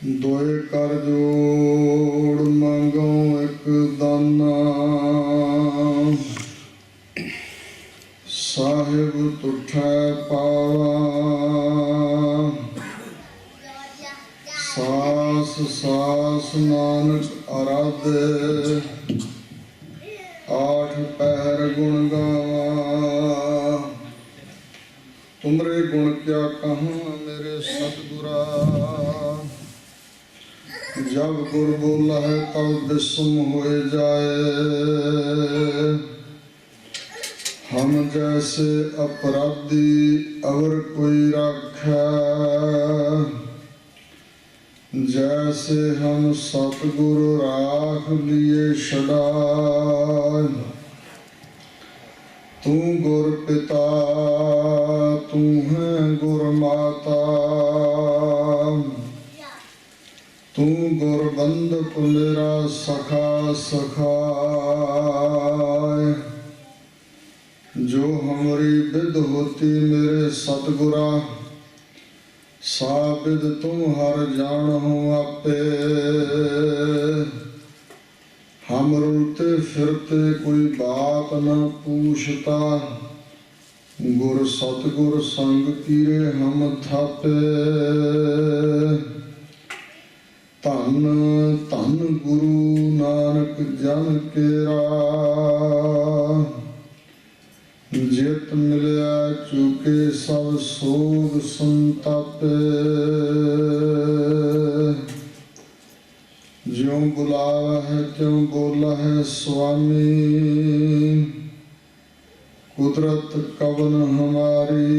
दोए कर जोड़ मंगो एक दाना, साहिब तुठै पावा। सास सास नानक आराधे, आठ पहर गुण गावा। तुमरे गुण क्या कहाँ मेरे सतगुरा, जब गुर बोला है तब विस्म होए जाए। हम जैसे अपराधी अवर कोई राखै, जैसे हम सतगुरु राख लिए छड़ाए। तू गुर पिता तू है गुर माता, तू गुर बंधप मेरा सखा सखाय। जो हमारी विद होती मेरे सतगुरा, सा विद तुम हर जानहु आपे। हम रुलते फिरते कोई बात न पूछता, गुर सतगुर संग कीरे हम थापे। धन धन गुरु नानक जन केरा, जित मिलया चुके सब सोग संतापे। ज्यों बुलावा है त्यों बोला है स्वामी, कुदरत कवन हमारी।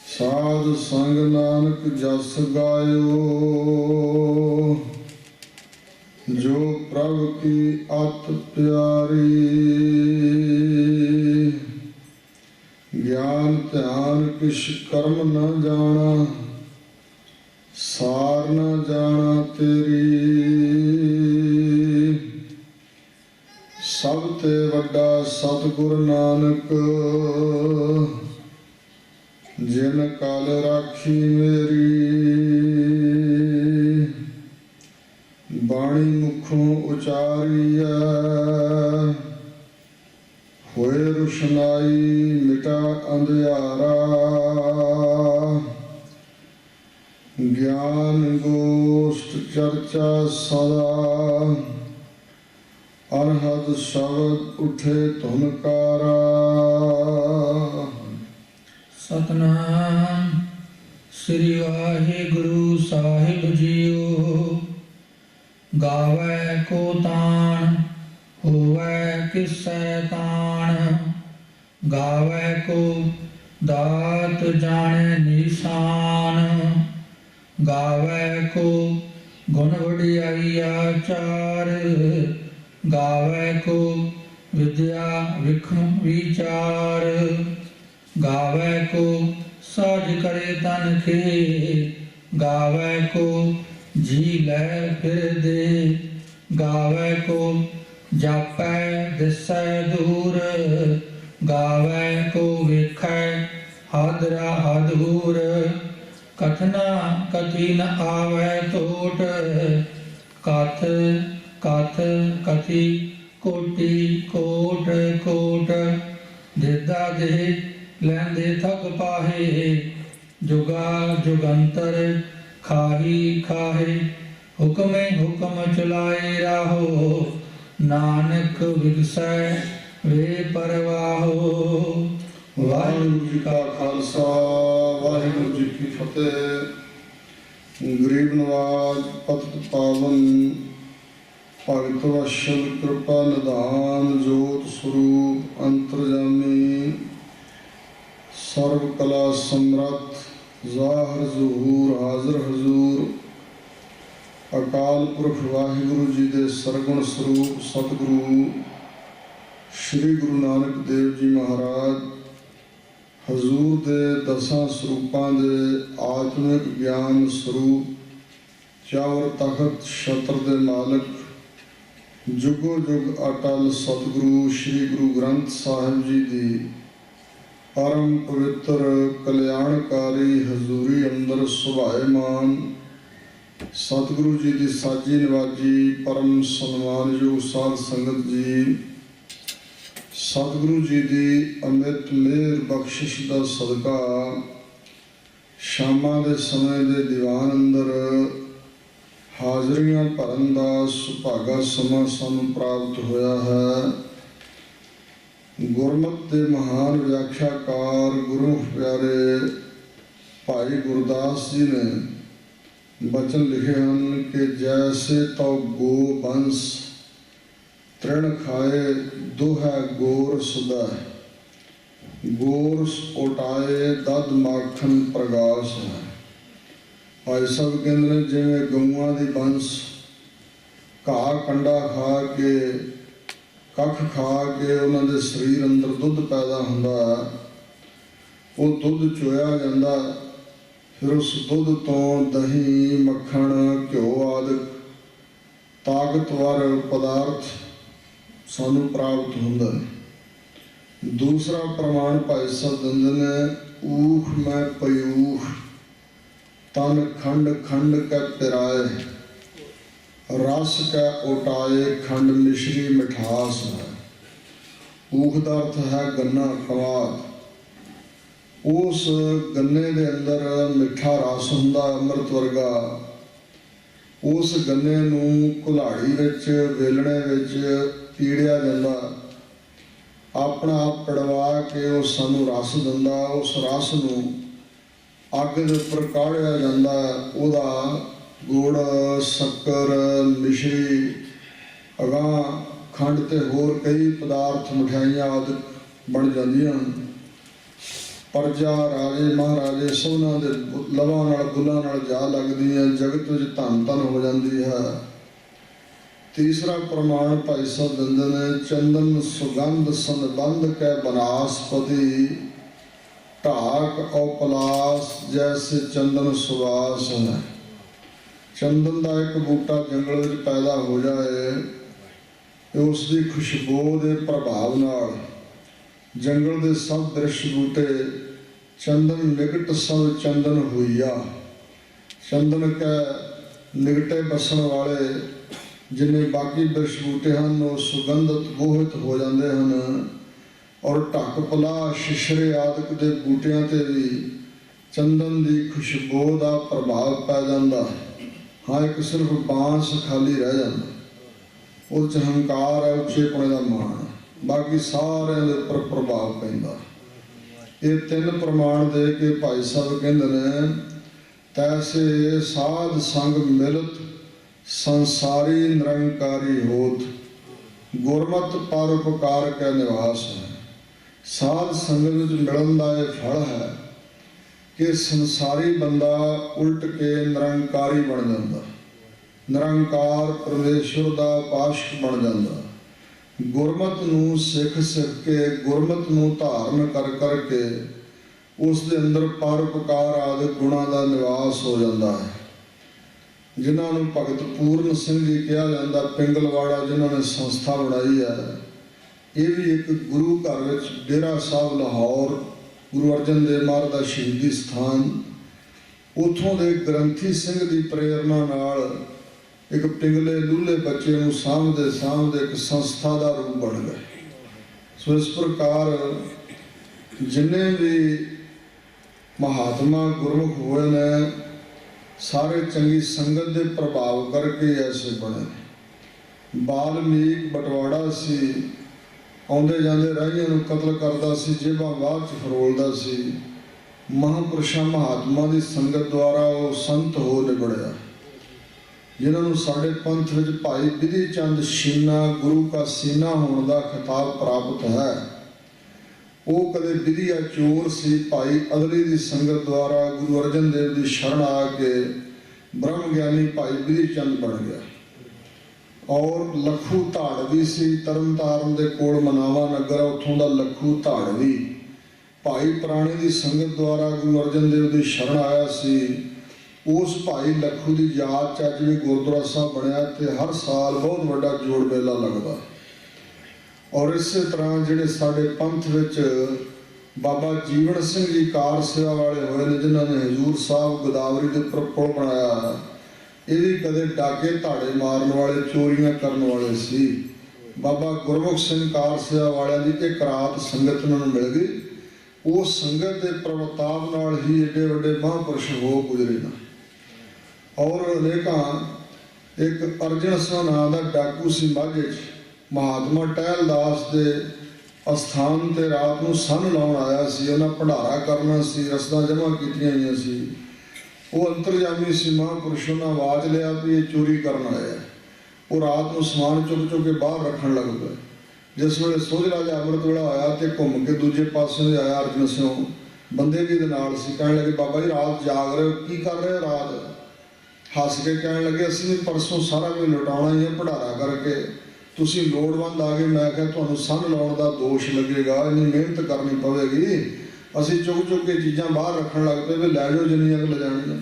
साध संग नानक जस गायो, जो प्रभु की अत प्यारी। ज्ञान ध्यान किश कर्म न जाना, सार न जाना तेरी। सब ते वड्डा सतगुर नानक, जिन काल राखी मेरी। बाणी मुखों उचारिया, होए रुशनाई मिटा अंधियारा। ज्ञान गोष्ठ चर्चा सदा, अनहद शब्द उठे धुनकारा। सतनाम श्री वाहिगुरु साहिब जीओ। गावै को तान होवै किसै तान, गावै को दात जाने निशान। गावै को गुण वडियाइया चार, गावै को विद्या विक्रम विचार। गावै को साज करे तन के, गावै को जी लै फिर दे। गावै को जापै दिसै दूर, गावै को वेखै हादरा अधूर। कथना कथी न आवै टोट, कथ कथ कथी कोटि कोट कोट। देदा दे लैंदे थक पाहे, जुगा जुगंतर खाही खाहे। हुक्मे हुक्म चलाए राहो, नानक विगसै वे परवाहो। वाहिगुरु जी का खालसा, वाहिगुरु जी की फतेह। गरीब नवाज पतित पावन, भगत वशल कृपा निधान, जोत स्वरूप अंतर्जामी, सर्व कला समर्थ, ज़ाहिर ज़हूर हाज़िर हजूर। अकाल पुरख वाहिगुरु जी दे सरगुण स्वरूप सतगुरु श्री गुरु नानक देव जी महाराज, हजूर दे दसां स्वरूपां दे आत्मिक ज्ञान स्वरूप, चावर तखत छत्र दे मालक, जुगो जुग अटल सतगुरु श्री गुरु ग्रंथ साहिब जी दी परम पवित्र कल्याणकारी हजूरी अंदर सुभाएमान सतगुरु जी की साजी नवाजी परम सन्मानयोग साध संगत जी, सतगुरु जी की अमित मेहर बख्शिश का सदका शामां दे समय दे दीवान अंदर हाजरियां भरन का सुभागा समा सानू प्राप्त होया है। गुरमत के महान व्याख्याकार गुरमुख प्यारे भाई गुरदास जी ने बचन लिखे हैं कि जैसे तो गो बंस तृण खाए दोहै गोर सुदा, गोर ओटाए दद माखन प्रगास है। भाई साहब कहते हैं जिवें गऊआं दी बंस घाह कंडा खा के कख खा के उन्होंने शरीर अंदर दुध पैदा होंदा, वो दुध चोया जाता, फिर उस दुध तो दही मक्खण घ्यो आदि ताकतवर पदार्थ सानू प्राप्त होंदा है। दूसरा प्रमाण भाई साहब दिंदे ने ऊख मैं पयूख तन खंड खंड कै पिराए, रस कै ओटाए खंड मिश्री मिठास है। ऊख का अर्थ है गन्ना कमाद, उस गन्ने के अंदर मिठा रस हुंदा अमृत वर्गा। उस गन्ने नूं कुल्हाड़ी विच वेलणे विच पीड़िया जांदा, अपना आप पड़वा के वो सानू रस दिंदा। उस रस नूं अग दे उपर काढ़िया जांदा, उहदा गुड़ शक्कर मिश्री अगां खंड ते होर कई पदार्थ मिठाइयां आदि बन जांदियां। प्रजा राजे महाराजे सबना दे लवां नाल गुलां नाल जा लगदी है, जगत विच धन धन हो जाती है। तीसरा प्रमाण भाई साहब दिंदे ने चंदन सुगंध संबंध कै बनास्पति, ढाक औपलास जैसे चंदन सुवास है। चंदन का एक बूटा जंगल में पैदा हो जाए तो उसकी खुशबू के प्रभाव नाल जंगल के सब दृश बूटे चंदन निकट सब चंदन हुईया। चंदन के निकटे बसन वाले जिन्हें बाकी दृश बूटे हैं वो सुगंधत मोहित हो जाते हैं, और ढक पला शिशरे आदि के बूटियां ते भी चंदन की खुशबू का प्रभाव पै जाता है। हाँ, एक सिर्फ बांस खाली रह जाता, उस हंकार है उचेपने का मान, बाकी सारे उपर प्रभाव पैंदा। ये तीन प्रमाण दे के भाई साहब कहते ने तैसे साध संग मिलत संसारी निरंकारी होत, गुरमत परोपकार का निवास है। साध संगत में मिलन का यह फल है कि संसारी बंदा उल्ट के निरंकारी बन जाता, निरंकार परमेश्वर का उपासक बन जाता। गुरमत नूं सिख सिख के गुरमत नूं धारण कर करके उस दे अंदर परोपकार आदि गुणों का निवास हो जाता है। जिन्होंने भगत पूर्ण सिंह जी कहा जाता, पिंगलवाड़ा जिन्होंने संस्था बनाई है, ये भी एक गुरु घर में डेरा साहब लाहौर गुरु अर्जन देव महाराज का शहीदी स्थान, उतों के ग्रंथी सिंह की प्रेरणा नाल एक पिंगले लूले बच्चे को सामभते सामभते एक संस्था का रूप बन गए। सो इस प्रकार जिन्हें भी महात्मा गुरमुख हुए ने सारे चंगी संगत के प्रभाव करके ऐसे बने। बाल्मीक बटवाड़ा सी, आउंदे जांदे राहियां नूं कतल करदा सी, जेबां बाहर च फरोलदा सी। महापुरुषां महात्मा की संगत द्वारा वो संत हो निबड़िया, जिन्होंने साढ़े पंथ विच भाई विधि चंद शीना गुरु का सीना होने का खिताब प्राप्त है। वो कदे विधिया चोर सी, भाई अदली की संगत द्वारा गुरु अर्जन देव की शरण आके ब्रह्म ज्ञानी भाई विधि चंद बन गया। और लखू धाड़वी सी, तरन तारण के कोल मनावा नगर, उतों का लखू धाड़वी भाई पुराने की संगत द्वारा गुरु अर्जन देव की शरण आया सी। उस भाई लखू की याद च अज भी गुरुद्वारा साहब बनया ते हर साल बहुत बड़ा जोड़ मेला लगता। और इस तरह जिहड़े साडे पंथ विच ਬਾਬਾ ਜੀਵਨ ਸਿੰਘ ਜੀ ਕਾਰ ਸੇਵਾ ਵਾਲੇ ਹੋਏ ਨੇ, ਜਿਨ੍ਹਾਂ ਨੇ ਹਜ਼ੂਰ ਸਾਹਿਬ ਗੋਦਾਵਰੀ ਦੇ ਉੱਪਰ ਪੁਲ ਬਣਾਇਆ ਹੈ। ਇਹ ਵੀ ਕਦੇ ਡਾਕੇ ਧਾੜੇ ਮਾਰਨ ਵਾਲੇ, ਚੋਰੀਆਂ ਕਰਨ ਵਾਲੇ ਸੀ। ਬਾਬਾ ਗੁਰਮੁਖ ਸਿੰਘ ਕਾਰ ਸੇਵਾ ਵਾਲਿਆਂ ਦੀ ਇੱਕ ਰਾਤ ਸੰਗਤ ਉਹਨਾਂ ਨੂੰ ਮਿਲ ਗਈ। ਉਸ ਸੰਗਤ ਦੇ ਪ੍ਰਵਤਾਪ ਨਾਲ ਹੀ ਏਡੇ ਵੱਡੇ ਮਹਾਂਪੁਰਸ਼ ਹੋ ਗੁਜ਼ਰੇ ਨਾ। ਔਰ ਅਨੇਕਾਂ, ਇੱਕ ਅਰਜਨ ਸਿੰਘ ਨਾਂ ਦਾ ਡਾਕੂ ਸੀ ਮਾਝੇ 'ਚ, ਮਹਾਤਮਾ ਟਹਿਲ ਦਾਸ ਦੇ ਅਸਥਾਨ ਤੇ ਰਾਤ ਨੂੰ ਸੰਨ ਲਾਉਣ ਆਇਆ ਸੀ। ਉਹਨਾਂ ਭੰਡਾਰਾ ਕਰਨਾ ਸੀ, ਰਸਦਾਂ ਜਮ੍ਹਾਂ ਕੀਤੀਆਂ ਹੋਈਆਂ ਸੀ। ਉਹ ਅੰਤਰਜਾਮੀ ਸੀ ਮਹਾਂਪੁਰਸ਼, ਉਹਨਾਂ ਆਵਾਜ਼ ਲਿਆ ਵੀ ਇਹ ਚੋਰੀ ਕਰਨ ਆਇਆ। ਉਹ ਰਾਤ ਨੂੰ ਸਮਾਨ ਚੁੱਕ ਚੁੱਕ ਕੇ ਬਾਹਰ ਰੱਖਣ ਲੱਗ ਪਏ। ਜਿਸ ਵੇਲੇ ਸੋਝਲਾ ਜਿਹਾ ਅੰਮ੍ਰਿਤ ਵੇਲਾ ਹੋਇਆ ਤੇ ਘੁੰਮ ਕੇ ਦੂਜੇ ਪਾਸੇ ਦੇ ਆਇਆ ਅਰਜਨ ਸਿੰਘ, ਬੰਦੇ ਵੀ ਇਹਦੇ ਨਾਲ ਸੀ। ਕਹਿਣ ਲੱਗੇ, ਬਾਬਾ ਜੀ ਰਾਤ ਜਾਗ ਰਹੇ ਹੋ, ਕੀ ਕਰ ਰਹੇ ਹੋ ਰਾਤ? ਹੱਸ ਕੇ ਕਹਿਣ ਲੱਗੇ, ਅਸੀਂ ਵੀ ਪਰਸੋਂ ਸਾਰਾ ਕੁਝ ਲੁਟਾਉਣਾ ਹੀ ਹੈ ਭੰਡਾਰਾ ਕਰਕੇ, ਤੁਸੀਂ ਲੋੜਵੰਦ ਆ ਗਏ। ਮੈਂ ਕਿਹਾ ਤੁਹਾਨੂੰ ਸੰਨ ਲਾਉਣ ਦਾ ਦੋਸ਼ ਲੱਗੇਗਾ, ਇੰਨੀ ਮਿਹਨਤ ਕਰਨੀ ਪਵੇਗੀ। ਅਸੀਂ ਚੁੱਕ ਚੁੱਕ ਕੇ ਚੀਜ਼ਾਂ ਬਾਹਰ ਰੱਖਣ ਲੱਗ ਪਏ ਵੀ ਲੈ ਜਾਓ ਜਿੰਨੀਆਂ ਕੁ ਲਿਜਾਣੀਆਂ।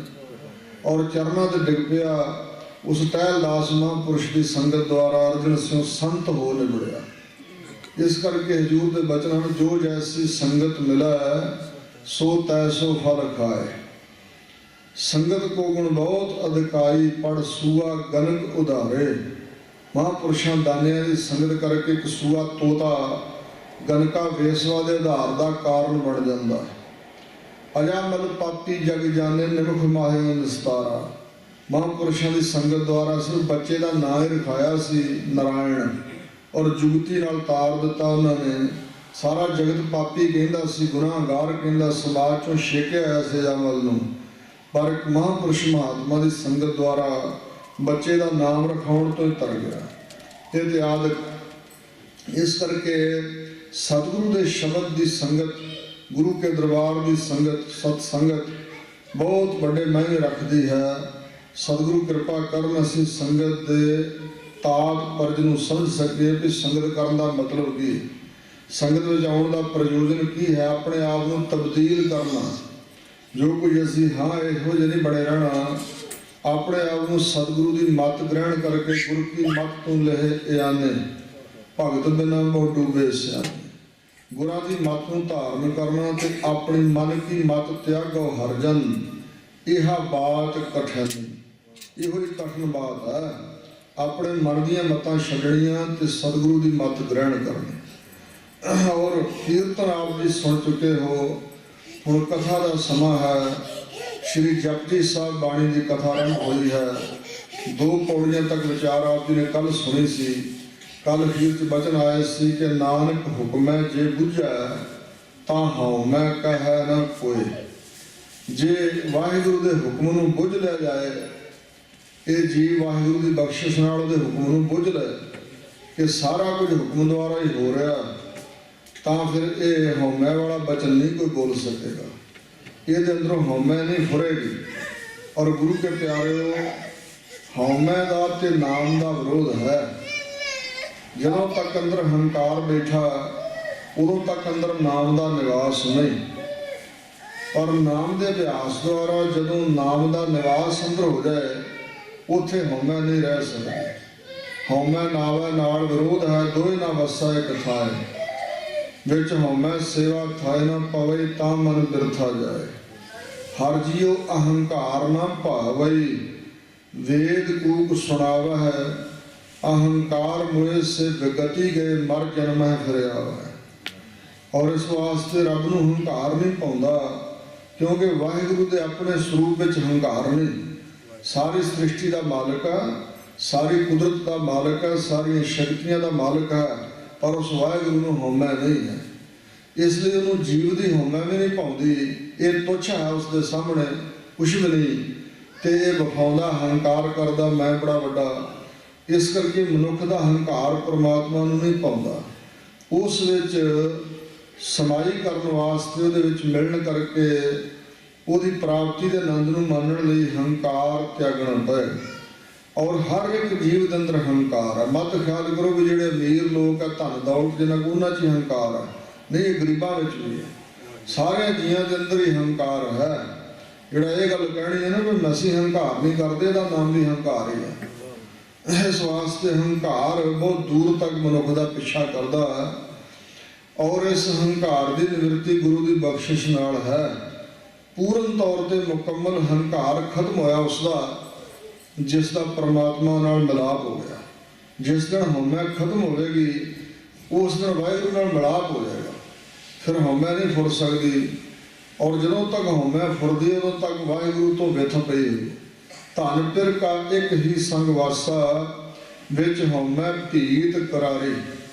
ਔਰ ਚਰਨਾਂ ਤੇ ਡਿੱਗ ਪਿਆ। ਉਸ ਟਹਿਲ ਦਾਸ ਮਹਾਂਪੁਰਸ਼ ਦੀ ਸੰਗਤ ਦੁਆਰਾ ਅਰਜਨ ਸਿੰਘ ਸੰਤ ਹੋ ਨਿਬੜਿਆ। ਇਸ ਕਰਕੇ ਹਜ਼ੂਰ ਦੇ ਬਚਨਾਂ ਨੂੰ, ਜੋ ਜੈਸੀ ਸੰਗਤ ਮਿਲਾ ਸੋ ਤੈਸੋ ਫਲ ਖਾਏ। ਸੰਗਤ ਕੋ ਗੁਣ ਬਹੁਤ ਅਧਿਕਾਈ, ਪੜ ਸੂਆ ਗਨਕ ਉਧਾਰੇ। ਮਹਾਂਪੁਰਸ਼ਾਂ ਦਾਨਿਆਂ ਦੀ ਸੰਗਤ ਕਰਕੇ ਇੱਕ ਸੂਆ ਤੋਤਾ ਗਨਕਾ ਵੇਸਵਾ ਦੇ ਆਧਾਰ ਦਾ ਕਾਰਨ ਬਣ ਜਾਂਦਾ। ਅਜਾਮਲ ਪਾਪੀ ਜਗ ਜਾਣੇ, ਨਿਮਖ ਮਾਹੇ ਨਿਸਤਾਰਾ। ਮਹਾਂਪੁਰਸ਼ਾਂ ਦੀ ਸੰਗਤ ਦੁਆਰਾ ਸਿਰਫ ਬੱਚੇ ਦਾ ਨਾਂ ਹੀ ਰਖਾਇਆ ਸੀ ਨਾਰਾਇਣ, ਔਰ ਜੁਗਤੀ ਨਾਲ ਤਾਰ ਦਿੱਤਾ ਉਹਨਾਂ ਨੇ। ਸਾਰਾ ਜਗਤ ਪਾਪੀ ਕਹਿੰਦਾ ਸੀ, ਗੁਨਾਹਗਾਰ ਕਹਿੰਦਾ, ਸਮਾਜ ਚੋਂ ਛੇਕਿਆ ਹੋਇਆ ਸੀ ਅਜਾਮਲ ਨੂੰ। ਪਰ ਇੱਕ ਮਹਾਂਪੁਰਸ਼ ਮਹਾਤਮਾ ਦੀ ਸੰਗਤ ਦੁਆਰਾ ਬੱਚੇ ਦਾ ਨਾਮ ਰਖਾਉਣ ਤੋਂ ਹੀ ਤਰ ਗਿਆ। ਇਹ ਤੇ ਆਦਿ। ਇਸ ਕਰਕੇ ਸਤਿਗੁਰੂ ਦੇ ਸ਼ਬਦ ਦੀ ਸੰਗਤ, ਗੁਰੂ ਕੇ ਦਰਬਾਰ ਦੀ ਸੰਗਤ, ਸਤ ਸੰਗਤ ਬਹੁਤ ਵੱਡੇ ਮਾਇਨੇ ਰੱਖਦੀ ਹੈ। ਸਤਿਗੁਰੂ ਕਿਰਪਾ ਕਰਨ ਅਸੀਂ ਸੰਗਤ ਦੇ ਤਾਤ ਪਰਜ ਨੂੰ ਸਮਝ ਸਕੀਏ ਵੀ ਸੰਗਤ ਕਰਨ ਦਾ ਮਤਲਬ ਕੀ, ਸੰਗਤ ਵਿੱਚ ਆਉਣ ਦਾ ਪ੍ਰਯੋਜਨ ਕੀ ਹੈ। ਆਪਣੇ ਆਪ ਨੂੰ ਤਬਦੀਲ ਕਰਨਾ, ਜੋ ਕੁਝ ਅਸੀਂ ਹਾਂ ਇਹੋ ਜਿਹੇ ਨਹੀਂ ਬਣੇ ਰਹਿਣਾ। ਆਪਣੇ ਆਪ ਨੂੰ ਸਤਿਗੁਰੂ ਦੀ ਮੱਤ ਗ੍ਰਹਿਣ ਕਰਕੇ, ਗੁਰੂ ਕੀ ਮੱਤ ਤੋਂ ਲਹੇ ਇਆਨੇ, ਭਗਤ ਬਿਨਾ ਮੋਹ ਡੂਬੇ ਸਿਆਣੇ। ਗੁਰਾਂ ਦੀ ਮੱਤ ਨੂੰ ਧਾਰਨ ਕਰਨਾ ਤੇ ਆਪਣੀ ਮਨ ਕੀ ਮੱਤ ਤਿਆਗੋ ਹਰਜਨ, ਇਹਾ ਬਾਤ ਕਠਿਨ। ਇਹੋ ਹੀ ਕਠਿਨ ਬਾਤ ਹੈ, ਆਪਣੇ ਮਨ ਦੀਆਂ ਮੱਤਾਂ ਛੱਡਣੀਆਂ ਤੇ ਸਤਿਗੁਰੂ ਦੀ ਮੱਤ ਗ੍ਰਹਿਣ ਕਰਨੀ। ਔਰ ਕੀਰਤਨ ਆਪ ਜੀ ਸੁਣ ਚੁੱਕੇ ਹੋ। ਹੁਣ ਕਥਾ ਦਾ ਸਮਾਂ ਹੈ। ਸ਼੍ਰੀ ਜਪਜੀ ਸਾਹਿਬ ਬਾਣੀ ਦੀ ਕਥਾ ਆਰੰਭ ਹੋਈ ਹੈ। 2 ਪੌੜੀਆਂ ਤੱਕ ਵਿਚਾਰ ਆਪ ਜੀ ਨੇ ਕੱਲ ਸੁਣੀ ਸੀ। ਕੱਲ ਅਖੀਰ 'ਚ ਬਚਨ ਆਏ ਸੀ ਕਿ ਨਾਨਕ ਹੁਕਮੈ ਜੇ ਬੁੱਝੈ, ਤਾਂ ਹਉ ਮੈਂ ਕਹੈ ਨਾ ਕੋਇ। ਜੇ ਵਾਹਿਗੁਰੂ ਦੇ ਹੁਕਮ ਨੂੰ ਬੁੱਝ ਲਿਆ ਜਾਏ, ਇਹ ਜੀਵ ਵਾਹਿਗੁਰੂ ਦੀ ਬਖਸ਼ਿਸ਼ ਨਾਲ ਉਹਦੇ ਹੁਕਮ ਨੂੰ ਬੁੱਝ ਲੈ ਕਿ ਸਾਰਾ ਕੁਝ ਹੁਕਮ ਦੁਆਰਾ ਹੀ ਹੋ ਰਿਹਾ, ਤਾਂ ਫਿਰ ਇਹ ਹਉਮੈ ਵਾਲਾ ਬਚਨ ਨਹੀਂ ਕੋਈ ਬੋਲ ਸਕੇਗਾ। ਇਹਦੇ ਅੰਦਰੋਂ ਹਉਮੈ ਨਹੀਂ ਫੁਰੇਗੀ। ਔਰ ਗੁਰੂ ਕੇ ਪਿਆਰਿਓ, ਹਉਮੈ ਦਾ ਤੇ ਨਾਮ ਦਾ ਵਿਰੋਧ ਹੈ। ਜਦੋਂ ਤੱਕ ਅੰਦਰ ਹੰਕਾਰ ਬੈਠਾ, ਉਦੋਂ ਤੱਕ ਅੰਦਰ ਨਾਮ ਦਾ ਨਿਵਾਸ ਨਹੀਂ। ਪਰ ਨਾਮ ਦੇ ਅਭਿਆਸ ਦੁਆਰਾ ਜਦੋਂ ਨਾਮ ਦਾ ਨਿਵਾਸ ਅੰਦਰ ਹੋ ਜਾਏ, ਉੱਥੇ ਹਉਮੈ ਨਹੀਂ ਰਹਿ ਸਕਦੀ। ਹਉਮੈ ਨਾਵੈ ਨਾਲ ਵਿਰੋਧ ਹੈ, ਦੋਏ ਨਾ ਵਸਾ ਇਕ ਥਾਇ। ਵਿੱਚ ਹਉਮੈ ਸੇਵਾ ਥਾਇ ਨਾ ਪਵੈ, ਤਾਂ ਮਨ ਬਿਰਥਾ ਜਾਏ। ਹਰ ਜੀਉ ਅਹੰਕਾਰ ਨਾ ਭਾਵੈ, ਵੇਦ ਕੂਕ ਸੁਣਾਵੈ। ਅਹੰਕਾਰ ਮੋਏ ਸੇ ਵਿਗਤੀ ਗਏ, ਮਰ ਜਨਮੈ ਫਿਰ ਆਵੈ। ਔਰ ਇਸ ਵਾਸਤੇ ਰੱਬ ਨੂੰ ਹੰਕਾਰ ਨਹੀਂ ਪਾਉਂਦਾ, ਕਿਉਂਕਿ ਵਾਹਿਗੁਰੂ ਦੇ ਆਪਣੇ ਸਰੂਪ ਵਿੱਚ ਹੰਕਾਰ ਨਹੀਂ। ਸਾਰੀ ਸ੍ਰਿਸ਼ਟੀ ਦਾ ਮਾਲਕ ਹੈ, ਸਾਰੀ ਕੁਦਰਤ ਦਾ ਮਾਲਕ ਹੈ, ਸਾਰੀਆਂ ਸ਼ਕਤੀਆਂ ਦਾ ਮਾਲਕ ਹੈ, ਪਰ ਉਸ ਵਾਹਿਗੁਰੂ ਨੂੰ ਹਉਮੈ ਨਹੀਂ ਹੈ। ਇਸ ਲਈ ਉਹਨੂੰ ਜੀਵ ਦੀ ਹਉਮੈ ਵੀ ਨਹੀਂ ਪਾਉਂਦੀ। ਇਹ ਤੁੱਛ ਹੈ ਉਸ ਦੇ ਸਾਹਮਣੇ, ਕੁਛ ਵੀ ਨਹੀਂ। ਤੇ ਇਹ ਵਿਖਾਉਂਦਾ, ਹੰਕਾਰ ਕਰਦਾ ਮੈਂ ਬੜਾ ਵੱਡਾ। ਇਸ ਕਰਕੇ ਮਨੁੱਖ ਦਾ ਹੰਕਾਰ ਪਰਮਾਤਮਾ ਨੂੰ ਨਹੀਂ ਪਾਉਂਦਾ। ਉਸ ਵਿੱਚ ਸਮਾਈ ਕਰਨ ਵਾਸਤੇ, ਉਹਦੇ ਵਿੱਚ ਮਿਲਣ ਕਰਕੇ, ਉਹਦੀ ਪ੍ਰਾਪਤੀ ਦੇ ਆਨੰਦ ਨੂੰ ਮਾਣਨ ਲਈ ਹੰਕਾਰ ਤਿਆਗਣਾ ਪਏ। ਔਰ ਹਰ ਇੱਕ ਜੀਵ ਦੇ ਅੰਦਰ ਹੰਕਾਰ ਹੈ। ਮਤ ਖਿਆਲ ਕਰੋ ਵੀ ਜਿਹੜੇ ਅਮੀਰ ਲੋਕ ਹੈ, ਧਨ ਦੌਲਤ ਜਿਹਨਾਂ ਕੋਲ, ਉਹਨਾਂ 'ਚ ਹੀ ਹੰਕਾਰ ਹੈ। ਨਹੀਂ, ਇਹ ਗਰੀਬਾਂ ਵਿੱਚ ਵੀ ਹੈ। ਸਾਰਿਆਂ ਜੀਆਂ ਦੇ ਅੰਦਰ ਹੀ ਹੰਕਾਰ ਹੈ। ਜਿਹੜਾ ਇਹ ਗੱਲ ਕਹਿਣੀ ਹੈ ਨਾ ਵੀ ਅਸੀਂ ਹੰਕਾਰ ਨਹੀਂ ਕਰਦੇ, ਇਹਦਾ ਨਾਮ ਵੀ ਹੰਕਾਰ ਹੀ ਹੈ। ਇਸ ਵਾਸਤੇ ਹੰਕਾਰ ਬਹੁਤ ਦੂਰ ਤੱਕ ਮਨੁੱਖ ਦਾ ਪਿੱਛਾ ਕਰਦਾ ਹੈ। ਔਰ ਇਸ ਹੰਕਾਰ ਦੀ ਨਿਵਰਤੀ ਗੁਰੂ ਦੀ ਬਖਸ਼ਿਸ਼ ਨਾਲ ਹੈ। ਪੂਰਨ ਤੌਰ ਤੇ ਮੁਕੰਮਲ ਹੰਕਾਰ ਖਤਮ ਹੋਇਆ ਉਸ ਦਾ ਜਿਸ ਦਾ ਪਰਮਾਤਮਾ ਨਾਲ ਮਿਲਾਪ ਹੋ ਗਿਆ। ਜਿਸ ਦਿਨ ਹਉਮੈ ਖਤਮ ਹੋਵੇਗੀ ਉਸ ਦਿਨ ਵਾਹਿਗੁਰੂ ਨਾਲ ਮਿਲਾਪ ਹੋ ਜਾਏਗਾ। ਫਿਰ ਹਉਮੈ ਨਹੀਂ ਫੁਰ ਸਕਦੀ, ਔਰ ਜਦੋਂ ਤੱਕ ਹਉਮੈ ਫੁਰਦੀ ਉਦੋਂ ਤੱਕ ਵਾਹਿਗੁਰੂ ਤੋਂ ਵਿਥ ਪਈ ਹੋਈ। ਧਨ ਪਿਰ ਕਾ ਇੱਕ ਹੀ ਸੰਗ ਵਾਸਾ, ਵਿੱਚ ਹਉਮੈ ਭੀਤ ਕਰਾਰੇ।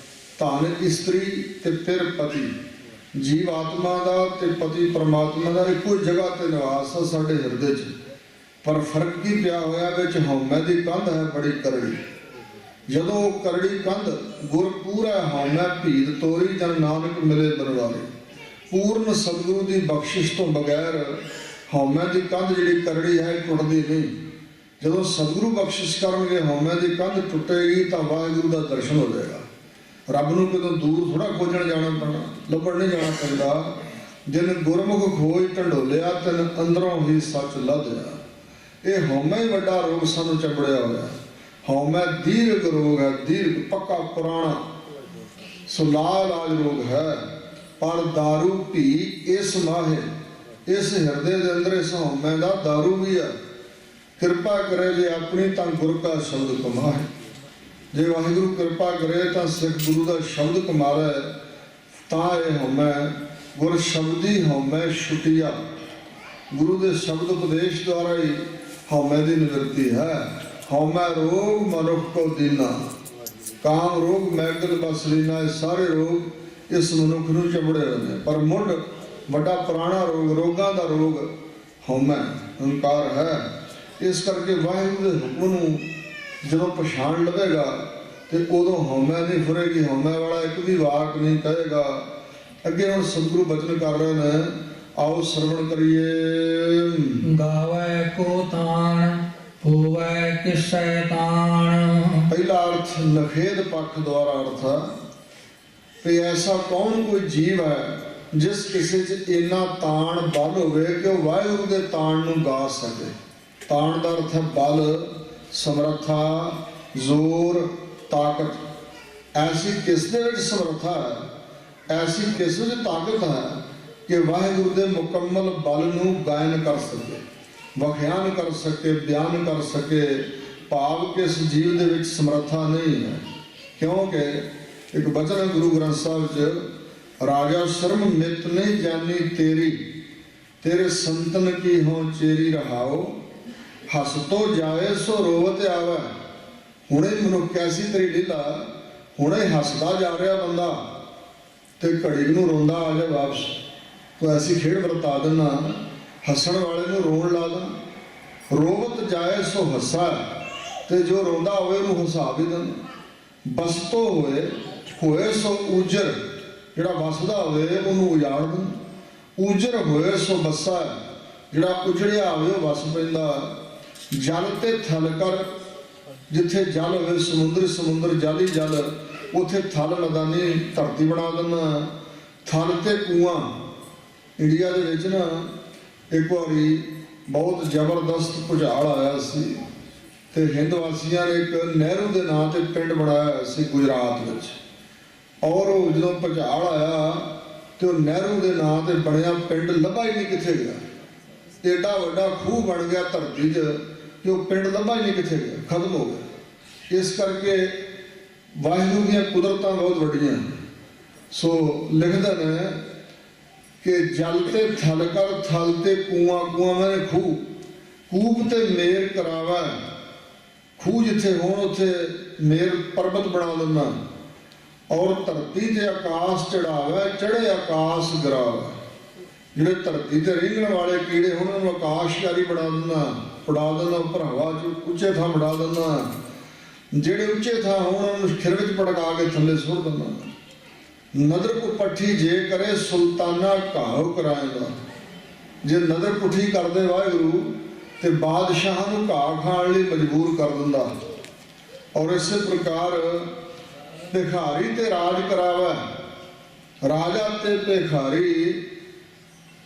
ਧਨ ਇਸਤਰੀ ਤੇ ਪਿਰ ਪਤੀ, ਜੀਵ ਆਤਮਾ ਦਾ ਤੇ ਪਤੀ ਪਰਮਾਤਮਾ ਦਾ ਇੱਕੋ ਜਗ੍ਹਾ ਤੇ ਨਿਵਾਸ ਹੈ ਸਾਡੇ ਹਿਰਦੇ 'ਚ। ਪਰ ਫਰਕ ਕੀ ਪਿਆ ਹੋਇਆ, ਵਿੱਚ ਹਉਮੈ ਦੀ ਕੰਧ ਹੈ ਬੜੀ ਕਰੜੀ। ਜਦੋਂ ਕਰੜੀ ਕੰਧ ਗੁਰ ਪੂਰਾ ਹਉਮੈ ਭੀਤ ਤੋਰੀ, ਜਨ ਨਾਨਕ ਮਿਲੇ ਬਨਵਾਰੇ। ਪੂਰਨ ਸਤਿਗੁਰੂ ਦੀ ਬਖਸ਼ਿਸ਼ ਤੋਂ ਬਗੈਰ ਹਉਮੈ ਦੀ ਕੰਧ ਜਿਹੜੀ ਕਰੜੀ ਹੈ ਟੁੱਟਦੀ ਨਹੀਂ। ਜਦੋਂ ਸਤਿਗੁਰੂ ਬਖਸ਼ਿਸ਼ ਕਰਨਗੇ ਹਉਮੈ ਦੀ ਕੰਧ ਟੁੱਟੇਗੀ ਤਾਂ ਵਾਹਿਗੁਰੂ ਦਾ ਦਰਸ਼ਨ ਹੋ ਜਾਏਗਾ। ਰੱਬ ਨੂੰ ਕਿਤੋਂ ਦੂਰ ਥੋੜਾ ਖੋਜਣ ਜਾਣਾ ਪੈਣਾ, ਲੱਭਣ ਨਹੀਂ ਜਾਣਾ ਪੈਂਦਾ। ਜਿਨ ਗੁਰਮੁਖ ਖੋਜ ਢੰਡੋਲਿਆ, ਤਨ ਅੰਦਰੋਂ ਹੀ ਸੱਚ ਲੱਧਿਆ। ਇਹ ਹਉਮੈ ਹੀ ਵੱਡਾ ਰੋਗ ਸਾਨੂੰ ਚੰਬੜਿਆ ਹੋਇਆ। ਹਉਮੈ ਦੀਰਘ ਰੋਗ ਹੈ, ਦੀਰਘ ਪੱਕਾ ਪੁਰਾਣਾ, ਸੋ ਲਾਜ ਰੋਗ ਹੈ। ਪਰ ਦਾਰੂ ਭੀ ਇਸ ਮਾਹੇ, ਇਸ ਹਿਰਦੇ ਦੇ ਅੰਦਰ ਇਸ ਹਉਮੈ ਦਾ ਦਾਰੂ ਵੀ ਹੈ। ਕਿਰਪਾ ਕਰੇ ਜੇ ਆਪਣੀ ਤਾਂ ਗੁਰ ਕਾ ਸ਼ਬਦ ਕਮਾਏ। ਜੇ ਵਾਹਿਗੁਰੂ ਕਿਰਪਾ ਕਰੇ ਤਾਂ ਸਿੱਖ ਗੁਰੂ ਦਾ ਸ਼ਬਦ ਕਮਾਵੇ ਤਾਂ ਇਹ ਹਉਮੈ ਗੁਰ ਸ਼ਬਦੀ ਹਉਮੈ ਛੁਟਿਆ। ਗੁਰੂ ਦੇ ਸ਼ਬਦ ਉਪਦੇਸ਼ ਦੁਆਰਾ ਹੀ ਹਉਮੈ ਦੀ ਨਿਵਰਤੀ ਹੈ। ਹਉਮੈ ਰੋਗ ਮਨੁੱਖ ਕੋ ਦੀਨਾ, ਕਾਮ ਰੋਗ ਮੈਗਲ ਬਸਲੀਨਾ, ਇਹ ਸਾਰੇ ਰੋਗ ਇਸ ਮਨੁੱਖ ਨੂੰ ਚੰਬੜੇ ਹੋਏ ਨੇ। ਪਰ ਮੁੱਢ ਵੱਡਾ ਪੁਰਾਣਾ ਰੋਗ, ਰੋਗਾਂ ਦਾ ਰੋਗ ਹਉਮੈ ਹੰਕਾਰ ਹੈ। ਇਸ ਕਰਕੇ ਵਾਹਿਗੁਰੂ ਦੇ ਹੁਕਮ ਨੂੰ ਜਦੋਂ ਪਛਾਣ ਲਵੇਗਾ ਤੇ ਉਦੋਂ ਹਉਮੈ ਨਹੀਂ ਫੁਰੇਗੀ। ਹਉਮੈ ਵਾਲਾ ਇੱਕ ਵੀ ਵਾਕ ਨਹੀਂ ਕਹੇਗਾ। ਅੱਗੇ ਹੁਣ ਸਤਿਗੁਰੂ ਬਚਨ ਕਰ ਰਹੇ ਨੇ, ਆਓ ਸਰਵਣ ਕਰੀਏ। ਗਾਵੈ ਕੋ ਤਾਣ, ਹੋਵੈ ਕਿਸੈ ਤਾਣ। ਪਹਿਲਾ ਅਰਥ ਨਖੇਦ ਪੱਖ ਦੁਆਰਾ ਅਰਥ ਹੈ ਕਿ ਐਸਾ ਕੌਣ ਕੋਈ ਜੀਵ ਹੈ ਜਿਸ ਕਿਸੇ 'ਚ ਇੰਨਾ ਤਾਣ ਬਲ ਹੋਵੇ ਕਿ ਉਹ ਵਾਹਿਗੁਰੂ ਦੇ ਤਾਣ ਨੂੰ ਗਾ ਸਕੇ। ਤਾਣ ਦਾ ਅਰਥ ਹੈ ਬਲ, ਸਮਰੱਥਾ, ਜ਼ੋਰ, ਤਾਕਤ। ਐਸੀ ਕਿਸ ਦੇ ਵਿੱਚ ਸਮਰੱਥਾ ਹੈ, ਐਸੀ ਕਿਸ ਵਿੱਚ ਤਾਕਤ ਹੈ ਕਿ ਵਾਹਿਗੁਰੂ ਦੇ ਮੁਕੰਮਲ ਬਲ ਨੂੰ ਗਾਇਨ ਕਰ ਸਕੇ, ਵਖਿਆਨ ਕਰ ਸਕੇ, ਬਿਆਨ ਕਰ ਸਕੇ। ਭਾਵ ਕਿ ਇਸ ਜੀਵ ਦੇ ਵਿੱਚ ਸਮਰੱਥਾ ਨਹੀਂ ਹੈ। ਕਿਉਂਕਿ ਇੱਕ ਬਚਨ ਹੈ ਗੁਰੂ ਗ੍ਰੰਥ ਸਾਹਿਬ 'ਚ, ਰਾਜਾ ਸ਼ਰਮ ਮਿਤ ਨਹੀਂ ਜਾਨੀ ਤੇਰੀ, ਤੇਰੇ ਸੰਤਨ ਕੀ ਹੋ ਚੇਰੀ ਰਹਾਓ। ਹੱਸ ਤੋਂ ਜਾਏ ਸੋ ਰੋਵਤ ਆਵੇ। ਹੁਣੇ ਮਨੁੱਖ ਕੈਸੀ ਤੇਰੀ ਲੀਲਾ, ਹੁਣੇ ਹੱਸਦਾ ਜਾ ਰਿਹਾ ਬੰਦਾ ਤੇ ਘੜੀ ਨੂੰ ਰੋਂਦਾ ਆ ਜਾ ਵਾਪਸ। ਤੂੰ ਐਸੀ ਖੇਡ ਵਰਤਾ ਦੇਣਾ, ਹੱਸਣ ਵਾਲੇ ਨੂੰ ਰੋਣ ਲਾ ਦੇਣਾ। ਰੋਵਤ ਜਾਏ ਸੋ ਹੱਸਾ, ਤੇ ਜੋ ਰੋਂਦਾ ਹੋਵੇ ਉਹਨੂੰ ਹਸਾ ਵੀ ਦੇਣਾ। ਬਸਤੋ ਹੋਏ ਸੋ ਉਜਰ, ਜਿਹੜਾ ਵਸਦਾ ਹੋਵੇ ਉਹਨੂੰ ਉਜਾੜ ਦੇਣਾ। ਉਜਰ ਹੋਏ ਸੋ ਬੱਸਾ, ਜਿਹੜਾ ਉਜੜਿਆ ਹੋਵੇ ਉਹ ਵਸ ਪੈਂਦਾ। ਜਲ ਤੇ ਥਲ ਕਰ, ਜਿੱਥੇ ਜਲ ਹੋਵੇ ਸਮੁੰਦਰ, ਸਮੁੰਦਰ ਜਲ ਹੀ ਜਲ, ਉੱਥੇ ਥਲ ਮੈਦਾਨੀ ਧਰਤੀ ਬਣਾ ਦੇਣਾ। ਥਲ ਤੇ ਕੂਆਂ, ਇੰਡੀਆ ਦੇ ਵਿੱਚ ਨਾ ਇੱਕ ਵਾਰੀ ਬਹੁਤ ਜ਼ਬਰਦਸਤ ਭੁਚਾਲ ਆਇਆ ਸੀ ਤੇ ਹਿੰਦ ਵਾਸੀਆਂ ਨੇ ਇੱਕ ਨਹਿਰੂ ਦੇ ਨਾਂ ਤੇ ਪਿੰਡ ਬਣਾਇਆ ਸੀ ਗੁਜਰਾਤ ਵਿੱਚ। ਔਰ ਉਹ ਜਦੋਂ ਭੁਚਾਲ ਆਇਆ ਤੇ ਉਹ ਨਹਿਰੂ ਦੇ ਨਾਂ ਤੇ ਬਣਿਆ ਪਿੰਡ ਲੱਭਾ ਹੀ ਨਹੀਂ ਕਿੱਥੇ ਗਿਆ। ਏਡਾ ਵੱਡਾ ਖੂਹ ਬਣ ਗਿਆ ਧਰਤੀ 'ਚ ਕਿ ਉਹ ਪਿੰਡ ਲੱਭਾ ਹੀ ਨਹੀਂ ਕਿੱਥੇ ਗਿਆ, ਖਤਮ ਹੋ ਗਿਆ। ਇਸ ਕਰਕੇ ਵਾਹਿਗੁਰੂ ਦੀਆਂ ਕੁਦਰਤਾਂ ਬਹੁਤ ਵੱਡੀਆਂ। ਸੋ ਲਿਖਦੇ ਨੇ ਕਿ ਜਲ ਤੇ ਥਲ ਕਰ, ਥਲ ਤੇ ਕੂਆਂ, ਕੂਆਂ ਮੈਨੇ ਖੂਹ, ਕੂਪ ਤੇ ਮੇਰ ਕਰਾਵਾ। ਖੂਹ ਜਿੱਥੇ ਹੋਣ ਉੱਥੇ ਮੇਰ ਪਰਬਤ ਬਣਾ ਦਿੰਦਾ। ਔਰ ਧਰਤੀ ਤੇ ਆਕਾਸ਼ ਚੜਾਵੇ, ਚੜੇ ਆਕਾਸ਼ ਗਿਰਾਵੇ। ਜਿਹੜੇ ਧਰਤੀ ਤੇ ਰਿੰਗਣ ਵਾਲੇ ਕੀੜੇ ਉਹਨਾਂ ਨੂੰ ਆਕਾਸ਼ਕਾਰੀ ਬਣਾ ਦਿੰਦਾ, ਉਡਾ ਦਿੰਦਾ, ਉੱਪਰ ਹਵਾ 'ਚ ਉੱਚੇ ਥਾਂ ਉਡਾ ਦਿੰਦਾ। ਜਿਹੜੇ ਉੱਚੇ ਥਾਂ ਹੋਣ ਉਹਨਾਂ ਨੂੰ ਖਿਰ ਵਿੱਚ ਪਟਕਾ ਕੇ ਥੱਲੇ ਸੁੱਟ ਦਿੰਦਾ। ਨਦਰ ਕੋ ਪੱਠੀ ਜੇ ਕਰੇ ਸੁਲਤਾਨਾ ਘਾਉ ਕਰਾਏਗਾ। ਜੇ ਨਦਰ ਪੁੱਠੀ ਕਰਦੇ ਵਾਹਿਗੁਰੂ ਤੇ ਬਾਦਸ਼ਾਹ ਨੂੰ ਘਾਹ ਖਾਣ ਲਈ ਮਜਬੂਰ ਕਰ ਦਿੰਦਾ। ਔਰ ਇਸੇ ਪ੍ਰਕਾਰ ਭਿਖਾਰੀ ਤੇ ਰਾਜ ਕਰਾਵਾ। ਰਾਜਾ ਤੇ ਭਿਖਾਰੀ,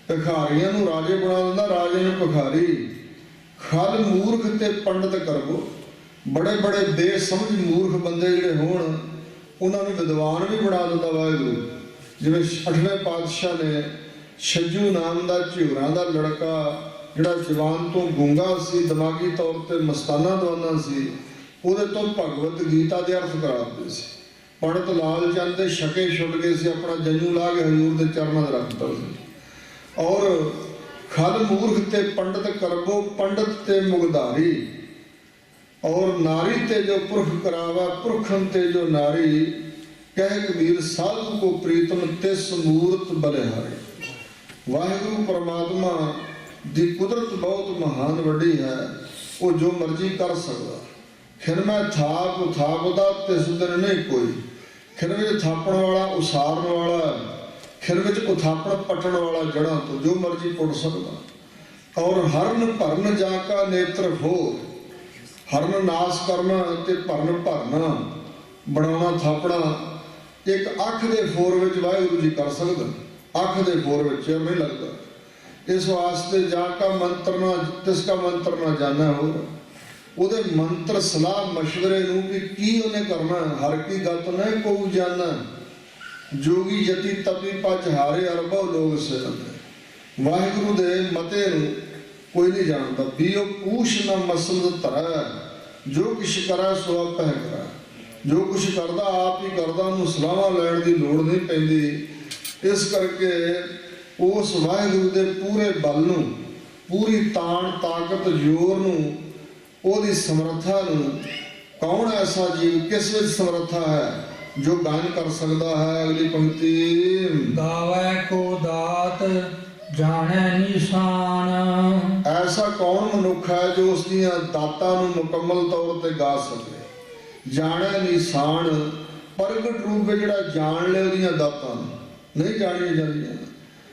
ਭਿਖਾਰੀਆਂ ਨੂੰ ਰਾਜੇ ਬਣਾ ਦਿੰਦਾ, ਰਾਜੇ ਨੂੰ ਭਿਖਾਰੀ। ਖਲ ਮੂਰਖ ਤੇ ਪੰਡਤ ਕਰਵੋ। ਬੜੇ ਬੜੇ ਬੇਸਮਝ ਮੂਰਖ ਬੰਦੇ ਜਿਹੜੇ ਹੋਣ ਉਹਨਾਂ ਨੂੰ ਵਿਦਵਾਨ ਵੀ ਬਣਾ ਦਿੰਦਾ ਵਾਹਿਗੁਰੂ। ਜਿਵੇਂ 8ਵੇਂ ਪਾਤਸ਼ਾਹ ਨੇ ਛੱਜੂ ਨਾਮ ਦਾ ਝਿਉਰਾਂ ਦਾ ਲੜਕਾ ਜਿਹੜਾ ਜਵਾਨ ਤੋਂ ਗੂੰਗਾ ਸੀ, ਦਿਮਾਗੀ ਤੌਰ ਤੇ ਮਸਤਾਨਾ ਦਵਾਨਾ ਸੀ, ਉਹਦੇ ਤੋਂ ਭਗਵਤ ਗੀਤਾ ਦੇ ਅਰਥ ਕਰਾਉਂਦੇ ਸੀ। ਪੰਡਤ ਲਾਲ ਚੰਦ ਦੇ ਛਕੇ ਛੁੱਟ ਗਏ ਸੀ, ਆਪਣਾ ਜੰਜੂ ਲਾ ਕੇ ਹਜ਼ੂਰ ਦੇ ਚਰਨਾਂ 'ਤੇ ਰੱਖਤਾ ਸੀ। ਔਰ ਖਲ ਮੂਰਖ ਤੇ ਪੰਡਤ ਕਰਬੋ ਪੰਡਤ ਤੇ ਮੁਗਧਾਰੀ, ਔਰ ਨਾਰੀ ਤੇ ਜੋ ਪੁਰਖ ਕਰਾਵਾ ਪੁਰਖਨ ਤੇ ਜੋ ਨਾਰੀ, ਕਹਿ ਕਬੀਰ ਸਾਧੂ ਕੋ ਪ੍ਰੀਤਮ ਤਿਸ ਮੂਰਤ ਬਲਿਹਾਰੀ। ਵਾਹਿਗੁਰੂ ਪਰਮਾਤਮਾ ਦੀ ਕੁਦਰਤ ਬਹੁਤ ਮਹਾਨ ਵੱਡੀ ਹੈ, ਉਹ ਜੋ ਮਰਜ਼ੀ ਕਰ ਸਕਦਾ। ਖਿਰ ਮੈਂ ਥਾਪ ਉਥਾਪਦਾ ਤਿਸ ਦਿਨ ਨਹੀਂ ਕੋਈ, ਖਿਰ ਵਿੱਚ ਥਾਪਣ ਵਾਲਾ ਉਸਾਰਨ ਵਾਲਾ, ਖਿਰ ਵਿੱਚ ਉਥਾਪਣ ਪੱਟਣ ਵਾਲਾ ਜੜ੍ਹਾਂ ਤੋਂ ਜੋ ਮਰਜ਼ੀ ਪੁੱਟ ਸਕਦਾ। ਔਰ ਹਰਨ ਭਰਨ ਜਾ ਕਾ ਨੇਤਰ ਹੋ, ਹਰਨ ਨਾਸ ਕਰਨਾ ਤੇ ਭਰਨ ਭਰਨਾ, ਬਣਾਉਣਾ ਥਾਪਣਾ ਇੱਕ ਅੱਖ ਦੇ ਫੋਰ ਵਿੱਚ ਵਾਹਿਗੁਰੂ ਜੀ ਕਰ ਸਕਦਾ। ਅੱਖ ਦੇ ਫੋਰ ਵਿੱਚ ਨਹੀਂ ਲੱਗਦਾ। ਇਸ ਵਾਸਤੇ ਜਾ ਕਾ ਮੰਤਰ ਨਾ ਤਿਸ ਕਾ ਮੰਤਰ ਨਾ ਜਾਣਾ ਹੋਰ, ਉਹਦੇ ਮੰਤਰ ਸਲਾਹ ਮਸ਼ਵਰੇ ਨੂੰ ਵੀ ਕੀ ਉਹਨੇ ਕਰਨਾ। ਹਰ ਕੀ ਗਤ ਨਹੀਂ ਕੋ ਜਾਣਾ, ਜੋਗੀ ਜਤੀ ਤਪੀ ਪਚ ਹਾਰੇ ਅਰਬੋ ਲੋਕ ਸਿਰੰਦੇ। ਵਾਹਿਗੁਰੂ ਦੇ ਮਤੇ ਨੂੰ ਕੋਈ ਨਹੀਂ ਜਾਣਦਾ। ਵੀ ਉਹ ਪੂਛ ਨਾ ਮਸਲ ਧਰੈ, ਜੋ ਕਿਛ ਕਰੈ ਸੋ ਆਪੇ ਕਰੈ। ਜੋ ਕੁਛ ਕਰਦਾ ਆਪ ਹੀ ਕਰਦਾ, ਉਹਨੂੰ ਸਲਾਹਾਂ ਲੈਣ ਦੀ ਲੋੜ ਨਹੀਂ ਪੈਂਦੀ। ਇਸ ਕਰਕੇ ਉਸ ਵਾਹਿਗੁਰੂ ਦੇ ਪੂਰੇ ਬਲ ਨੂੰ, ਪੂਰੀ ਤਾਣ ਤਾਕਤ ਜ਼ੋਰ ਨੂੰ, ਉਹਦੀ ਸਮਰੱਥਾ ਨੂੰ, ਕੌਣ ਐਸਾ ਜੀਵ ਕਿਸ ਵਿੱਚ ਸਮਰੱਥਾ ਹੈ ਜੋ ਗਾਇਨ ਕਰ ਸਕਦਾ ਹੈ। ਅਗਲੀ ਪੰਕਤੀ, ਗਾਵੈ ਕੋ ਦਾਤ ਜਾਣੈ ਨਿਸ਼ਾਨ। ਐਸਾ ਕੌਣ ਮਨੁੱਖ ਹੈ ਜੋ ਉਸ ਦੀਆਂ ਦਾਤਾਂ ਨੂੰ ਮੁਕੰਮਲ ਤੌਰ ਤੇ ਗਾ ਸਕੇ। ਜਾਣੈ ਨਿਸ਼ਾਨ, ਪ੍ਰਗਟ ਰੂਪ ਵਿੱਚ ਜਿਹੜਾ ਜਾਣ ਲੈ ਉਹਦੀਆਂ ਦਾਤਾਂ ਨੂੰ, ਨਹੀਂ ਜਾਣੀਆਂ ਜਾਂਦੀਆਂ।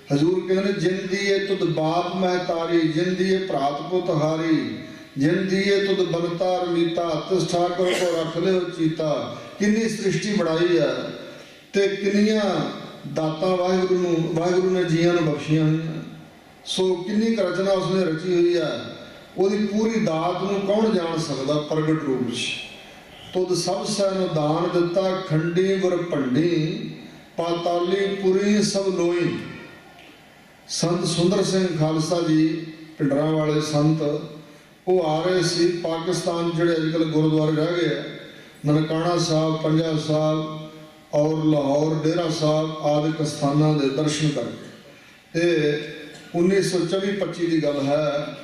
ਹਜ਼ੂਰ ਕਹਿੰਦੇ ਜਿਨ ਦੀਏ ਤੁਧ ਬਾਪ ਮਹਿਤਾਰੀ, ਜਿਨ ਦੀਏ ਭਰਾਤ ਪੁੱਤ ਹਾਰੀ, ਜਿਨ ਦੀਏ ਤੁਧ ਬਨਤਾਰ ਮੀਤਾ, ਤਿਸ ਠਾਕੁਰ ਕੋ ਰੱਖ ਲਿਓ ਚੀਤਾ। ਕਿੰਨੀ ਸ੍ਰਿਸ਼ਟੀ ਬਣਾਈ ਹੈ ਤੇ ਕਿੰਨੀਆਂ ਦਾਤਾਂ ਵਾਹਿਗੁਰੂ ਨੇ ਜੀਆਂ ਨੂੰ ਬਖਸ਼ੀਆਂ ਹੋਈਆਂ। ਸੋ ਕਿੰਨੀ ਕੁ ਰਚਨਾ ਉਸਨੇ ਰਚੀ ਹੋਈ ਹੈ, ਉਹਦੀ ਪੂਰੀ ਦਾਤ ਨੂੰ ਕੌਣ ਜਾਣ ਸਕਦਾ ਪ੍ਰਗਟ ਰੂਪ ਵਿੱਚ। ਤੁਧ ਸਭ ਸੈ ਨੂੰ ਦਾਨ ਦਿੱਤਾ, ਖੰਡੀ ਗੁਰ ਭੰਡੀ, ਪਾਤਾਲੀ ਪੁਰੀ ਸਭ ਲੋਈ। ਸੰਤ ਸੁੰਦਰ ਸਿੰਘ ਖਾਲਸਾ ਜੀ ਪਿੰਡਰਾਂ ਵਾਲੇ ਸੰਤ, ਉਹ ਆ ਰਹੇ ਸੀ ਪਾਕਿਸਤਾਨ, ਜਿਹੜੇ ਅੱਜ ਕੱਲ੍ਹ ਗੁਰਦੁਆਰੇ ਰਹਿ ਗਏ ਆ, ਨਨਕਾਣਾ ਸਾਹਿਬ, ਪੰਜਾ ਸਾਹਿਬ ਔਰ ਲਾਹੌਰ ਡੇਰਾ ਸਾਹਿਬ ਆਦਿ ਸਥਾਨਾਂ ਦੇ ਦਰਸ਼ਨ ਕਰਕੇ। ਇਹ 1924-25 ਦੀ ਗੱਲ ਹੈ।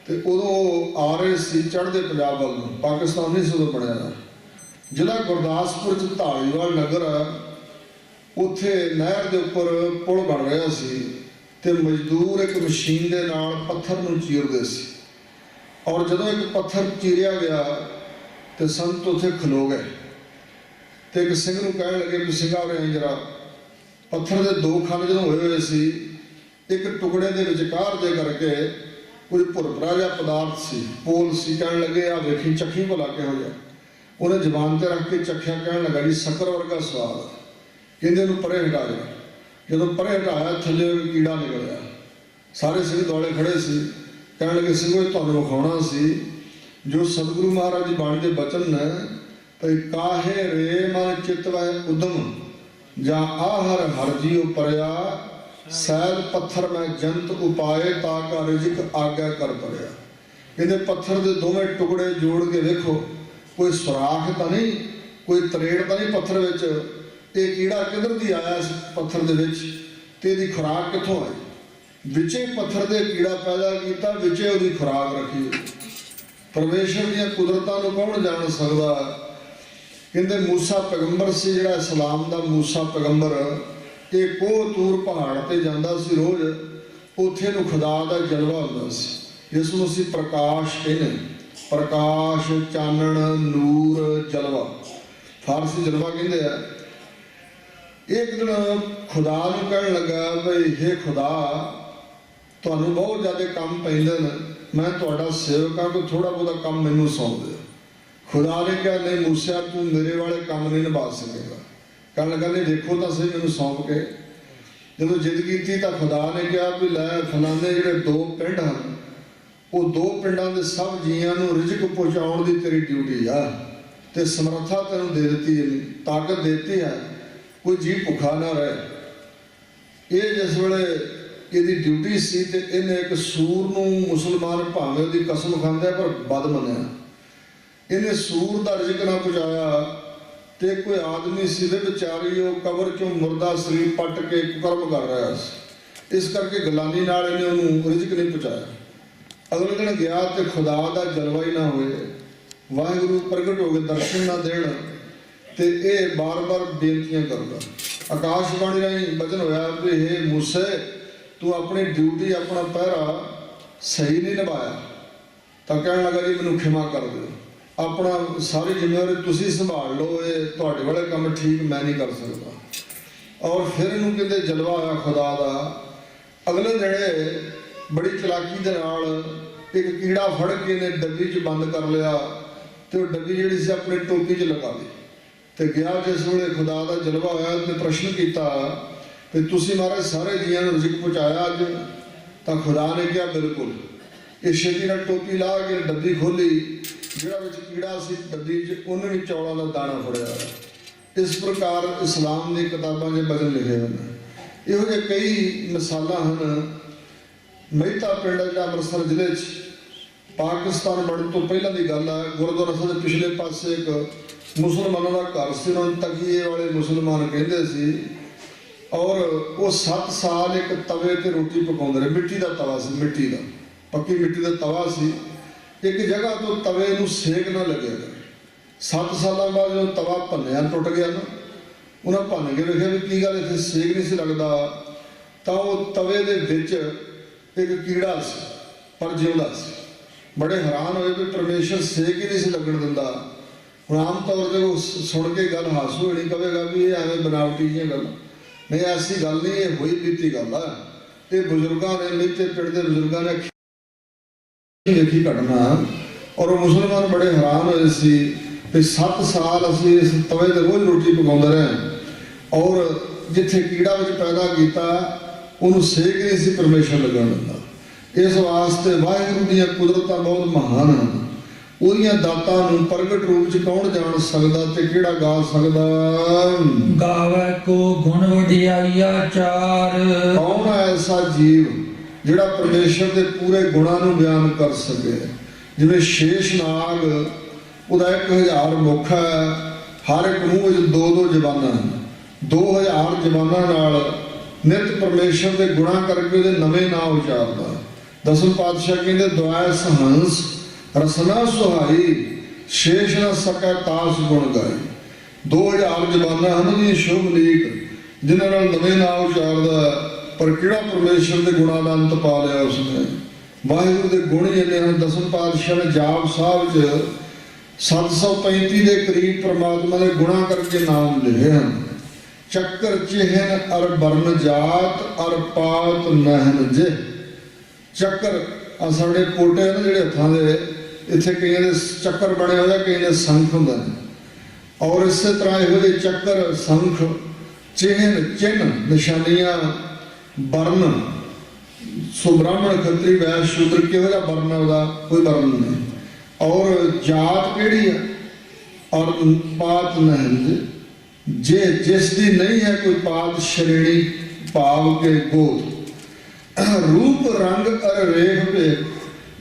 ਤੇ ਉਦੋਂ ਆ ਰਹੇ ਸੀ ਚੜ੍ਹਦੇ ਪੰਜਾਬ ਵੱਲ ਨੂੰ, ਪਾਕਿਸਤਾਨ ਨਹੀਂ ਸੀ ਉਦੋਂ ਬਣਿਆ। ਜ਼ਿਲ੍ਹਾ ਗੁਰਦਾਸਪੁਰ 'ਚ ਧਾਲੀਵਾਲ ਨਗਰ ਆ, ਉੱਥੇ ਨਹਿਰ ਦੇ ਉੱਪਰ ਪੁਲ ਬਣ ਰਿਹਾ ਸੀ ਤੇ ਮਜ਼ਦੂਰ ਇੱਕ ਮਸ਼ੀਨ ਦੇ ਨਾਲ ਪੱਥਰ ਨੂੰ ਚੀਰਦੇ ਸੀ। ਔਰ ਜਦੋਂ ਇੱਕ ਪੱਥਰ ਚੀਰਿਆ ਗਿਆ ਤੇ ਸੰਤ ਉੱਥੇ ਖਲੋ ਗਏ ਤੇ ਇੱਕ ਸਿੰਘ ਨੂੰ ਕਹਿਣ ਲੱਗੇ ਵੀ ਸਿੰਘਾ ਉਰੇ ਆਈ ਜਰਾ। ਪੱਥਰ ਦੇ ਦੋ ਖੰਡ ਜਦੋਂ ਹੋਏ ਹੋਏ ਸੀ, ਇੱਕ ਟੁਕੜੇ ਦੇ ਵਿਚਕਾਰ ਦੇ ਕਰਕੇ ਕੋਈ ਭੁਰਭੁਰਾ ਜਿਹਾ ਪਦਾਰਥ ਸੀ, ਪੋਲ ਸੀ। ਕਹਿਣ ਲੱਗੇ ਆ ਵੇਖੀ ਚੱਖੀ ਭਲਾ ਕਿਹੋ ਜਿਹਾ। ਉਹਨੇ ਜ਼ਬਾਨ ਤੇ ਰੱਖ ਕੇ ਚੱਖਿਆ, ਕਹਿਣ ਲੱਗਾ ਜੀ ਸ਼ੱਕਰ ਵਰਗਾ ਸਵਾਦ। ਕਹਿੰਦੇ ਨੂੰ ਪਰੇ ਹਟਾ ਜਾ। ਜਦੋਂ ਪਰੇ ਹਟਾਇਆ ਥੱਲੇ ਕੀੜਾ ਨਿਕਲਿਆ। ਸਾਰੇ ਸਿੰਘ ਦੁਆਲੇ ਖੜੇ ਸੀ। ਕਹਿਣ ਲੱਗੇ ਸਿੰਘੋ ਇਹ ਤੁਹਾਨੂੰ ਵਿਖਾਉਣਾ ਸੀ ਜੋ ਸਤਿਗੁਰੂ ਮਹਾਰਾਜ ਦੀ ਬਾਣੀ ਦੇ ਬਚਨ ਨੇ, ਭਈ ਕਾਹੇ ਰੇ ਮਨ ਚਿਤਵੈ ਉਦਮ, ਜਾਂ ਆਹਰ ਹਰ ਜੀਉ ਪਰਿਆ, ਸੈਦ ਪੱਥਰ ਮੈਂ ਜੰਤ ਉਪਾਏ, ਤਾਂ ਕਾ ਰਿਜਕ ਆਗਿਆ ਕਰ ਪਰਿਆ। ਕਹਿੰਦੇ ਪੱਥਰ ਦੇ ਦੋਵੇਂ ਟੁਕੜੇ ਜੋੜ ਕੇ ਵੇਖੋ, ਕੋਈ ਸੁਰਾਖ ਤਾਂ ਨਹੀਂ, ਕੋਈ ਤਰੇੜ ਤਾਂ ਨਹੀਂ ਪੱਥਰ ਵਿੱਚ। ਇਹ ਕੀੜਾ ਕਿੱਧਰ ਦੀ ਆਇਆ ਇਸ ਪੱਥਰ ਦੇ ਵਿੱਚ ਤੇ ਇਹਦੀ ਖੁਰਾਕ ਕਿੱਥੋਂ ਆਈ? ਵਿੱਚੇ ਪੱਥਰ ਦੇ ਕੀੜਾ ਪੈਦਾ ਕੀਤਾ, ਵਿੱਚੇ ਉਹਦੀ ਖੁਰਾਕ ਰੱਖੀ। ਪਰਮੇਸ਼ਰ ਦੀਆਂ ਕੁਦਰਤਾਂ ਨੂੰ ਕੌਣ ਜਾਣ ਸਕਦਾ। ਕਹਿੰਦੇ ਮੂਸਾ ਪੈਗੰਬਰ ਸੀ, ਜਿਹੜਾ ਇਸਲਾਮ ਦਾ ਮੂਸਾ ਪੈਗੰਬਰ, ਇਹ ਕੋਹ ਤੂਰ ਪਹਾੜ ਤੇ ਜਾਂਦਾ ਸੀ ਰੋਜ਼। ਉੱਥੇ ਨੂੰ ਖੁਦਾ ਦਾ ਜਲਵਾ ਹੁੰਦਾ ਸੀ, ਜਿਸ ਨੂੰ ਅਸੀਂ ਪ੍ਰਕਾਸ਼ ਕਹਿੰਦੇ। ਪ੍ਰਕਾਸ਼, ਚਾਨਣ, ਨੂਰ, ਜਲਵਾ, ਫਾਰਸੀ ਜਲਵਾ ਕਹਿੰਦੇ ਆ। ਇੱਕ ਦਿਨ ਖੁਦਾ ਨੂੰ ਕਹਿਣ ਲੱਗਾ ਬਈ ਹੇ ਖੁਦਾ, ਤੁਹਾਨੂੰ ਬਹੁਤ ਜ਼ਿਆਦਾ ਕੰਮ ਪੈਂਦੇ ਨੇ, ਮੈਂ ਤੁਹਾਡਾ ਸੇਵਕ ਹਾਂ, ਕੋਈ ਥੋੜਾ ਬਹੁਤਾ ਕੰਮ ਮੈਨੂੰ ਸੌਂਪ ਦਿਓ। ਖੁਦਾ ਨੇ ਕਿਹਾ ਨਹੀਂ ਮੂਸਿਆ, ਤੂੰ ਮੇਰੇ ਵਾਲੇ ਕੰਮ ਨਹੀਂ ਨਿਭਾ ਸਕੇਗਾ। ਕਹਿਣ ਲੱਗਾ ਨਹੀਂ ਦੇਖੋ ਤਾਂ ਸਹੀ ਮੈਨੂੰ ਸੌਂਪ ਕੇ। ਜਦੋਂ ਜਿੱਦ ਕੀਤੀ ਤਾਂ ਖੁਦਾ ਨੇ ਕਿਹਾ ਵੀ ਲੈ ਫਲਾਣੇ ਜਿਹੜੇ 2 ਪਿੰਡ ਹਨ, ਉਹ 2 ਪਿੰਡਾਂ ਦੇ ਸਭ ਜੀਆਂ ਨੂੰ ਰਿਜ਼ਕ ਪਹੁੰਚਾਉਣ ਦੀ ਤੇਰੀ ਡਿਊਟੀ ਆ, ਤੇ ਸਮਰੱਥਾ ਤੈਨੂੰ ਦੇ ਦਿੱਤੀ ਹੈ, ਤਾਕਤ ਦਿੱਤੀ ਹੈ, ਕੋਈ ਜੀ ਭੁੱਖਾ ਨਾ ਰਹੇ। ਇਹ ਜਿਸ ਵੇਲੇ ਇਹਦੀ ਡਿਊਟੀ ਸੀ ਤੇ ਇਹਨੇ ਇੱਕ ਸੂਰ ਨੂੰ, ਮੁਸਲਮਾਨ ਭਾਵੇਂ ਉਹਦੀ ਕਸਮ ਖਾਂਦੇ ਪਰ ਬਦ ਮੰਨਿਆ, ਇਹਨੇ ਸੂਰ ਦਾ ਰਿਜ਼ਕ ਨਾ ਪਹੁੰਚਾਇਆ ਤੇ ਕੋਈ ਆਦਮੀ ਸੀ ਤੇ ਵਿਚਾਰੀ ਉਹ ਕਬਰ ਚੋਂ ਮੁਰਦਾ ਸਰੀਰ ਪੱਟ ਕੇ ਕੁਕਰਮ ਕਰ ਰਿਹਾ ਸੀ, ਇਸ ਕਰਕੇ ਗਲਾਨੀ ਨਾਲ ਇਹਨੇ ਉਹਨੂੰ ਰਿਜ਼ਕ ਨਹੀਂ ਪਹੁੰਚਾਇਆ। ਅਗਲੇ ਦਿਨ ਗਿਆ ਤੇ ਖੁਦਾ ਦਾ ਜਲਵਾ ਹੀ ਨਾ ਹੋਏ, ਵਾਹਿਗੁਰੂ ਪ੍ਰਗਟ ਹੋ ਕੇ ਦਰਸ਼ਨ ਨਾ ਦੇਣ ਤੇ ਇਹ ਬਾਰ-ਬਾਰ ਬੇਨਤੀਆਂ ਕਰਦਾ। ਆਕਾਸ਼ਬਾਣੀ ਰਾਹੀਂ ਬਚਨ ਹੋਇਆ ਵੀ ਹੇ ਮੂਸੇ, ਤੂੰ ਆਪਣੀ ਡਿਊਟੀ, ਆਪਣਾ ਪਹਿਰਾ ਸਹੀ ਨਹੀਂ ਨਿਭਾਇਆ। ਤਾਂ ਕਹਿਣ ਲੱਗਾ ਜੀ ਮੈਨੂੰ ਖਿਮਾ ਕਰ ਦਿਓ, ਆਪਣਾ ਸਾਰੀ ਜ਼ਿੰਮੇਵਾਰੀ ਤੁਸੀਂ ਸੰਭਾਲ ਲਓ, ਇਹ ਤੁਹਾਡੇ ਵਾਲੇ ਕੰਮ ਠੀਕ ਮੈਂ ਨਹੀਂ ਕਰ ਸਕਦਾ। ਔਰ ਫਿਰ ਇਹਨੂੰ ਕਹਿੰਦੇ ਜਲਵਾ ਹੋਇਆ ਖੁਦਾ ਦਾ। ਅਗਲੇ ਦਿਨ ਬੜੀ ਚਲਾਕੀ ਦੇ ਨਾਲ ਇੱਕ ਕੀੜਾ ਫੜ ਕੇ ਇਹਨੇ ਡੱਬੀ 'ਚ ਬੰਦ ਕਰ ਲਿਆ ਤੇ ਉਹ ਡੱਬੀ ਜਿਹੜੀ ਸੀ ਆਪਣੀ ਟੋਪੀ 'ਚ ਲਗਾ ਲਈ ਤੇ ਗਿਆ। ਜਿਸ ਵੇਲੇ ਖੁਦਾ ਦਾ ਜਲਵਾ ਹੋਇਆ ਤੇ ਪ੍ਰਸ਼ਨ ਕੀਤਾ ਕਿ ਤੁਸੀਂ ਮਹਾਰਾਜ ਸਾਰੇ ਜੀਆਂ ਨੂੰ ਰਿਜ਼ਕ ਪਹੁੰਚਾਇਆ ਅੱਜ? ਤਾਂ ਖੁਦਾ ਨੇ ਕਿਹਾ ਬਿਲਕੁਲ। ਇਹ ਛੇਤੀ ਨਾਲ ਟੋਪੀ ਲਾ ਕੇ ਡੱਬੀ ਖੋਲੀ, ਜਿਹੜਾ ਵਿੱਚ ਕੀੜਾ ਸੀ ਡੱਬੀ 'ਚ, ਉਹਨੇ ਵੀ ਚੌਲਾਂ ਦਾ ਦਾਣਾ ਫੜਿਆ। ਇਸ ਪ੍ਰਕਾਰ ਇਸਲਾਮ ਦੀ ਕਿਤਾਬਾਂ 'ਚ ਬਚਨ ਲਿਖੇ ਹਨ। ਇਹੋ ਜਿਹੇ ਕਈ ਮਿਸਾਲਾਂ ਹਨ। ਮਹਿਤਾ ਪਿੰਡ ਜਿਹੜਾ ਅੰਮ੍ਰਿਤਸਰ ਜ਼ਿਲ੍ਹੇ 'ਚ, ਪਾਕਿਸਤਾਨ ਬਣਨ ਤੋਂ ਪਹਿਲਾਂ ਦੀ ਗੱਲ ਹੈ, ਗੁਰਦੁਆਰਾ ਸਾਹਿਬ ਦੇ ਪਿਛਲੇ ਪਾਸੇ ਇੱਕ ਮੁਸਲਮਾਨਾਂ ਦਾ ਘਰ ਸੀ, ਉਹਨਾਂ ਨੂੰ ਤਕੀਏ ਵਾਲੇ ਮੁਸਲਮਾਨ ਕਹਿੰਦੇ ਸੀ। ਔਰ ਉਹ 7 ਸਾਲ ਇੱਕ ਤਵੇ ਤੇ ਰੋਟੀ ਪਕਾਉਂਦੇ ਰਹੇ। ਮਿੱਟੀ ਦਾ ਤਵਾ ਸੀ, ਮਿੱਟੀ ਦਾ, ਪੱਕੀ ਮਿੱਟੀ ਦਾ ਤਵਾ ਸੀ। ਇੱਕ ਜਗ੍ਹਾ ਤੋਂ ਤਵੇ ਨੂੰ ਸੇਕ ਨਾ ਲੱਗਿਆ। 7 ਸਾਲਾਂ ਬਾਅਦ ਜਦੋਂ ਤਵਾ ਭੰਨਿਆ, ਟੁੱਟ ਗਿਆ ਨਾ, ਉਹਨਾਂ ਭੰਨ ਕੇ ਵੇਖਿਆ ਵੀ ਕੀ ਗੱਲ ਇੱਥੇ ਸੇਕ ਨਹੀਂ ਸੀ ਲੱਗਦਾ। ਤਾਂ ਉਹ ਤਵੇ ਦੇ ਵਿੱਚ ਇੱਕ ਕੀੜਾ ਸੀ ਪਰ ਜਿਉਂਦਾ ਸੀ। ਬੜੇ ਹੈਰਾਨ ਹੋਏ ਵੀ ਪਰਮੇਸ਼ਰ ਸੇਕ ਹੀ ਨਹੀਂ ਸੀ ਲੱਗਣ ਦਿੰਦਾ। ਹੁਣ ਆਮ ਤੌਰ ਤੇ ਉਹ ਸੁਣ ਕੇ ਗੱਲ ਹਾਸੂ ਹੋਣੀ, ਕਹੇਗਾ ਵੀ ਇਹ ਐਵੇਂ ਬਨਾਵਟੀ ਜਿਹੀਆਂ ਗੱਲ। ਨਹੀਂ, ਐਸੀ ਗੱਲ ਨਹੀਂ, ਇਹ ਹੋਈ ਬੀਤੀ ਗੱਲ ਆ। ਇਹ ਬਜ਼ੁਰਗਾਂ ਨੇ, ਮਿੱਤੇ ਪਿੰਡ ਦੇ ਬਜ਼ੁਰਗਾਂ ਨੇ ਦੇਖੀ ਘਟਨਾ। ਔਰ ਉਹ ਮੁਸਲਮਾਨ ਬੜੇ ਹੈਰਾਨ ਹੋਏ ਸੀ ਵੀ 7 ਸਾਲ ਅਸੀਂ ਇਸ ਤਵੇ ਤੇ ਰੋਜ਼ ਰੋਟੀ ਪਕਾਉਂਦੇ ਰਹੇ ਔਰ ਜਿੱਥੇ ਕੀੜਾ ਵਿੱਚ ਪੈਦਾ ਕੀਤਾ ਉਹਨੂੰ ਸੇਕ ਨਹੀਂ ਸੀ ਪਰਮੇਸ਼ਰ ਲੱਗਣ ਦਿੰਦਾ। ਇਸ ਵਾਸਤੇ ਵਾਹਿਗੁਰੂ ਦੀਆਂ ਕੁਦਰਤਾਂ ਬਹੁਤ ਮਹਾਨ ਹਨ। ਉਹਦੀਆਂ ਦਾਤਾਂ ਨੂੰ ਪ੍ਰਗਟ ਰੂਪ 'ਚ ਕੌਣ ਜਾਣ ਸਕਦਾ ਤੇ ਕਿਹੜਾ ਗਾ ਸਕਦਾ? ਗਾਵੇ ਕੋ ਗੁਣ ਵਡਿਆਈਆ ਚਾਰ। ਕੌਣ ਹੈ ਐਸਾ ਜੀਵ ਜਿਹੜਾ ਪਰਮੇਸ਼ਰ ਦੇ ਪੂਰੇ ਗੁਣਾਂ ਨੂੰ ਬਿਆਨ ਕਰ ਸਕੇ? ਜਿਵੇਂ ਸ਼ੇਸ਼ ਨਾਗ, ਉਹਦਾ 1000 ਮੁੱਖ ਹੈ, ਹਰ ਇੱਕ ਮੂੰਹ ਵਿੱਚ 2-2 ਜ਼ਬਾਨਾਂ ਹਨ। 2000 ਜ਼ਬਾਨਾਂ ਨਾਲ ਨਿਤ ਪਰਮੇਸ਼ਰ ਦੇ ਗੁਣਾਂ ਕਰਕੇ ਉਹਦੇ ਨਵੇਂ ਨਾਂ ਉਚਾਰਦਾ। ਦਸਮ ਪਾਤਸ਼ਾਹ ਕਹਿੰਦੇ ਦੁਆਏ ਸਹੰਸ ਰਸਨਾ ਸੁਹਾਈ, ਸ਼ੇਸ਼ ਨਾ ਸਕੈ ਤਾਸ ਗੁਣ ਗਾਈ। 2000 ਜ਼ਬਾਨਾਂ ਹਨ ਉਹਦੀਆਂ ਸ਼ੁਭਲੀਕ, ਜਿਨ੍ਹਾਂ ਨਾਲ ਨਵੇਂ ਨਾਂ ਉਚਾਰਦਾ। ਪਰ ਕਿਹੜਾ ਪਰਮੇਸ਼ਰ ਦੇ ਗੁਣਾਂ ਦਾ ਅੰਤ ਪਾ ਲਿਆ ਉਸਨੇ? ਵਾਹਿਗੁਰੂ ਦੇ ਗੁਣ ਹੀ ਇੰਨੇ ਹਨ। ਦਸਮ ਪਾਤਸ਼ਾਹ ਨੇ ਜਾਪ ਸਾਹਿਬ 'ਚ 735 ਦੇ ਕਰੀਬ ਪਰਮਾਤਮਾ ਦੇ ਗੁਣਾਂ ਕਰਕੇ ਨਾਮ ਲਿਖੇ ਹਨ। ਚੱਕਰ ਚਿਹਨ ਅਰ ਬਰਨ ਜਾਤ ਅਰ ਪਾਤ ਨਹਿਨ ਜੇ। ਚੱਕਰ ਆ ਸਾਡੇ ਪੋਟੇ ਨੇ ਜਿਹੜੇ ਹੱਥਾਂ ਦੇ, ਇੱਥੇ ਕਈਆਂ ਦੇ ਚੱਕਰ ਬਣੇ ਹੋਏ, ਕਈਆਂ ਦੇ ਸੰਖ ਹੁੰਦੇ ਨੇ। ਔਰ ਇਸੇ ਤਰ੍ਹਾਂ ਇਹੋ ਜਿਹੇ ਚੱਕਰ, ਸੰਖ, ਚਿਹਨ, ਚਿੰਨ, ਨਿਸ਼ਾਨੀਆਂ, ਬਰਨ। ਸੋ ਬ੍ਰਾਹਮਣ, ਖੱਤਰੀ, ਵੈਸ਼, ਸ਼ੂਦਰ, ਕਿਹੋ ਜਿਹਾ ਬਰਨ ਹੈ ਉਹਦਾ? ਕੋਈ ਬਰਨ ਨਹੀਂ। ਔਰ ਜਾਤ ਕਿਹੜੀ ਹੈ? ਔਰ ਪਾਤ ਨਹਿਨ ਜੇ, ਜਿਸ ਦੀ ਨਹੀਂ ਹੈ ਕੋਈ ਪਾਤ ਸ਼੍ਰੇਣੀ ਭਾਵ ਕੇ ਗੋਤ। ਰੂਪ ਰੰਗ ਅਰ ਰੇਖ ਭੇਦ,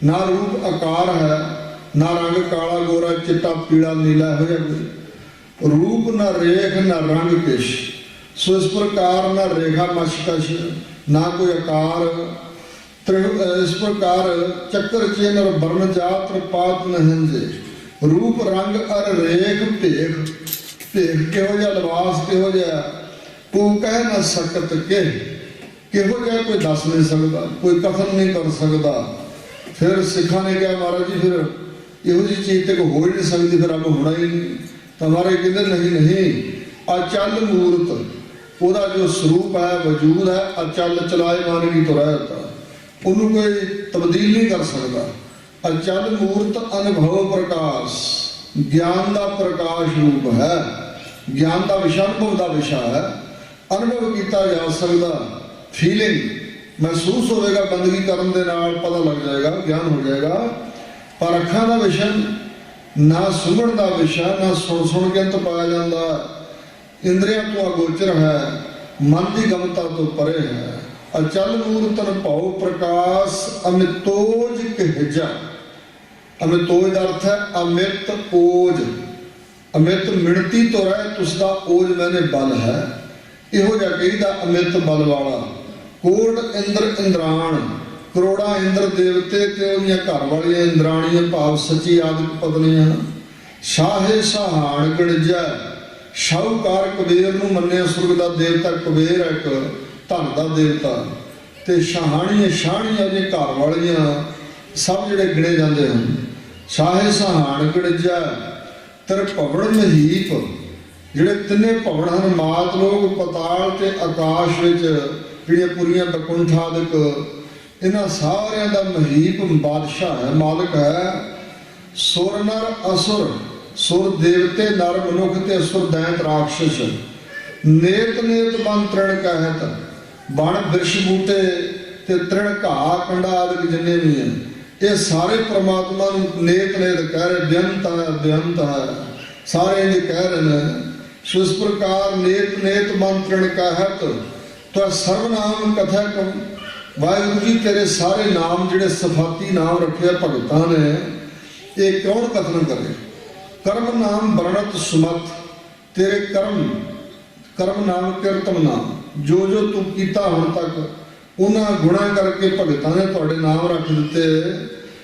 ਨਾ ਰੂਪ ਆਕਾਰ ਹੈ, ਨਾ ਰੰਗ ਕਾਲਾ ਗੋਰਾ ਚਿੱਟਾ ਪੀਲਾ ਨੀਲਾ ਹੋਇਆ ਕੋਈ। ਰੂਪ ਨਾ ਰੇਖ ਨਾ ਰੰਗ ਕਿਛ, ਸੋ ਇਸ ਪ੍ਰਕਾਰ ਨਾ ਰੇਖਾ ਮਸ਼ਕਸ਼, ਨਾ ਕੋਈ ਆਕਾਰ। ਇਸ ਪ੍ਰਕਾਰ ਚੱਕਰ ਚਿੰਨ ਅਰ ਬਰਨ ਜਾਤ ਪਾਤ ਨਹਿਨ ਜੇ। ਰੂਪ ਰੰਗ ਅਰ ਰੇਖ ਭੇਖ, ਭੇਖ ਕਿਹੋ ਜਿਹਾ, ਲਿਬਾਸ ਕਿਹੋ ਜਿਹਾ, ਤੂੰ ਕਹਿ ਨਾ ਸਕਤ ਕਿ ਕਿਹੋ ਜਿਹਾ ਕੋਈ ਦੱਸ ਨਹੀਂ ਸਕਦਾ, ਕੋਈ ਕਥਨ ਨਹੀਂ ਕਰ ਸਕਦਾ। ਫਿਰ ਸਿੱਖਾਂ ਨੇ ਕਿਹਾ ਮਹਾਰਾਜ ਜੀ ਫਿਰ ਇਹੋ ਜਿਹੀ ਚੀਜ਼ ਤੇ ਕੋਈ ਹੋ ਹੀ ਨਹੀਂ ਸਕਦੀ, ਫਿਰ ਰੱਬ ਹੋਣਾ ਹੀ ਨਹੀਂ। ਤਾਂ ਮਹਾਰਾਜ ਕਹਿੰਦੇ ਨਹੀਂ ਨਹੀਂ, ਅਚਲ ਮੂਰਤ ਉਹਦਾ ਜੋ ਸਰੂਪ ਹੈ, ਵਜੂਦ ਹੈ, ਅਚਲ ਚਲਾਏ ਮਾਨ ਕੀ ਤੁਰੈ ਤਾ, ਉਹਨੂੰ ਕੋਈ ਤਬਦੀਲ ਨਹੀਂ ਕਰ ਸਕਦਾ। ਅਚਲ ਮੂਰਤ ਅਨੁਭਵ ਪ੍ਰਕਾਸ਼, ਗਿਆਨ ਦਾ ਪ੍ਰਕਾਸ਼ ਰੂਪ ਹੈ। ਗਿਆਨ ਦਾ ਵਿਸ਼ਾ ਅਨੁਭਵ ਦਾ ਵਿਸ਼ਾ ਹੈ, ਅਨੁਭਵ ਕੀਤਾ ਜਾ ਸਕਦਾ। ਫੀਲਿੰਗ ਮਹਿਸੂਸ ਹੋਵੇਗਾ, ਬੰਦਗੀ ਕਰਨ ਦੇ ਨਾਲ ਪਤਾ ਲੱਗ ਜਾਏਗਾ, ਗਿਆਨ ਹੋ ਜਾਏਗਾ। ਪਰ ਅੱਖਾਂ ਦਾ ਵਿਸ਼ਾ ਨਾ ਸੁਣਨ ਦਾ ਵਿਸ਼ਾ, ਨਾ ਸੁਣ ਕੇ ਅੰਤ ਪਾਇਆ ਜਾਂਦਾ। ਇੰਦਰੀਆਂ ਤੋਂ ਅਗੋਚਰ ਹੈ, ਮਨ ਦੀ ਗਮਤਾ ਤੋਂ ਪਰੇ ਹੈ। ਅਚਲ ਮੂਰਤਨ ਭਉ ਪ੍ਰਕਾਸ਼ ਅਮਿਤੋਜ ਕਹਿਜਾ। ਅਮਿਤੋਜ ਦਾ ਅਰਥ ਹੈ ਅਮਿਤ ਓਜ। ਅਮਿਤ ਮਿਣਤੀ ਤੋਂ ਰਹਿ ਤੁਸਦਾ ਓਜ ਮੈਨੇ ਬਲ ਹੈ। ਇਹੋ ਜਿਹਾ ਕਹੀਦਾ ਅਮਿਤ ਬਲ ਵਾਲਾ। ਕੋਟ ਇੰਦਰ ਇੰਦਰਾਣ, ਕਰੋੜਾਂ ਇੰਦਰ ਦੇਵਤੇ ਤੇ ਉਹਦੀਆਂ ਘਰ ਵਾਲੀਆਂ ਇੰਦਰਾਣੀਆਂ ਭਾਵ ਸੱਚੀ ਆਦਿਕ ਪਤਨੀਆਂ। ਸ਼ਾਹੇ ਸ਼ਾਹਾਨ ਗਣਜੈ, ਸ਼ਾਹੂਕਾਰ ਕੁਬੇਰ ਨੂੰ ਮੰਨਿਆ ਸੁਰਗ ਦਾ ਦੇਵਤਾ ਕੁਬੇਰ ਹੈ, ਇੱਕ ਧਨ ਦਾ ਦੇਵਤਾ। ਤੇ ਸ਼ਾਹਾਣੀਆਂ ਸ਼ਾਹਣੀਆਂ ਉਹਦੀਆਂ ਘਰ ਵਾਲੀਆਂ ਸਭ ਜਿਹੜੇ ਗਿਣੇ ਜਾਂਦੇ ਹਨ। ਸ਼ਾਹੇ ਸ਼ਾਹਾਨ ਗਣਜੈ ਤਰ ਭਵਨ ਮਹੀਪ, ਜਿਹੜੇ ਤਿੰਨੇ ਭਵਨ ਹਨ ਮਾਤ ਲੋਕ ਪਤਾਲ ਤੇ ਆਕਾਸ਼ ਵਿੱਚ ਜਿਹੜੀਆਂ ਪੁਰੀਆਂ ਬਕੁੰਠ ਆਦਿਕ, ਇਹਨਾਂ ਸਾਰਿਆਂ ਦਾ ਮਹੀਪ ਬਾਦਸ਼ਾਹ ਹੈ, ਮਾਲਕ ਹੈ। ਸੁਰ ਨਰ ਅਸੁਰ, ਸੁਰ ਦੇਵਤੇ ਨਰ ਮਨੁੱਖ ਤੇ ਅਸੁਰ ਦੈਂਤ ਰਾਖਸ਼। ਨੇਤ ਨੇਤ ਬਨ ਤ੍ਰਿਣ ਕਹਿਤ, ਬਣ ਬਿਰਸ਼ ਬੂਟੇ ਤੇ ਤ੍ਰਿਣ ਘਾਹ ਕੰਡਾ ਆਦਿਕ ਜਿੰਨੇ ਵੀ ਹੈ ਇਹ ਸਾਰੇ ਪ੍ਰਮਾਤਮਾ ਨੂੰ ਨੇਤ ਨੇਤ ਕਹਿ ਰਹੇ। ਬੇਅੰਤ ਹੈ ਬੇਅੰਤ ਹੈ, ਸਾਰੇ ਇਹ ਕਹਿ ਰਹੇ ਨੇ। ਸੋ ਇਸ ਪ੍ਰਕਾਰ ਨੇਤ ਨੇਤ ਬਨ ਤ੍ਰਿਣ ਕਹਿਤ ਤਾਂ ਸਰਵਨਾਮ ਕਥਾ ਕਮ। ਵਾਹਿਗੁਰੂ ਜੀ ਤੇਰੇ ਸਾਰੇ ਨਾਮ ਜਿਹੜੇ ਸਫਾਤੀ ਨਾਮ ਰੱਖੇ ਭਗਤਾਂ ਨੇ, ਇਹ ਕੌਣ ਕਥਨ ਕਰੇ। ਕਰਮ ਨਾਮ ਵਰਣਤ ਸੁਮਤ, ਤੇਰੇ ਕਰਮ, ਕਰਮ ਨਾਮ ਕੀਰਤਨ ਨਾਮ, ਜੋ ਜੋ ਤੂੰ ਕੀਤਾ ਹੁਣ ਤੱਕ ਉਹਨਾਂ ਗੁਣਾ ਕਰਕੇ ਭਗਤਾਂ ਨੇ ਤੁਹਾਡੇ ਨਾਮ ਰੱਖ ਦਿੱਤੇ।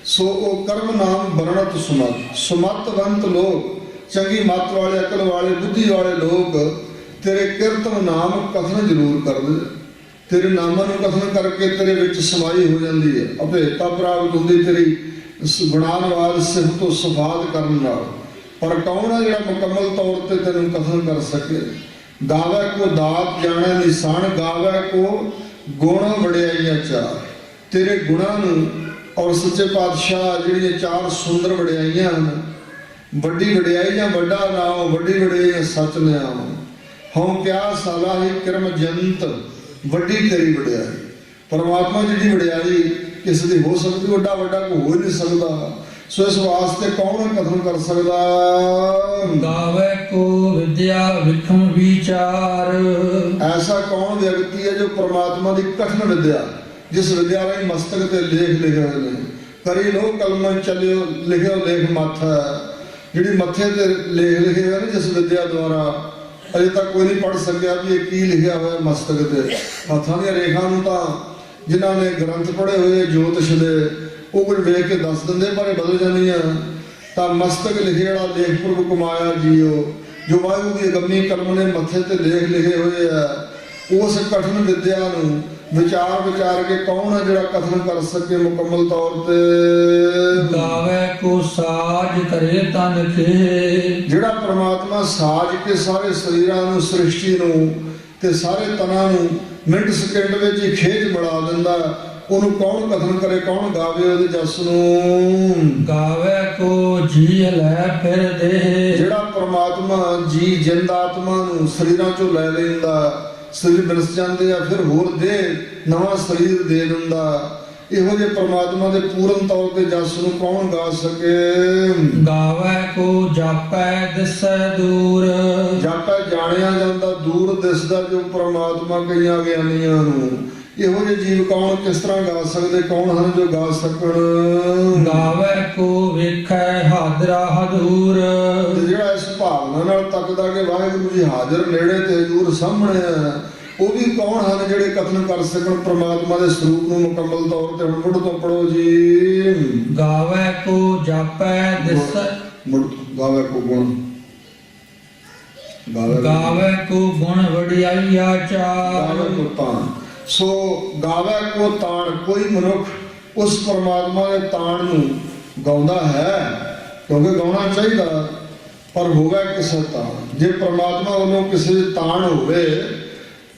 ਸੋ ਉਹ ਕਰਮ ਨਾਮ ਵਰਣਤ ਸੁਮਤ। ਸੁਮਤਵੰਤ ਲੋਕ, ਚੰਗੀ ਮੱਤ ਵਾਲੇ, ਅਕਲ ਵਾਲੇ, ਬੁੱਧੀ ਵਾਲੇ ਲੋਕ ਤੇਰੇ ਕੀਰਤਨ ਨਾਮ ਕਥਨ ਜ਼ਰੂਰ ਕਰਦੇ। ਤੇਰੇ ਨਾਮਾਂ ਨੂੰ ਕਥਨ ਕਰਕੇ ਤੇਰੇ ਵਿੱਚ ਸਮਾਈ ਹੋ ਜਾਂਦੀ ਹੈ, ਅਭੇਦਤਾ ਪ੍ਰਾਪਤ ਹੁੰਦੀ ਤੇਰੀ ਗੁਣਾਨਵਾਦ ਸਿਫਤ ਤੋਂ ਸਫਾਤ ਕਰਨ ਨਾਲ। ਪਰ ਕੌਣ ਹੈ ਜਿਹੜਾ ਮੁਕੰਮਲ ਤੌਰ ਤੇ ਤੈਨੂੰ ਕਥਨ ਕਰ ਸਕੇ। ਗਾਵੇ ਕੋ ਦਾਤ ਜਾਣੇ ਨਿਸ਼ਾਨ, ਗਾਵੇ ਕੋ ਗੁਣ ਵਡਿਆਈਆਂ ਚਾਰ। ਤੇਰੇ ਗੁਣਾਂ ਨੂੰ ਔਰ ਸੱਚੇ ਪਾਤਸ਼ਾਹ ਜਿਹੜੀਆਂ ਚਾਰ ਸੁੰਦਰ ਵਡਿਆਈਆਂ ਹਨ, ਵੱਡੀ ਵਡਿਆਈ ਜਾਂ ਵੱਡਾ ਨਾਮ, ਵੱਡੀ ਵਡਿਆਈ ਸੱਚ ਨਿਆਮ। ਹਉ ਕਿਆ ਸਲਾਹੀ ਕਿਰਮ ਜੰਤ, ਵੱਡੀ ਤੇਰੀ ਵਡਿਆਈ। ਪਰਮਾਤਮਾ ਜਿਹੜੀ ਵਡਿਆਈ ਕਿਸੇ ਦੀ ਹੋ ਸਕਦੀ, ਵੱਡਾ ਵੱਡਾ ਕੋਈ ਹੋ ਨਹੀਂ ਸਕਦਾ। ਸੋ ਇਸ ਵਾਸਤੇ ਕੌਣ ਕਥਨ ਕਰ ਸਕਦਾ। ਗਾਵੇ ਕੋ ਵਿਦਿਆ ਵਿਖਮ ਵਿਚਾਰ, ਐਸਾ ਕੌਣ ਵਿਅਕਤੀ ਹੈ ਜੋ ਪਰਮਾਤਮਾ ਦੀ ਕਥਨ ਵਿਦਿਆ, ਜਿਸ ਵਿਦਿਆ ਰਾਹੀਂ ਮਸਤਕ ਤੇ ਲੇਖ ਲਿਖੇ ਹੋਏ ਨੇ। ਕਰੀ ਲੋ ਕਲਮ ਚੱਲਿਓ ਲਿਖਿਓ ਲੇਖ ਮੱਥਾ, ਜਿਹੜੀ ਮੱਥੇ ਤੇ ਲੇਖ ਲਿਖੇ ਹੋਏ ਨੇ ਜਿਸ ਵਿਦਿਆ ਦੁਆਰਾ ਅਜੇ ਤੱਕ ਕੋਈ ਨਹੀਂ ਪੜ੍ਹ ਸਕਿਆ ਵੀ ਇਹ ਕੀ ਲਿਖਿਆ ਹੋਇਆ ਮਸਤਕ ਤੇ। ਹੱਥਾਂ ਦੀਆਂ ਰੇਖਾਂ ਨੂੰ ਤਾਂ ਜਿਨ੍ਹਾਂ ਨੇ ਗ੍ਰੰਥ ਪੜ੍ਹੇ ਹੋਏ ਜੋਤਿਸ਼ ਦੇ, ਉਹ ਕੁਝ ਵੇਖ ਕੇ ਦੱਸ ਦਿੰਦੇ ਪਰ ਇਹ ਬਦਲ ਜਾਂਦੀਆਂ। ਤਾਂ ਮਸਤਕ ਲਿਖੇ ਵਾਲਾ ਲੇਖ ਪੁਰਬ ਕਮਾਇਆ ਜੀਓ, ਜੋ ਵਾਹਿਗੁਰੂ ਦੀ ਅਗੰਮੀ ਕਰਮ ਨੇ ਮੱਥੇ ਤੇ ਲੇਖ ਲਿਖੇ ਹੋਏ ਆ। ਉਸ ਕਠਨ ਵਿਦਿਆ ਨੂੰ ਵਿਚਾਰ ਕੇ ਕੌਣ ਹੈ ਜਿਹੜਾ ਕਥਨ ਕਰ ਸਕੇ ਮੁਕੰਮਲ ਤੌਰ ਤੇ। ਗਾਵੇ ਕੋ ਸਾਜ ਕਰੇ ਤਨ ਕੇ, ਜਿਹੜਾ ਪ੍ਰਮਾਤਮਾ ਸਾਜ ਕੇ ਸਾਰੇ ਸਰੀਰਾਂ ਨੂੰ, ਸ੍ਰਿਸ਼ਟੀ ਨੂੰ ਤੇ ਸਾਰੇ ਤਨਾਂ ਨੂੰ ਮਿੰਟ ਸਕਿੰਟ ਵਿੱਚ ਹੀ ਖੇਚ ਬਣਾ ਦਿੰਦਾ, ਉਹਨੂੰ ਕੌਣ ਕਥਨ ਕਰੇ, ਕੌਣ ਗਾਵੇ ਉਹਦੇ ਜਸ ਨੂੰ। ਗਾਵੇ ਕੋ ਜੀ ਲੈ ਫਿਰ ਦੇ, ਜਿਹੜਾ ਪ੍ਰਮਾਤਮਾ ਜੀ ਜਿੰਦ ਆਤਮਾ ਨੂੰ ਸਰੀਰਾਂ ਚੋਂ ਲੈ ਲੈਂਦਾ, ਸਰੀਰ ਬਿਲਸ ਜਾਂਦੇ ਆ, ਫਿਰ ਹੋਰ ਦੇ ਨਵਾਂ ਸਰੀਰ ਦੇ ਦਿੰਦਾ। ਇਹੋ ਜਿਹੇ ਪ੍ਰਮਾਤਮਾ ਦੇ ਪੂਰਨ ਤੌਰ ਤੇ ਜਸ ਨੂੰ ਕੌਣ ਗਾ ਸਕੇ। ਗਾਵੇ ਕੋ ਜਾਪੈ ਦਿਸੈ ਦੂਰ, ਜਾਪੈ ਜਾਣਿਆ ਜਾਂਦਾ, ਦੂਰ ਦਿਸਦਾ ਜੋ ਪ੍ਰਮਾਤਮਾ ਕਈਆਂ ਗਿਆਨੀਆਂ ਨੂੰ। ਇਹੋ ਜਿਹੇ ਜੀਵ ਕੌਣ ਕਿਸ ਤਰ੍ਹਾਂ ਗਾ ਸਕਦੇ, ਕੌਣ ਹਨ ਜੋ ਗਾ ਸਕਣ। ਗਾਵੇ ਕੋ ਵੇਖੈ ਹਾਜ਼ਰਾ ਹਜ਼ੂਰ, ਜਿਹੜਾ ਇਸ ਭਾਵਨਾ ਨਾਲ ਤੱਕਦਾ ਕਿ ਵਾਹਿਗੁਰੂ ਜੀ ਹਾਜ਼ਰ ਨੇੜੇ ਤੇ ਹਜ਼ੂਰ ਸਾਹਮਣੇ ਆ, ਉਹ ਵੀ ਕੌਣ ਹਨ ਜਿਹੜੇ ਕਥਨ ਕਰ ਸਕਣ ਪ੍ਰਮਾਤਮਾ ਦੇ ਸਰੂਪ ਨੂੰ ਮੁਕੰਮਲ ਤੌਰ ਤੇ। ਹੁਣ ਮੁੱਢ ਤੋਂ ਪੜੋ ਜੀ। ਗਾਵੇ ਕੋ ਜਾਪੈ ਦਿਸੈ, ਗਾਵੇ ਕੋ ਗੁਣ, ਗਾਵੇ ਕੋ ਗੁਣ ਵਡਿਆਈਆ ਚਾਰ। ਗਾਵੇ ਕੋ ਤਾਣ। ਸੋ ਗਾਵੇ ਕੋ ਤਾਣ, ਕੋਈ ਮਨੁੱਖ ਉਸ ਪਰਮਾਤਮਾ ਦੇ ਤਾਣ ਨੂੰ ਗਾਉਂਦਾ ਹੈ, ਕਿਉਂਕਿ ਗਾਉਣਾ ਚਾਹੀਦਾ, ਪਰ ਹੋਵੇ ਕਿਸੇ ਤਾਣ। ਜੇ ਪਰਮਾਤਮਾ ਵੱਲੋਂ ਕਿਸੇ ਦੀ ਤਾਣ ਹੋਵੇ,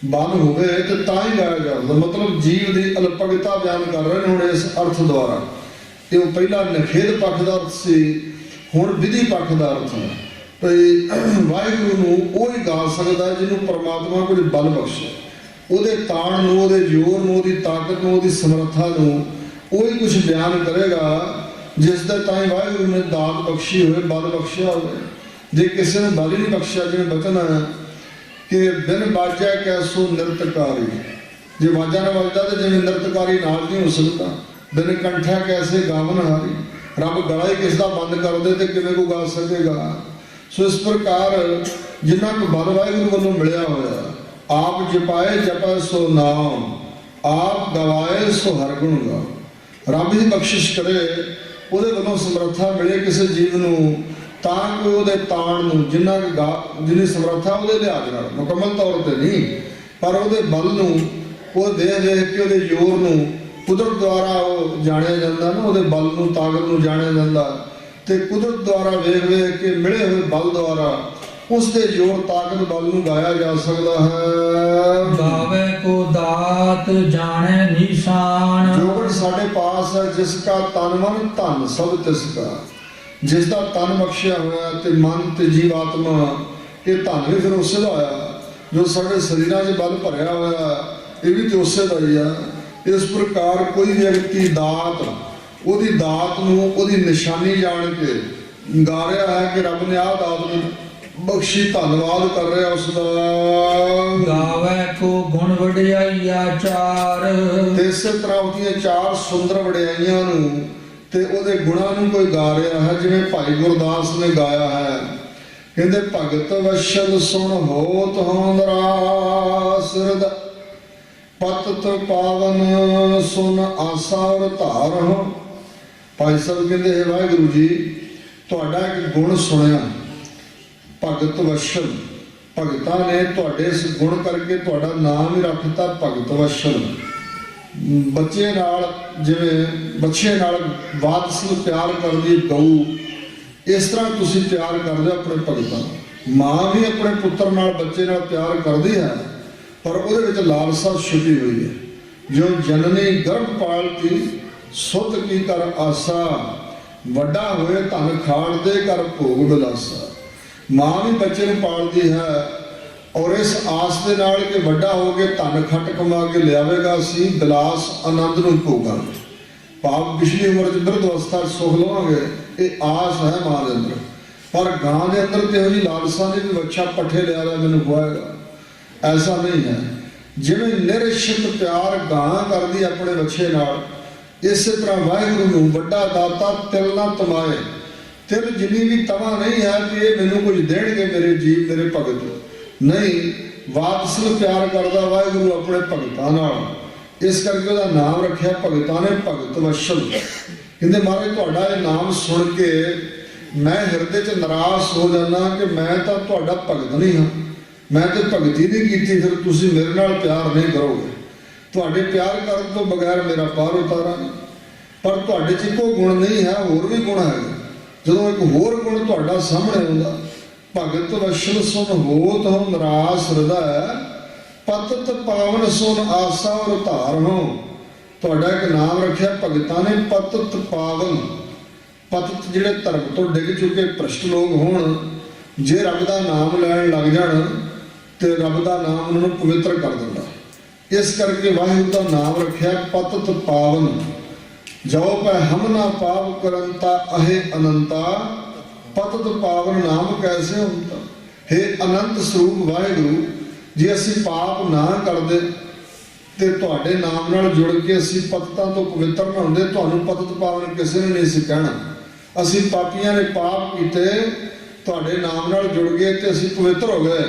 ਬੰਨ ਹੋਵੇ ਤੇ ਤਾਂ ਹੀ ਗਾਇਆ ਜਾਂਦਾ। ਮਤਲਬ ਜੀਵ ਦੀ ਅਲਪਗਤਾ ਬਿਆਨ ਕਰ ਰਹੇ ਨੇ ਹੁਣ ਇਸ ਅਰਥ ਦੁਆਰਾ। ਇਹ ਪਹਿਲਾ ਨਿਖੇਧ ਪੱਖ ਦਾ ਅਰਥ ਸੀ, ਹੁਣ ਵਿਧੀ ਪੱਖ ਦਾ ਅਰਥ ਹੈ। ਭਈ ਵਾਹਿਗੁਰੂ ਨੂੰ ਉਹ ਹੀ ਗਾ ਸਕਦਾ ਜਿਹਨੂੰ ਪਰਮਾਤਮਾ ਕੁਝ ਬਲ ਬਖਸ਼ੇ, ਉਹਦੇ ਤਾਣ ਨੂੰ, ਉਹਦੇ ਜ਼ੋਰ ਨੂੰ, ਉਹਦੀ ਤਾਕਤ ਨੂੰ, ਉਹਦੀ ਸਮਰੱਥਾ ਨੂੰ ਉਹ ਹੀ ਕੁਝ ਬਿਆਨ ਕਰੇਗਾ, ਜਿਸ ਦੇ ਤਾਂ ਹੀ ਵਾਹਿਗੁਰੂ ਨੇ ਦਾਤ ਬਖਸ਼ੀ ਹੋਵੇ, ਬਲ ਬਖਸ਼ਿਆ ਹੋਵੇ। ਜੇ ਕਿਸੇ ਨੇ ਬਲ ਹੀ ਨਹੀਂ ਬਖਸ਼ਿਆ, ਜਿਵੇਂ ਬਚਨ ਹੈ कि बिन बाजा कैसो नृतकारी, जे बाजा ना बजदा तो जिवें नृतकारी नाल नहीं हो सकता। बिन कंठा कैसे गावन हारी, रब गला ही किस दा बंद कर दे तो किवें कोई गा सकेगा। सो इस प्रकार जिन्ना को बल वाहिगुरू वालों मिलिया होया, आप जपाए जपै सो नाम, आप गवाए सो हर गुण गाओ। रब ही बख्शिश करे, ਉਹਦੇ ਵੱਲੋਂ ਸਮਰੱਥਾ ਮਿਲੇ ਕਿਸੇ ਜੀਵ ਨੂੰ, ਤਾਂ ਕੋਈ ਉਹਦੇ ਤਾਣ ਨੂੰ ਜਿੰਨੀ ਸਮਰੱਥਾ ਉਹਦੇ ਲਿਹਾਜ਼ ਨਾਲ, ਮੁਕੰਮਲ ਤੌਰ ਤੇ ਨਹੀਂ, ਪਰ ਉਹਦੇ ਬਲ ਨੂੰ, ਉਹ ਦੇਖ ਦੇਖ ਕੇ ਉਹਦੇ ਜ਼ੋਰ ਨੂੰ ਕੁਦਰਤ ਦੁਆਰਾ ਉਹ ਜਾਣਿਆ ਜਾਂਦਾ ਨਾ, ਉਹਦੇ ਬਲ ਨੂੰ, ਤਾਕਤ ਨੂੰ ਜਾਣਿਆ ਜਾਂਦਾ। ਤੇ ਕੁਦਰਤ ਦੁਆਰਾ ਵੇਖ ਵੇਖ ਕੇ ਮਿਲੇ ਹੋਏ ਬਲ ਦੁਆਰਾ ਉਸ ਦੇ ਜ਼ੋਰ ਤਾਕਤ ਬਲ ਨੂੰ ਗਾਇਆ ਜਾ ਸਕਦਾ ਹੈ। ਗਾਵੇ ਕੋ ਦਾਤ ਜਾਣੇ ਨਿਸ਼ਾਨ, ਜੋ ਕੁਝ ਸਾਡੇ ਪਾਸ ਹੈ, ਜਿਸ ਕਾ ਤਨ ਮਨ ਧਨ ਸਭ ਤਿਸ ਕਾ, ਜਿਸ ਦਾ ਤਨ ਬਖਸ਼ਿਆ ਹੋਇਆ ਤੇ ਮਨ ਤੇ ਜੀਵ ਆਤਮਾ, ਇਹ ਧਨ ਵੀ ਫਿਰ ਉਸੇ ਦਾ ਹੋਇਆ। ਜੋ ਸਾਡੇ ਸਰੀਰਾਂ 'ਚ ਬਲ ਭਰਿਆ ਹੋਇਆ, ਇਹ ਵੀ ਤੇ ਉਸੇ ਦਾ ਹੀ ਆ। ਇਸ ਪ੍ਰਕਾਰ ਕੋਈ ਵਿਅਕਤੀ ਦਾਤ, ਉਹਦੀ ਦਾਤ ਨੂੰ ਉਹਦੀ ਨਿਸ਼ਾਨੀ ਜਾਣ ਕੇ ਗਾ ਰਿਹਾ ਹੈ ਕਿ ਰੱਬ ਨੇ ਆਹ ਦਾਤ ਨੂੰ ਬਖਸ਼ੀ, ਧੰਨਵਾਦ ਕਰ ਰਿਹਾ ਉਸ ਦਾ। ਗਾਵੇ ਕੋ ਗੁਣ ਵਡਿਆਈਆ ਚਾਰ, ਤੇ ਇਸੇ ਤਰ੍ਹਾਂ ਉਹਦੀਆਂ ਚਾਰ ਸੁੰਦਰ ਵਡਿਆਈਆਂ ਨੂੰ ਤੇ ਉਹਦੇ ਗੁਣਾਂ ਨੂੰ ਕੋਈ ਗਾ ਰਿਹਾ ਹੈ, ਜਿਵੇਂ ਭਾਈ ਗੁਰਦਾਸ ਨੇ ਗਾਇਆ ਹੈ। ਕਹਿੰਦੇ ਭਗਤ ਵਸ਼ਲ ਸੁਣ ਹੋਤ ਹੋਂਦਰਾਸ, ਪਤਤ ਪਾਵਨ ਸੁਨ ਆਸਾ ਔਰ ਧਾਰ। ਭਾਈ ਸਾਹਿਬ ਕਹਿੰਦੇ ਹੈ ਵਾਹਿਗੁਰੂ ਜੀ, ਤੁਹਾਡਾ ਇੱਕ ਗੁਣ ਸੁਣਿਆ, ਭਗਤ ਵਸ਼ਲ, ਭਗਤਾਂ ਨੇ ਤੁਹਾਡੇ ਇਸ ਗੁਣ ਕਰਕੇ ਤੁਹਾਡਾ ਨਾਮ ਹੀ ਰੱਖ ਦਿੱਤਾ ਭਗਤ ਵਸ਼ਲ। ਬੱਚੇ ਨਾਲ ਜਿਵੇਂ ਬੱਚੇ ਨਾਲ ਵਾਤਸਲ ਪਿਆਰ ਕਰਦੀ ਗਊ, ਇਸ ਤਰ੍ਹਾਂ ਤੁਸੀਂ ਪਿਆਰ ਕਰਦੇ ਹੋ ਆਪਣੇ ਭਗਤਾਂ। ਮਾਂ ਵੀ ਆਪਣੇ ਪੁੱਤਰ ਨਾਲ, ਬੱਚੇ ਨਾਲ ਪਿਆਰ ਕਰਦੀ ਹੈ, ਪਰ ਉਹਦੇ ਵਿੱਚ ਲਾਲਸਾ ਛੁਪੀ ਹੋਈ ਹੈ। ਜੋ ਜਨਨੀ ਗਰਭ ਪਾਲਤੀ ਸੁਧ ਕੀ ਕਰ ਆਸਾ, ਵੱਡਾ ਹੋਏ ਧਨ ਖਾੜਦੇ ਕਰ ਭੋਗ ਬਿਲਾਸਾ। ਮਾਂ ਵੀ ਬੱਚੇ ਨੂੰ ਪਾਲਦੀ ਹੈ ਔਰ ਇਸ ਆਸ ਦੇ ਨਾਲ ਕਿ ਵੱਡਾ ਹੋ ਕੇ ਧਨ ਖੱਟ ਕਮਾ ਕੇ ਲਿਆਵੇਗਾ, ਅਸੀਂ ਬਿਲਾਸ ਆਨੰਦ ਨੂੰ ਭੋਗਾਂਗੇ, ਭਾਵ ਪਿਛਲੀ ਉਮਰ 'ਚ ਬਿਰਧ ਅਵਸਥਾ 'ਚ ਸੁਖ ਲਵਾਂਗੇ, ਇਹ ਆਸ ਹੈ ਮਾਂ ਦੇ ਅੰਦਰ। ਪਰ ਗਾਂ ਦੇ ਅੰਦਰ ਤੇ ਇਹੋ ਜਿਹੀ ਲਾਲਸਾ ਨਹੀਂ ਵੀ ਬੱਚਾ ਪੱਠੇ ਲਿਆਵੇ ਮੈਨੂੰ ਖਵਾਏਗਾ, ਐਸਾ ਨਹੀਂ ਹੈ। ਜਿਵੇਂ ਨਿਰਸ਼ਿਤ ਪਿਆਰ ਗਾਂ ਕਰਦੀ ਆਪਣੇ ਬੱਚੇ ਨਾਲ, ਇਸੇ ਤਰ੍ਹਾਂ ਵਾਹਿਗੁਰੂ ਨੂੰ ਵੱਡਾ ਦਾਤਾ ਤਿਲ ਨਾ ਤਮਾਏ। ਤਿਲ ਜਿੰਨੀ ਵੀ ਤਮਾ ਨਹੀਂ ਹੈ ਕਿ ਇਹ ਮੈਨੂੰ ਕੁਝ ਦੇਣਗੇ ਮੇਰੇ ਜੀਵ, ਮੇਰੇ ਭਗਤ, ਨਹੀਂ। ਵਾਤਸਲ ਪਿਆਰ ਕਰਦਾ ਵਾਹਿਗੁਰੂ ਆਪਣੇ ਭਗਤਾਂ ਨਾਲ, ਇਸ ਕਰਕੇ ਉਹਦਾ ਨਾਮ ਰੱਖਿਆ ਭਗਤਾਂ ਨੇ ਭਗਤ ਵਸ਼ਲ। ਕਹਿੰਦੇ ਮਹਾਰਾਜ ਤੁਹਾਡਾ ਇਹ ਨਾਮ ਸੁਣ ਕੇ ਮੈਂ ਹਿਰਦੇ 'ਚ ਨਿਰਾਸ਼ ਹੋ ਜਾਂਦਾ ਕਿ ਮੈਂ ਤਾਂ ਤੁਹਾਡਾ ਭਗਤ ਨਹੀਂ ਹਾਂ, ਮੈਂ ਤੇ ਭਗਤੀ ਨਹੀਂ ਕੀਤੀ, ਫਿਰ ਤੁਸੀਂ ਮੇਰੇ ਨਾਲ ਪਿਆਰ ਨਹੀਂ ਕਰੋਗੇ। ਤੁਹਾਡੇ ਪਿਆਰ ਕਰਨ ਤੋਂ ਬਗੈਰ ਮੇਰਾ ਪਾਰ ਉਤਾਰਾਂਗੇ। ਪਰ ਤੁਹਾਡੇ 'ਚ ਇੱਕੋ ਗੁਣ ਨਹੀਂ ਹੈ, ਹੋਰ ਵੀ ਗੁਣ ਹੈ। ਜਦੋਂ ਇੱਕ ਹੋਰ ਗੁਣ ਤੁਹਾਡਾ ਸਾਹਮਣੇ ਆਉਂਦਾ, ਭਗਤ ਵਸ਼ਲ ਸੁਨ ਹੋਤ ਹੋ ਨਿਰਾਸ ਹਿਰਦੈ, ਪਤਤ ਪਾਵਨ ਸੁਨ ਆਸਾ ਔਰ ਧਾਰ ਹੋ। ਤੁਹਾਡਾ ਇੱਕ ਨਾਮ ਰੱਖਿਆ ਭਗਤਾਂ ਨੇ ਪਤਤ ਪਾਵਨ। ਪਤਤ ਜਿਹੜੇ ਧਰਮ ਤੋਂ ਡਿੱਗ ਚੁੱਕੇ ਭ੍ਰਿਸ਼ਟ ਲੋਕ ਹੋਣ, ਜੇ ਰੱਬ ਦਾ ਨਾਮ ਲੈਣ ਲੱਗ ਜਾਣ ਤੇ ਰੱਬ ਦਾ ਨਾਮ ਉਹਨਾਂ ਨੂੰ ਪਵਿੱਤਰ ਕਰ ਦਿੰਦਾ। ਇਸ ਕਰਕੇ ਵਾਹਿਗੁਰੂ ਦਾ ਨਾਮ ਰੱਖਿਆ ਪਤਤ ਪਾਵਨ। ਜੋ ਪੈ ਹਮ ਨਾ ਪਾਪ ਕਰੰਤਾ ਅਹੇ ਅਨੰਤਾ, ਪਤਤ ਪਾਵਨ ਨਾਮ ਕੈਸੇ ਹੁੰਦਾ। हे ਅਨੰਤ ਸਰੂਪ ਵਾਹਿਗੁਰੂ, ਜੇ ਅਸੀਂ ਪਾਪ ਨਾ ਕਰਦੇ ਤੇ ਤੁਹਾਡੇ ਨਾਮ ਨਾਲ ਜੁੜ ਕੇ ਅਸੀਂ ਪਤਤਾਂ ਤੋਂ ਪਵਿੱਤਰ ਨਾ ਹੁੰਦੇ, ਤੁਹਾਨੂੰ ਪਤਤ ਪਾਵਨ ਕਿਸੇ ਨੇ ਨਹੀਂ ਸੀ ਕਹਿਣਾ। ਅਸੀਂ ਪਾਪੀਆਂ ਨੇ ਪਾਪ ਕੀਤੇ, ਤੁਹਾਡੇ ਨਾਮ ਨਾਲ ਜੁੜ ਗਏ ਤੇ ਅਸੀਂ ਪਵਿੱਤਰ ਹੋ ਗਏ,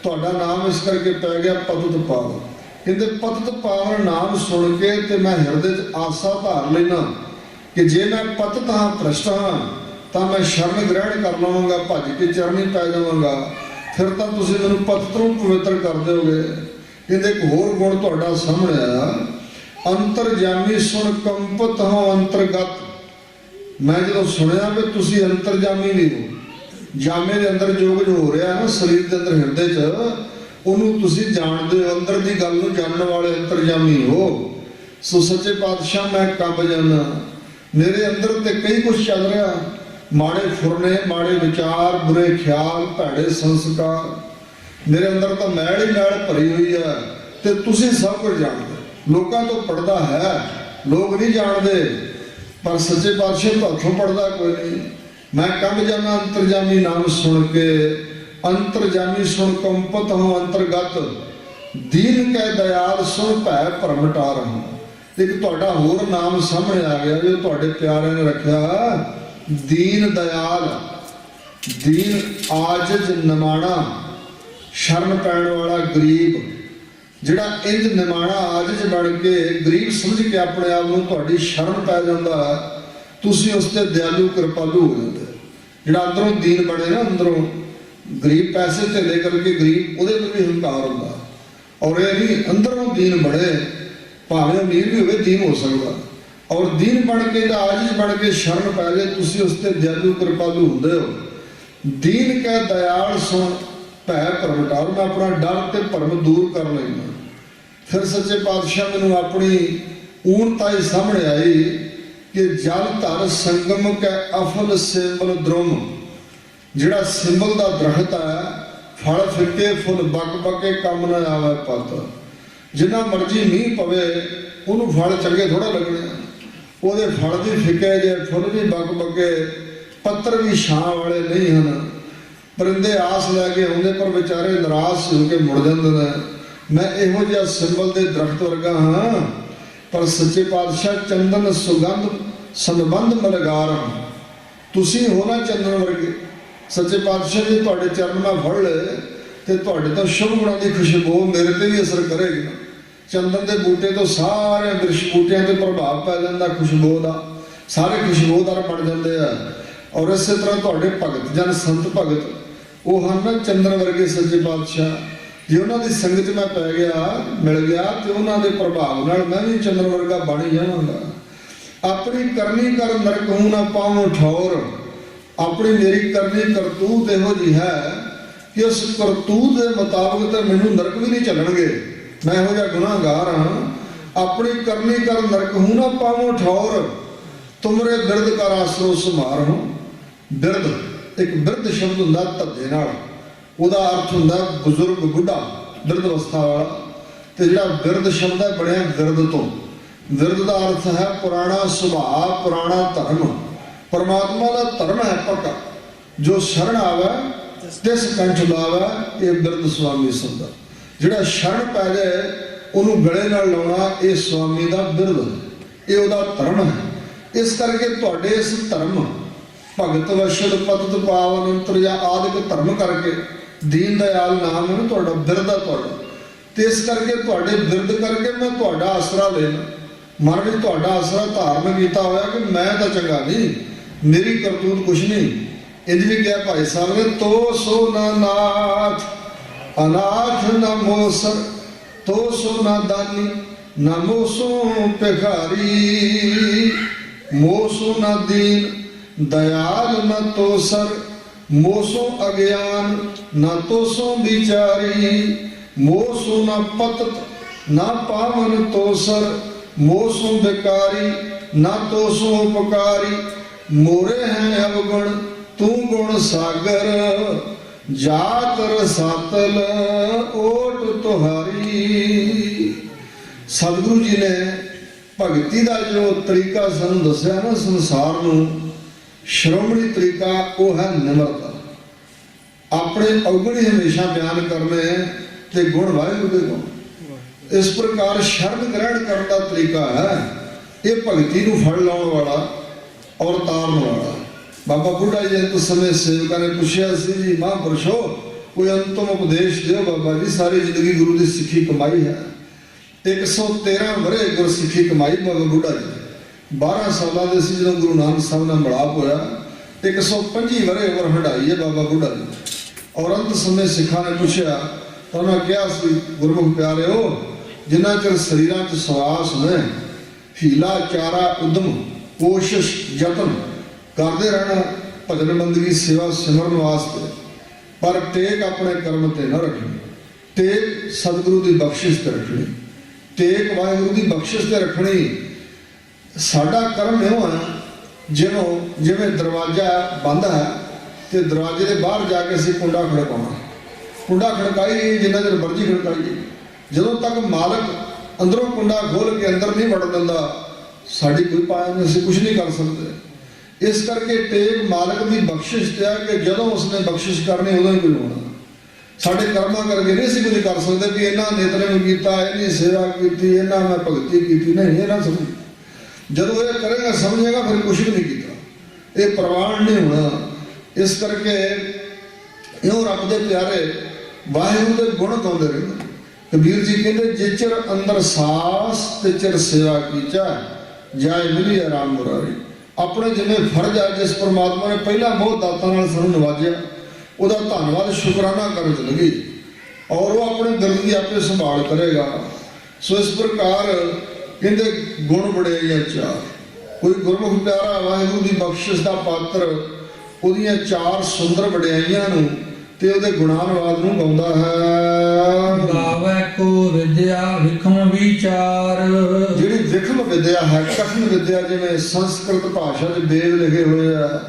ਤੁਹਾਡਾ ਨਾਮ ਇਸ ਕਰਕੇ ਪੈ ਗਿਆ ਪਤਤ ਪਾਵਨ। ਕਹਿੰਦੇ ਪਤਤ ਪਾਵਨ ਨਾਮ ਸੁਣ ਕੇ ਤੇ ਮੈਂ ਹਿਰਦੇ 'ਚ ਆਸਾ ਧਾਰ ਲੈਣਾ ਕਿ ਜੇ ਮੈਂ ਪਤਤ ਹਾਂ, ਭ੍ਰਿਸ਼ਟ ਹਾਂ, ਤਾਂ ਮੈਂ ਸ਼ਰਨ ਗ੍ਰਹਿਣ ਕਰ ਲਵਾਂਗਾ, ਭੱਜ ਕੇ ਚਰਨੀ ਪੈ ਜਾਵਾਂਗਾ, ਫਿਰ ਤਾਂ ਤੁਸੀਂ ਮੈਨੂੰ ਪਤਤ ਨੂੰ ਪਵਿੱਤਰ ਕਰ ਦਿਓਗੇ। ਕਹਿੰਦੇ ਇੱਕ ਹੋਰ ਗੁਣ ਤੁਹਾਡਾ ਸਾਹਮਣੇ ਆਇਆ, ਅੰਤਰਜਾਮੀ ਸੁਣ ਕੰਪਤ ਹੋ ਅੰਤਰਗਤ। ਮੈਂ ਜਦੋਂ ਸੁਣਿਆ ਵੀ ਤੁਸੀਂ ਅੰਤਰਜਾਮੀ ਵੀ ਹੋ, ਜਾਮੇ ਦੇ ਅੰਦਰ ਜੋ ਕੁਝ ਹੋ ਰਿਹਾ ਨਾ ਸਰੀਰ ਦੇ ਅੰਦਰ ਹਿਰਦੇ 'ਚ, ਉਹਨੂੰ ਤੁਸੀਂ ਜਾਣਦੇ ਹੋ, ਅੰਦਰ ਦੀ ਗੱਲ ਨੂੰ ਜਾਣਨ ਵਾਲੇ ਅੰਤਰਜਾਮੀ ਹੋ। ਸੋ ਸੱਚੇ ਪਾਤਸ਼ਾਹ ਮੈਂ ਕੰਬ ਜਾਣਾ, ਮੇਰੇ ਅੰਦਰ ਤੇ ਕਈ ਕੁਝ ਚੱਲ ਰਿਹਾ, ਮਾੜੇ ਫੁਰਨੇ, ਮਾੜੇ ਵਿਚਾਰ, ਬੁਰੇ ਖਿਆਲ, ਭੈੜੇ ਸੰਸਕਾਰ, ਮੇਰੇ ਅੰਦਰ ਤਾਂ ਮੈਲ ਹੀ ਮੈਲ ਭਰੀ ਹੋਈ ਹੈ ਤੇ ਤੁਸੀਂ ਸਭ ਕੁਝ ਜਾਣਦੇ। ਲੋਕਾਂ ਤੋਂ ਪੜਦਾ ਹੈ, ਲੋਕ ਨਹੀਂ ਜਾਣਦੇ, ਪਰ ਸੱਚੇ ਪਾਤਸ਼ਾਹ ਤੋਂ ਹੱਥੋਂ ਪੜਦਾ ਕੋਈ ਨਹੀਂ। ਮੈਂ ਕੰਬ ਜਾਣਾ ਅੰਤਰਜਾਮੀ ਨਾਮ ਸੁਣ ਕੇ, अंतरजामी सुन कंपत हूँ अंतरगत, दीन कै दयाल सुन भै भरम टार हूँ। एक तुहाडा होर नाम सामने आ गया जो तुहाडे प्यारे ने रखा, दीन दयाल। दीन आजिज निमाणा, शरण पैण वाला गरीब। जिहड़ा इंज निमाणा आजिज बन के गरीब समझ के अपने आप नूं तुहाडी शरण पै जांदा, तुसीं उस ते दयालु कृपालु हो जांदे। जिहड़ा अंदरों दीन बने ना, अंदरों गरीब पैसे ढिले करके गरीब उहदे ते भी हंकार हुंदा, और ये नहीं अंदरों दीन बने, भावें अमीर भी होवे दीन हो सकदा। और दीन बन के आजिज बन के शरण पै जाए, तुसीं उस ते दयालु कृपालु हुंदे हो। दीन कै दयाल सुन भै भरम टार, मैं अपना डर ते भरम दूर कर लैना। फिर सच्चे पातशाह मैनूं अपनी ऊणताई सामने आई कि जल धर संगम कै अफल सिंबल द्रुम। जिहड़ा सिंबल दा दरखत है, फल फिके फुल बक बके कम न आवे पत। जिन्ना मर्जी मीह पवे उन्होंने फल चंगे थोड़ा लगने, ਉਹਦੇ फल भी फिके जे फुल भी बक बके, पत्तर भी छां वाले नहीं हैं। परिंदे आस लैके आउंदे पर बेचारे निराश होकर मुड़ जाते हैं। मैं इहो जिहा सिंबल के दरख्त वर्गा हाँ, पर सच्चे पातशाह चंदन सुगंध संबंध मलगार हाँ। तुसीं हो ना चंदन वर्गे। सच्चे पातशाह जी तुहाडे चरण मैं फड़ ले तो तुहाडे तो शुभ गुणां दी खुशबू मेरे ते भी असर करेगी ना। चंदन के बूटे तो सारे वृक्ष बूटियां ते प्रभाव पै जांदा खुशबू का, सारे खुशबूदार बन जाते हैं। और इस तरह तुहाडे भगत जन संत भगत वो हैं ना चंदन वर्गे सच्चे पातशाह। जे उन्होंने संगत में पै गया मिल गया तो उन्होंने प्रभाव नाल मैं भी चंदन वर्गा बन ही जावांगा। अपनी करनी कर नरक हूं ना पाऊं ठौर। अपनी मेरी करनी करतूत इहो जी है कि उस करतूत के मुताबिक तो मैनूं नरक भी नहीं चलणगे, मैं इहो जिहा गुनाहगार हाँ। अपनी करनी कर नरक हूं ना पाऊं ठौर, तुमरे बिरद कर आसरो सुमार हूं। बिरद एक बिरद शब्द हुंदा धद्दे नाल, ਉਹਦਾ अर्थ ਹੁੰਦਾ बुजुर्ग बुढ़ा बिरद अवस्था वाला। तो जिहड़ा बिरद शब्द है बनिया विरद तो। विरद का अर्थ है पुराना सुभाव, पुराना धर्म। परमात्मा का धर्म है पक्का, जो शरण आवे तिस कंठ लावे, ये बिरद स्वामी संदा। जिहड़ा शरण पै जाए उन्होंने गले नाल लाउणा, ये स्वामी का बिरद है, ये ਉਹਦਾ धर्म है। इस करके तुहाडे इस धर्म भगत वशद पतत पावन अंतर या आदिक धर्म करके दीन दयाल नाम है तुहाडा बिरद है तुहाडा। ते इस करके तुहाडे बिरद करके मैं तुहाडा आसरा लेना। मन में तुहाडा आसरा धारण किया होया कि मैं तो चंगा नहीं, मेरी करतूत कुछ नहीं। इंज भी कहा भाई साहब ने, तो सो न नाथ अनाथ न मोसर, तो सो न दानी न मोसो भिखारी। मोसो न दीन दयाल न तो सर, मोसो अज्ञान न तो सो बिचारी। मोसो न पतत न पावन तो सर, मोसो बेकारी न तो सो उपकारी। मोरे हैं अवगुण तू गुण सागर, जात रसातल ओट तुहारी। सतगुरु जी ने भगती का जो तरीका सानू दस्या ना संसार नूं, श्रोमणी तरीका वो है निमरता। अपने अवगुण हमेशा बयान करने ते गुण वाहिगुरू दे गुण। इस प्रकार शरण ग्रहण करने का तरीका है ये भगती नूं फड़ लाउण वाला और तारन वाला। बाबा बुढ़ा जी अंत समय सेवका ने पूछा सी जी महापुरुषो कोई अंतम उपदेश दो बाबा जी, सारी जिंदगी गुरु की सिक्खी कमाई है। 113 वरे गुर सिक्खी कमाई बाबा बुढ़ा जी। 12 साल के सी जो गुरु नानक साहब ने मिलाप होया, 125 वरे उम्र हंडाई है बाबा बुढ़ा जी। और अंत समय सिखा ने पूछा तो उन्होंने कहा गुरमुख प्यारे हो, जिन्ना चर शरीर च सवास ने हीला चारा उद्यम कोशिश यतन करते रहना भजन बंदगी सेवा सिमरन वास्ते, पर टेक अपने कर्म ते न रखनी, टेक सतगुरु की बख्शिश ते रखनी, टेक वाहिगुरु की बख्शिश ते रखनी। साडा कर्म इहो है जिन्हों जिवें दरवाजा बंद है तो दरवाजे के बाहर जाके असीं कुंडा खड़काउणा, कुंडा खड़काई जिन्ना चਿਰ मर्जी खड़काई, जदों तक मालक अंदरों कुंडा खोल के अंदर नहीं वड़ दिंदा साडी कोई पाया नहीं, असीं कुछ नहीं कर सकते। इस करके टेक मालक की बख्शिश है कि जदों उसने बख्शिश करनी उदों ही कोई होना। ਸਾਡੇ ਕਰਮਾਂ ਕਰਕੇ ਨਹੀਂ ਅਸੀਂ ਕੁਝ ਕਰ ਸਕਦੇ ਵੀ ਇਹਨਾਂ ਨਿਤਨੇਮ ਕੀਤਾ, ਇਹਨੀ ਸੇਵਾ ਕੀਤੀ, ਇਹਨਾਂ ਮੈਂ ਭਗਤੀ ਕੀਤੀ। ਨਹੀਂ, ਇਹ ਨਾ ਸਮਝ। ਜਦੋਂ ਇਹ ਕਰੇਗਾ ਸਮਝੇਗਾ ਫਿਰ ਕੁਛ ਵੀ ਨਹੀਂ ਕੀਤਾ, ਇਹ ਪ੍ਰਵਾਨ ਨਹੀਂ ਹੋਣਾ। ਇਸ ਕਰਕੇ ਇਉਂ ਰੱਬ ਦੇ ਪਿਆਰੇ ਵਾਹਿਗੁਰੂ ਦੇ ਗੁਣ ਗਾਉਂਦੇ ਰਹਿੰਦੇ। ਕਬੀਰ ਜੀ ਕਹਿੰਦੇ ਜਿਚਰ ਅੰਦਰ ਸਾਸ ਤੇ ਚਿਰ ਸੇਵਾ ਕੀਚਾ ਜਾਏ ਮਿਲੀ ਆਰਾਮ ਮੁਰਾਰੀ। ਆਪਣੇ ਜਿੰਨੇ ਫਰਜ਼ ਆ, ਜਿਸ ਪਰਮਾਤਮਾ ਨੇ ਪਹਿਲਾਂ ਬਹੁਤ ਦਾਤਾਂ ਨਾਲ ਸਾਨੂੰ ਨਵਾਜਿਆ, ਉਹਦਾ ਧੰਨਵਾਦ ਸ਼ੁਕਰਾਨਾ ਕਰਨ ਚ ਲੱਗੀ, ਔਰ ਉਹ ਆਪਣੇ ਦਿਲ ਦੀ ਆਪੇ ਸੰਭਾਲ ਕਰੇਗਾ। ਸੋ ਇਸ ਪ੍ਰਕਾਰ ਕਹਿੰਦੇ ਗੁਣ ਬੜੇ ਚਾਰ। ਕੋਈ ਗੁਰਮੁਖ ਪਿਆਰਾ ਵਾਹਿਗੁਰੂ ਦੀ ਬਖਸ਼ਿਸ਼ ਦਾ ਪਾਤਰ ਉਹਦੀਆਂ ਚਾਰ ਸੁੰਦਰ ਵਡਿਆਈਆਂ ਨੂੰ ਤੇ ਉਹਦੇ ਗੁਣਾਨਵਾਦ ਨੂੰ ਗਾਉਂਦਾ ਹੈ। ਗਾਵੇ ਕੋ ਵਿਦਿਆ ਵਿਖਮ ਵਿਚਾਰ। ਜਿਹੜੀ ਵਿਖਮ ਵਿਦਿਆ ਹੈ, ਕਠਿਨ ਵਿਦਿਆ, ਜਿਵੇਂ ਸੰਸਕ੍ਰਿਤ ਭਾਸ਼ਾ 'ਚ ਵੇਦ ਲਿਖੇ ਹੋਏ ਆ,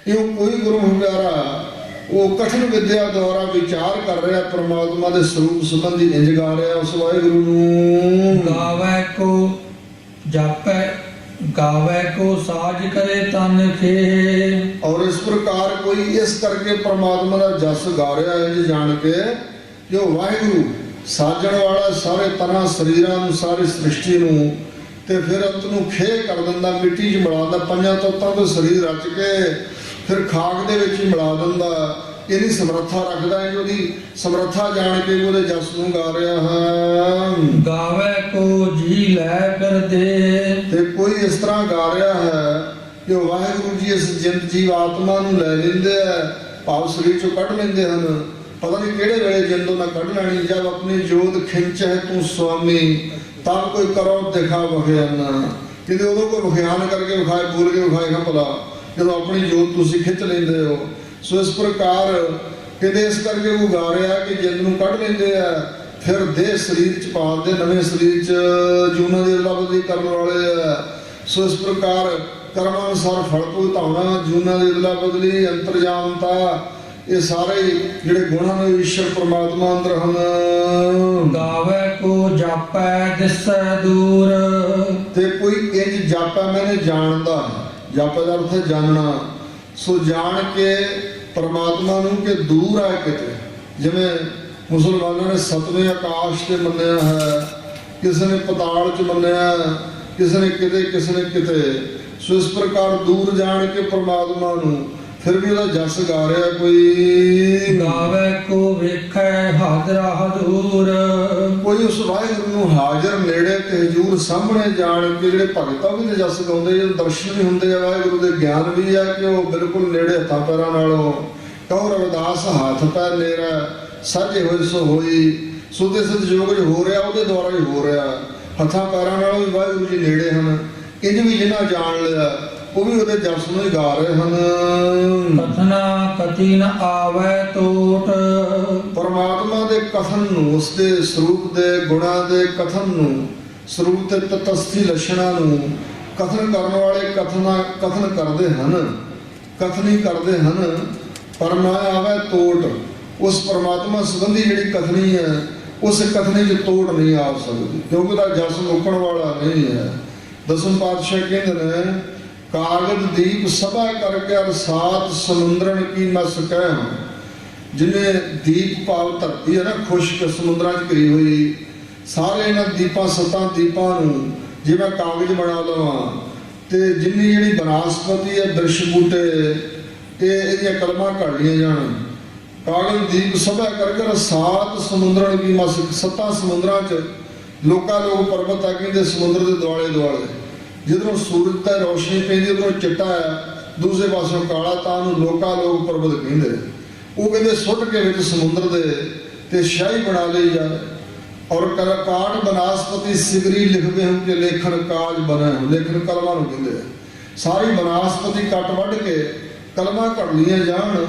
ਇਉਂ ਕੋਈ ਗੁਰਮੁਖ ਪਿਆਰਾ ਉਹ ਕਠਿਨ ਵਿਦਿਆ ਦੁਆਰਾ ਵਿਚਾਰ ਕਰ ਰਿਹਾ, ਪਰਮਾਤਮਾ ਦੇ ਸਰੂਪ ਸੰਬੰਧੀ ਇੰਜ ਗਾ ਰਿਹਾ ਉਸ ਵਾਹਿਗੁਰੂ ਨੂੰ। ਗਾਵੇ ਕੋ ਜਾਪੈ ਗਾਵੇ ਕੋ ਸਾਜ ਕਰੇ ਤਨ ਖੇ। ਔਰ ਇਸ ਪ੍ਰਕਾਰ ਕੋਈ ਇਸ ਕਰਕੇ ਪਰਮਾਤਮਾ ਦਾ ਜਸ ਗਾ ਰਿਹਾ ਹੈ ਇੰਜ ਜਾਣ ਕੇ ਕਿ ਉਹ ਵਾਹਿਗੁਰੂ ਸਾਜਣ ਵਾਲਾ ਸਾਰੇ ਤਨਾਂ ਸਰੀਰਾਂ ਨੂੰ, ਸਾਰੀ ਸ੍ਰਿਸ਼ਟੀ ਨੂੰ, ਤੇ ਫਿਰ ਅੰਤ ਨੂੰ ਖੇ ਕਰ ਦਿੰਦਾ, ਮਿੱਟੀ 'ਚ ਮਿਲਾ ਦਿੰਦਾ, ਪੰਜਾਂ ਤੱਤਾਂ ਤੋਂ ਸਰੀਰ ਰਚ ਕੇ ਫਿਰ ਖਾਕ ਦੇ ਵਿੱਚ ਹੀ ਮਿਲਾ ਦਿੰਦਾ। ਇਹਦੀ ਸਮਰੱਥਾ ਰੱਖਦਾ ਹੈ, ਉਹਦੀ ਸਮਰੱਥਾ ਜਾਣ ਕੇ ਉਹਦੇ ਜਸ ਨੂੰ ਗਾ ਰਿਹਾ ਹੈ। ਗਾਵੇ ਕੋ ਜੀ ਲੈ ਫਿਰਦੇ। ਤੇ ਕੋਈ ਇਸ ਤਰ੍ਹਾਂ ਗਾ ਰਿਹਾ ਹੈ ਕਿ ਉਹ ਵਾਹਿਗੁਰੂ ਜੀ ਇਸ ਜਿੰਦ ਜੀਵ ਆਤਮਾ ਨੂੰ ਲੈ ਲੈਂਦੇ ਆ, ਭਾਵ ਸਰੀਰ ਚੋਂ ਕੱਢ ਲੈਂਦੇ ਹਨ। ਪਤਾ ਨਹੀਂ ਕਿਹੜੇ ਵੇਲੇ ਜਿੰਦੋਂ ਨਾ ਕੱਢ ਲੈਣੀ। ਜਦ ਆਪਣੀ ਜੋਤ ਖਿੰਚ ਹੈ ਤੂੰ ਸੁਆਮੀ, ਤਾਂ ਕੋਈ ਕਰੋ ਦਿਖਾ ਵਿਖਿਆਨ। ਕਿਤੇ ਉਦੋਂ ਕੋਈ ਵਿਖਿਆਨ ਕਰਕੇ ਵਿਖਾਏ, ਬੋਲ ਕੇ ਵਿਖਾਏਗਾ ਭਲਾ, ਜਦੋਂ ਆਪਣੀ ਜੋਤ ਤੁਸੀਂ ਖਿੱਚ ਲੈਂਦੇ ਹੋ। ਸੋ ਇਸ ਪ੍ਰਕਾਰ ਕਹਿੰਦੇ ਇਸ ਕਰਕੇ ਉਹ ਗਾ ਰਿਹਾ ਕਿ ਜਿੰਦ ਨੂੰ ਕੱਢ ਲੈਂਦੇ ਆ, ਫਿਰ ਦੇਹ ਸਰੀਰ 'ਚ ਪਾਉਂਦੇ, ਨਵੇਂ ਸਰੀਰ 'ਚ ਜੂਨਾਂ ਦੀ ਅਦਲਾ-ਬਦਲੀ ਕਰਨ ਵਾਲੇ ਆ। ਸੋ ਇਸ ਪ੍ਰਕਾਰ ਕਰਮਾਂ ਅਨੁਸਾਰ ਫਲ ਭੁਗਤਾਉਣਾ, ਜੂਨਾਂ ਦੀ ਅਦਲਾ-ਬਦਲੀ, ਅੰਤਰਜਾਮਤਾ, ਇਹ ਸਾਰੇ ਜਿਹੜੇ ਗੁਣਾਂ ਨੇ ਈਸ਼ਵਰ ਪਰਮਾਤਮਾ ਅੰਦਰ ਹਨ। ਗਾਵੇ ਕੋ ਜਾਪੈ ਦਿਸੈ ਦੂਰ। ਤੇ ਕੋਈ ਇੰਜ ਜਾਪੈ ਮੈਨੇ ਜਾਣਦਾ ਹੈ। ਜਾਪੈ ਦਾ ਅਰਥ ਹੈ ਜਾਣਨਾ। ਸੋ ਜਾਣ ਕੇ ਪਰਮਾਤਮਾ ਨੂੰ ਕਿ ਦੂਰ ਹੈ ਕਿਤੇ, ਜਿਵੇਂ ਮੁਸਲਮਾਨਾਂ ਨੇ ਸਤਵੇਂ ਆਕਾਸ਼ ਤੇ ਮੰਨਿਆ ਹੈ, ਕਿਸੇ ਨੇ ਪਤਾਲ 'ਚ ਮੰਨਿਆ, ਕਿਸੇ ਨੇ ਕਿਤੇ, ਕਿਸੇ ਨੇ ਕਿਤੇ। ਸੋ ਇਸ ਪ੍ਰਕਾਰ ਦੂਰ ਜਾਣ ਕੇ ਪਰਮਾਤਮਾ ਨੂੰ ਫਿਰ ਵੀ ਉਹਦਾ ਜਸ ਗਾ ਰਿਹਾ ਕੋਈ। ਗਾਵੇ ਕੋ ਵੇਖੈ ਹਾਜ਼ਰਾ ਹਜ਼ੂਰ। ਕੋਈ ਉਸ ਵਾਹਿਗੁਰੂ ਨੂੰ ਹਾਜ਼ਰ ਨੇੜੇ ਤੇ ਹਜ਼ੂਰ ਸਾਹਮਣੇ ਜਾਣ ਕੇ, ਜਿਹੜੇ ਭਗਤਾਂ ਵੀ ਤੇ ਜਸ ਗਾਉਂਦੇ, ਜਦੋਂ ਦਰਸ਼ਨ ਵੀ ਹੁੰਦੇ ਆ ਵਾਹਿਗੁਰੂ ਦੇ, ਗਿਆਨ ਵੀ ਆ ਕਿ ਉਹ ਬਿਲਕੁਲ ਨੇੜੇ ਹੱਥਾਂ ਪੈਰਾਂ ਨਾਲੋਂ। ਕਹੋ ਰਵਿਦਾਸ ਹੱਥ ਪੈਰ ਨੇਰਾ ਸਾਝੇ ਹੋਏ ਸੋ ਹੋਈ। ਸੋ ਤੇ ਸੰਜੋਗ ਜੋ ਹੋ ਰਿਹਾ ਉਹਦੇ ਦੁਆਰਾ ਹੀ ਹੋ ਰਿਹਾ, ਹੱਥਾਂ ਪੈਰਾਂ ਨਾਲੋਂ ਵੀ ਵਾਹਿਗੁਰੂ ਜੀ ਨੇੜੇ ਹਨ। ਇੰਜ ਵੀ ਜਿਹਨਾਂ ਜਾਣ ਲਿਆ ਉਹ ਵੀ ਉਹਦੇ ਜਸ ਨੂੰ ਹੀ ਗਾ ਰਹੇ ਹਨ। ਕਥਨਾ ਕਤੀ ਨ ਆਵੇ ਟੋਟ। ਪਰਮਾਤਮਾ ਦੇ ਕਥਨ ਨੂੰ, ਉਸਦੇ ਸਰੂਪ ਦੇ ਗੁਣਾਂ ਦੇ ਕਥਨ ਨੂੰ, ਸਰੂਪ ਤੇ ਤਤਸਥੀ ਲੱਛਣਾਂ ਨੂੰ ਕਥਨ ਕਰਨ ਵਾਲੇ ਕਥਨ ਕਰਦੇ ਹਨ, ਕਥਨੀ ਕਰਦੇ ਹਨ। ਪਰ ਨਾ ਆਵੇ ਤੋਟ। ਉਸ ਪਰਮਾਤਮਾ ਸੰਬੰਧੀ ਜਿਹੜੀ ਕਥਨੀ ਹੈ, ਉਸ ਕਥਨੀ 'ਚ ਤੋੜ ਨਹੀਂ ਆ ਸਕਦੀ, ਕਿਉਂਕਿ ਉਹਦਾ ਜਸ ਮੁੱਕਣ ਵਾਲਾ ਨਹੀਂ ਹੈ। ਦਸਮ ਪਾਤਸ਼ਾਹ ਕਹਿੰਦੇ ਨੇ ਕਾਗਜ਼ ਦੀਪ ਸਭਾ ਕਰਕੇ ਅਰਸਾਤ ਸਮੁੰਦਰਨ ਕੀ ਨ ਸਕੈ। ਜਿਹਨੇ ਦੀਪ ਭਾਵ ਧਰਤੀ ਹੈ ਨਾ, ਖੁਸ਼ਕ ਸਮੁੰਦਰਾਂ 'ਚ ਘਿਰੀ ਹੋਈ, ਸਾਰੇ ਇਹਨਾਂ ਦੀਪਾਂ, 7 ਦੀਪਾਂ ਨੂੰ ਜੇ ਮੈਂ ਕਾਗਜ਼ ਬਣਾ ਲਵਾਂ, ਤੇ ਜਿੰਨੀ ਜਿਹੜੀ ਬਨਸਪਤੀ ਹੈ, ਬਿਰਸ਼ ਬੂਟੇ, ਇਹਦੀਆਂ ਕਲਮਾਂ ਘੜ ਲੀਆਂ ਜਾਣ। ਕਾਗਜ਼ ਦੀਪ ਸਭਾ ਕਰਕੇ ਅਰਸਾਤ ਸਮੁੰਦਰਨ ਕੀ ਮਸ। 7 ਸਮੁੰਦਰਾਂ 'ਚ ਲੋਕਾਂ ਲੋਕ ਪਰਬਤ ਆ ਕਹਿੰਦੇ ਸਮੁੰਦਰ ਦੇ ਦੁਆਲੇ ਦੁਆਲੇ, ਜਿੱਧਰੋਂ ਸੂਰਜ ਦੀ ਰੋਸ਼ਨੀ ਪੈਂਦੀ ਉਧਰੋਂ ਚਿੱਟਾ ਹੈ, ਦੂਸਰੇ ਪਾਸੋਂ ਕਾਲਾ, ਤਾਂ ਉਹਨੂੰ ਲੋਕਾਂ ਲੋਕ ਪਰਬਤ ਕਹਿੰਦੇ। ਉਹ ਕਹਿੰਦੇ ਸੁੱਟ ਕੇ ਵਿੱਚ ਸਮੁੰਦਰ ਦੇ ਤੇ ਸ਼ਾਹੀ ਬਣਾ ਲਈ ਜਾਏ। ਔਰ ਕਾਟ ਬਨਸਪਤੀ ਸਿਗਰੀ ਲਿਖਦੇ ਹੋ ਕਿ ਲੇਖਣ ਕਾਜ ਬਣੇ ਹੋ। ਲੇਖਣ ਕਲਮਾਂ ਨੂੰ ਕਹਿੰਦੇ। ਸਾਰੀ ਬਨਸਪਤੀ ਕੱਟ ਵੱਢ ਕੇ ਕਲਮਾਂ ਘੜ ਲੀਆਂ ਜਾਣ,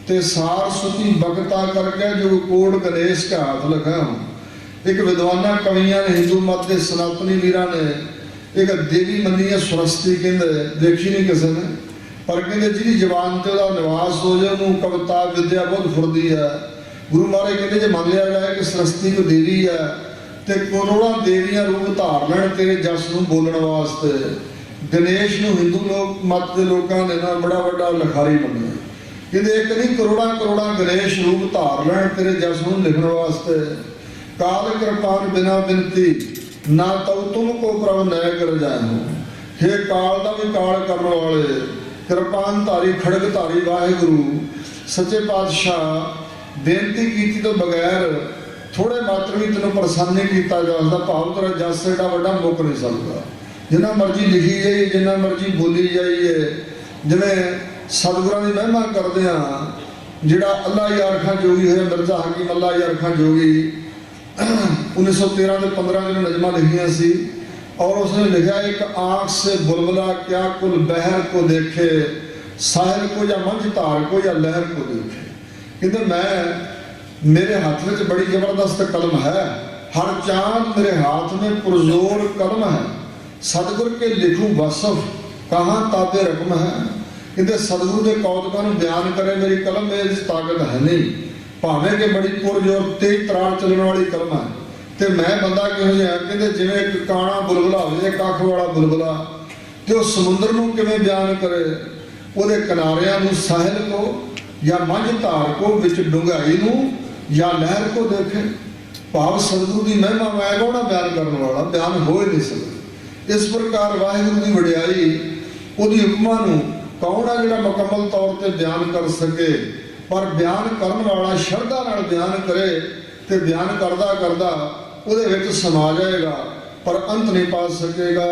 ਤੇ ਸਾਰ ਸੁਤੀ ਬਗਤਾ ਕਰਕੇ ਜੋ ਕੋਟ ਗਣੇਸ਼ ਕੇ ਹੱਥ ਲਗਾ ਹੋ। ਇੱਕ ਵਿਦਵਾਨਾਂ ਕਵੀਆਂ ਨੇ, ਹਿੰਦੂ ਮਤ ਦੇ ਸਨਾਤਨੀ ਵੀਰਾਂ ਨੇ ਇੱਕ ਦੇਵੀ ਮੰਨੀ ਹੈ, ਸਰਸਤੀ ਕਹਿੰਦੇ, ਦੇਖੀ ਨਹੀਂ ਕਿਸੇ ਨੇ, ਪਰ ਕਹਿੰਦੇ ਜਿਹਦੀ ਜ਼ਬਾਨ ਤੇ ਉਹਦਾ ਨਿਵਾਸ ਹੋ ਜਾਏ ਉਹਨੂੰ ਕਵਿਤਾ ਵਿਦਿਆ ਬਹੁਤ ਫੁਰਦੀ ਹੈ। ਗੁਰੂ ਮਹਾਰਾਜ ਕਹਿੰਦੇ ਜੇ ਮੰਨ ਲਿਆ ਜਾਏ ਕਿ ਸਰਸਤੀ ਕੋਈ ਦੇਵੀ ਹੈ ਤੇ ਕਰੋੜਾਂ ਦੇਵੀਆਂ ਰੂਪ ਧਾਰ ਲੈਣ ਤੇਰੇ ਜਸ ਨੂੰ ਬੋਲਣ ਵਾਸਤੇ। ਗਣੇਸ਼ ਨੂੰ ਹਿੰਦੂ ਲੋਕ ਮਤ ਦੇ ਲੋਕਾਂ ਨੇ ਨਾ ਬੜਾ ਵੱਡਾ ਲਿਖਾਰੀ ਮੰਨਿਆ। ਕਹਿੰਦੇ ਇੱਕ ਨਹੀਂ ਕਰੋੜਾਂ ਕਰੋੜਾਂ ਗਣੇਸ਼ ਰੂਪ ਧਾਰ ਲੈਣ ਤੇਰੇ ਜਸ ਨੂੰ ਲਿਖਣ ਵਾਸਤੇ। ਕਾਲ ਕਿਰਪਾਨ ਬਿਨਾ ਬਿਨਤੀ ਨਾ ਤਉ ਤੁਮ ਕੋ ਪ੍ਰਭ ਨੈ ਕਰ ਜਾਇਓ। ਹੇ ਕਾਲ ਦਾ ਵੀ ਕਾਲ ਕਰਨ ਵਾਲੇ, ਕਿਰਪਾਨ ਧਾਰੀ ਖੜਗ ਧਾਰੀ ਵਾਹਿਗੁਰੂ ਸੱਚੇ ਪਾਤਸ਼ਾਹ, ਬੇਨਤੀ ਕੀਤੀ ਤੋਂ ਬਗੈਰ ਥੋੜੇ ਮਾਤਰ ਵੀ ਤੈਨੂੰ ਪ੍ਰਸੰਨ ਨਹੀਂ ਕੀਤਾ ਜਾ ਸਕਦਾ। ਭਾਵ ਤੇਰਾ ਜਸ ਏਡਾ ਵੱਡਾ ਮੁੱਕ ਨਹੀਂ ਸਕਦਾ। ਜਿੰਨਾ ਮਰਜ਼ੀ ਲਿਖੀ ਜਾਈਏ, ਜਿੰਨਾ ਮਰਜ਼ੀ ਬੋਲੀ ਜਾਈਏ, ਜਿਵੇਂ ਸਤਿਗੁਰਾਂ ਦੀ ਮਹਿਮਾ ਕਰਦੇ ਆ। ਜਿਹੜਾ ਅੱਲਾ ਯਾਰ ਖਾਂ ਜੋਗੀ ਹੋਇਆ, ਮਿਰਜ਼ਾ ਹਕੀਮ ਅੱਲਾ ਯਾਰ ਖਾਂ ਜੋਗੀ, 1913 ਦੇ 15 ਦਿਨ ਨਜ਼ਮਾਂ ਲਿਖੀਆਂ ਸੀ। और उसने लिखा एक आंख से बुलबुला क्या कुल बहर को देखे, साहिल को या मंझ धार को या लहर को देखे। कहते मैं मेरे हाथ में बड़ी जबरदस्त कलम है, हर चांद मेरे हाथ में पुरजोर कलम है। सतगुर के लिखू वसफ कहाँ ताबे रकम है। कहते सतगुरु के कौतुकां नूं बयान करे मेरी कलम में इस ताकत है नहीं, भावें कि बड़ी पुरजोर तेज तरार चलने वाली कलम है। ਤੇ ਮੈਂ ਬੰਦਾ ਕਿਹੋ ਜਿਹਾ, ਕਹਿੰਦੇ ਜਿਵੇਂ ਇੱਕ ਕਾਣਾ ਬੁਲਬੁਲਾ ਹੋਵੇ, ਇੱਕ ਅੱਖ ਵਾਲਾ ਬੁਲਬੁਲਾ, ਤੇ ਉਹ ਸਮੁੰਦਰ ਨੂੰ ਕਿਵੇਂ ਬਿਆਨ ਕਰੇ, ਉਹਦੇ ਕਿਨਾਰਿਆਂ ਨੂੰ ਸਾਹਿਲ ਕੋ ਜਾਂ ਮੰਝ ਧਾਰ ਕੋ, ਵਿੱਚ ਡੂੰਘਾਈ ਨੂੰ ਜਾਂ ਲਹਿਰ ਕੋ ਦੇਖੇ। ਭਾਵ ਸਤਿਗੁਰੂ ਦੀ ਮਹਿਮਾ ਮੈਂ ਕੌਣਾ ਬਿਆਨ ਕਰਨ ਵਾਲਾ, ਬਿਆਨ ਹੋ ਹੀ ਨਹੀਂ ਸਕਦਾ। ਇਸ ਪ੍ਰਕਾਰ ਵਾਹਿਗੁਰੂ ਦੀ ਵਡਿਆਈ, ਉਹਦੀ ਉਪਮਾ ਨੂੰ ਕੌਣ ਆ ਜਿਹੜਾ ਮੁਕੰਮਲ ਤੌਰ ਤੇ ਬਿਆਨ ਕਰ ਸਕੇ। ਪਰ ਬਿਆਨ ਕਰਨ ਵਾਲਾ ਸ਼ਰਧਾ ਨਾਲ ਬਿਆਨ ਕਰੇ ਤੇ ਬਿਆਨ ਕਰਦਾ ਕਰਦਾ ਉਹਦੇ ਵਿੱਚ ਸਮਾ ਜਾਏਗਾ, ਪਰ ਅੰਤ ਨਹੀਂ ਪਾ ਸਕੇਗਾ।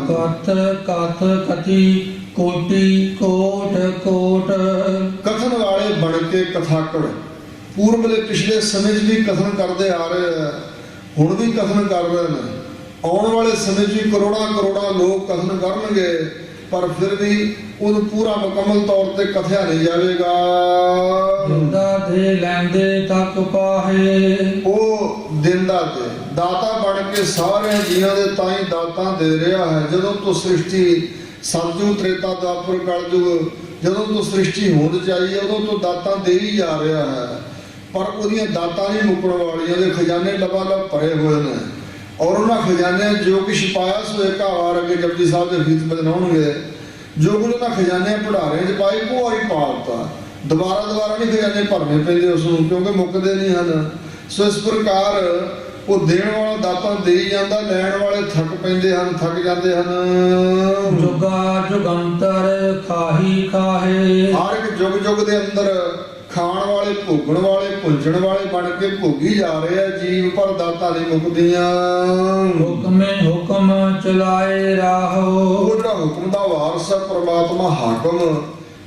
ਕਤ ਕਤ ਕਤੀ ਕੋਟੀ ਕੋਟ ਕੋਟ। ਕਥਨ ਵਾਲੇ ਬਣ ਕੇ ਕਥਾਕੜ ਪੂਰਬਲੇ ਪਿਛਲੇ ਸਮੇਂ 'ਚ ਵੀ ਕਥਨ ਕਰਦੇ ਆ ਰਹੇ ਆ, ਹੁਣ ਵੀ ਕਥਨ ਕਰ ਰਹੇ ਨੇ। ਆਉਣ ਵਾਲੇ ਸਮੇਂ 'ਚ ਵੀ ਕਰੋੜਾਂ ਕਰੋੜਾਂ ਲੋਕ ਕਥਨ ਕਰਨਗੇ, ਪਰ ਫਿਰ ਵੀ ਉਹਨੂੰ ਪੂਰਾ ਮੁਕੰਮਲ ਤੌਰ ਤੇ ਕਥਿਆ ਨਹੀਂ ਜਾਵੇਗਾ। ਦਿੰਦਾ ਦੇ ਲੈਂਦੇ ਤੱਕ ਪਾਹੇ। ਉਹ ਦਿੰਦਾ ਤੇ ਦਾਤਾ ਬਣ ਕੇ ਸਾਰੇ ਜੀਵਾਂ ਦੇ ਤਾਈਂ ਦਾਤਾਂ ਦੇ ਰਿਹਾ ਹੈ। ਜਦੋਂ ਤੋਂ ਸ੍ਰਿਸ਼ਟੀ ਸਤਿਯੁਗ ਤ੍ਰੇਤਾ ਦੁਆਪਰ ਕਲਯੁਗ, ਜਦੋਂ ਤੋਂ ਸ੍ਰਿਸ਼ਟੀ ਹੋਂਦ ਚ ਆਈ ਹੈ, ਉਦੋਂ ਤੋਂ ਦਾਤਾਂ ਦੇ ਹੀ ਜਾ ਰਿਹਾ ਹੈ। ਪਰ ਉਹਦੀਆਂ ਦਾਤਾਂ ਨਹੀਂ ਮੁੱਕਣ ਵਾਲੀਆਂ, ਉਹਦੇ ਖਜ਼ਾਨੇ ਲਬਾਲਬ ਭਰੇ ਹੋਏ ਨੇ। ਔਰ ਉਹਨਾਂ ਖਜ਼ਾਨਿਆਂ ਜੋ ਕੁਛ ਪਾਇਆ ਸੋ ਇੱਕ ਵਾਰ ਅੱਗੇ ਜਪਜੀ ਸਾਹਿਬ ਦੇ ਗੀਤ ਬਜਣਾਉਣਗੇ। ਜੋ ਕੁਝ ਉਹਨਾਂ ਖਜ਼ਾਨਿਆਂ ਭੰਡਾਰਿਆਂ 'ਚ ਪਾਈ ਉਹ ਵਾਰੀ ਪਾ ਦਿੱਤਾ। ਦੁਬਾਰਾ ਨਹੀਂ ਖਜ਼ਾਨੇ ਭਰਨੇ ਪੈਂਦੇ ਉਸ ਨੂੰ, ਕਿਉਂਕਿ ਮੁੱਕਦੇ ਨਹੀਂ ਹਨ। ਸੋ ਇਸ ਪ੍ਰਕਾਰ ਉਹ ਦੇਣ ਵਾਲਾ ਦਾਤਾਂ ਦੇ ਹੀ ਜਾਂਦਾ, ਲੈਣ ਵਾਲੇ ਥੱਕ ਪੈਂਦੇ ਹਨ, ਥੱਕ ਜਾਂਦੇ ਹਨ। ਜੁਗਾ ਜੁਗੰਤਰ ਖਾਹੀ ਖਾਹੇ। ਹਰ ਇੱਕ ਜੁਗ ਜੁਗ ਦੇ ਅੰਦਰ ਖਾਣ ਵਾਲੇ, ਭੋਗਣ ਵਾਲੇ, ਪੁੰਜਣ ਵਾਲੇ ਬਣ ਕੇ ਭੋਗੀ ਜਾ ਰਹੇ ਆ ਜੀਵ, ਪਰ ਦਾਤਾਂ ਨਹੀਂ ਮੁੱਕਦੀਆਂ। ਹੁਕਮੇ ਹੁਕਮ ਚਲਾਏ ਰਾਹੋ। ਉਹ ਜਿਹੜਾ ਹੁਕਮ ਦਾ ਵਾਰਸ ਹੈ ਪ੍ਰਮਾਤਮਾ ਹਾਕਮ,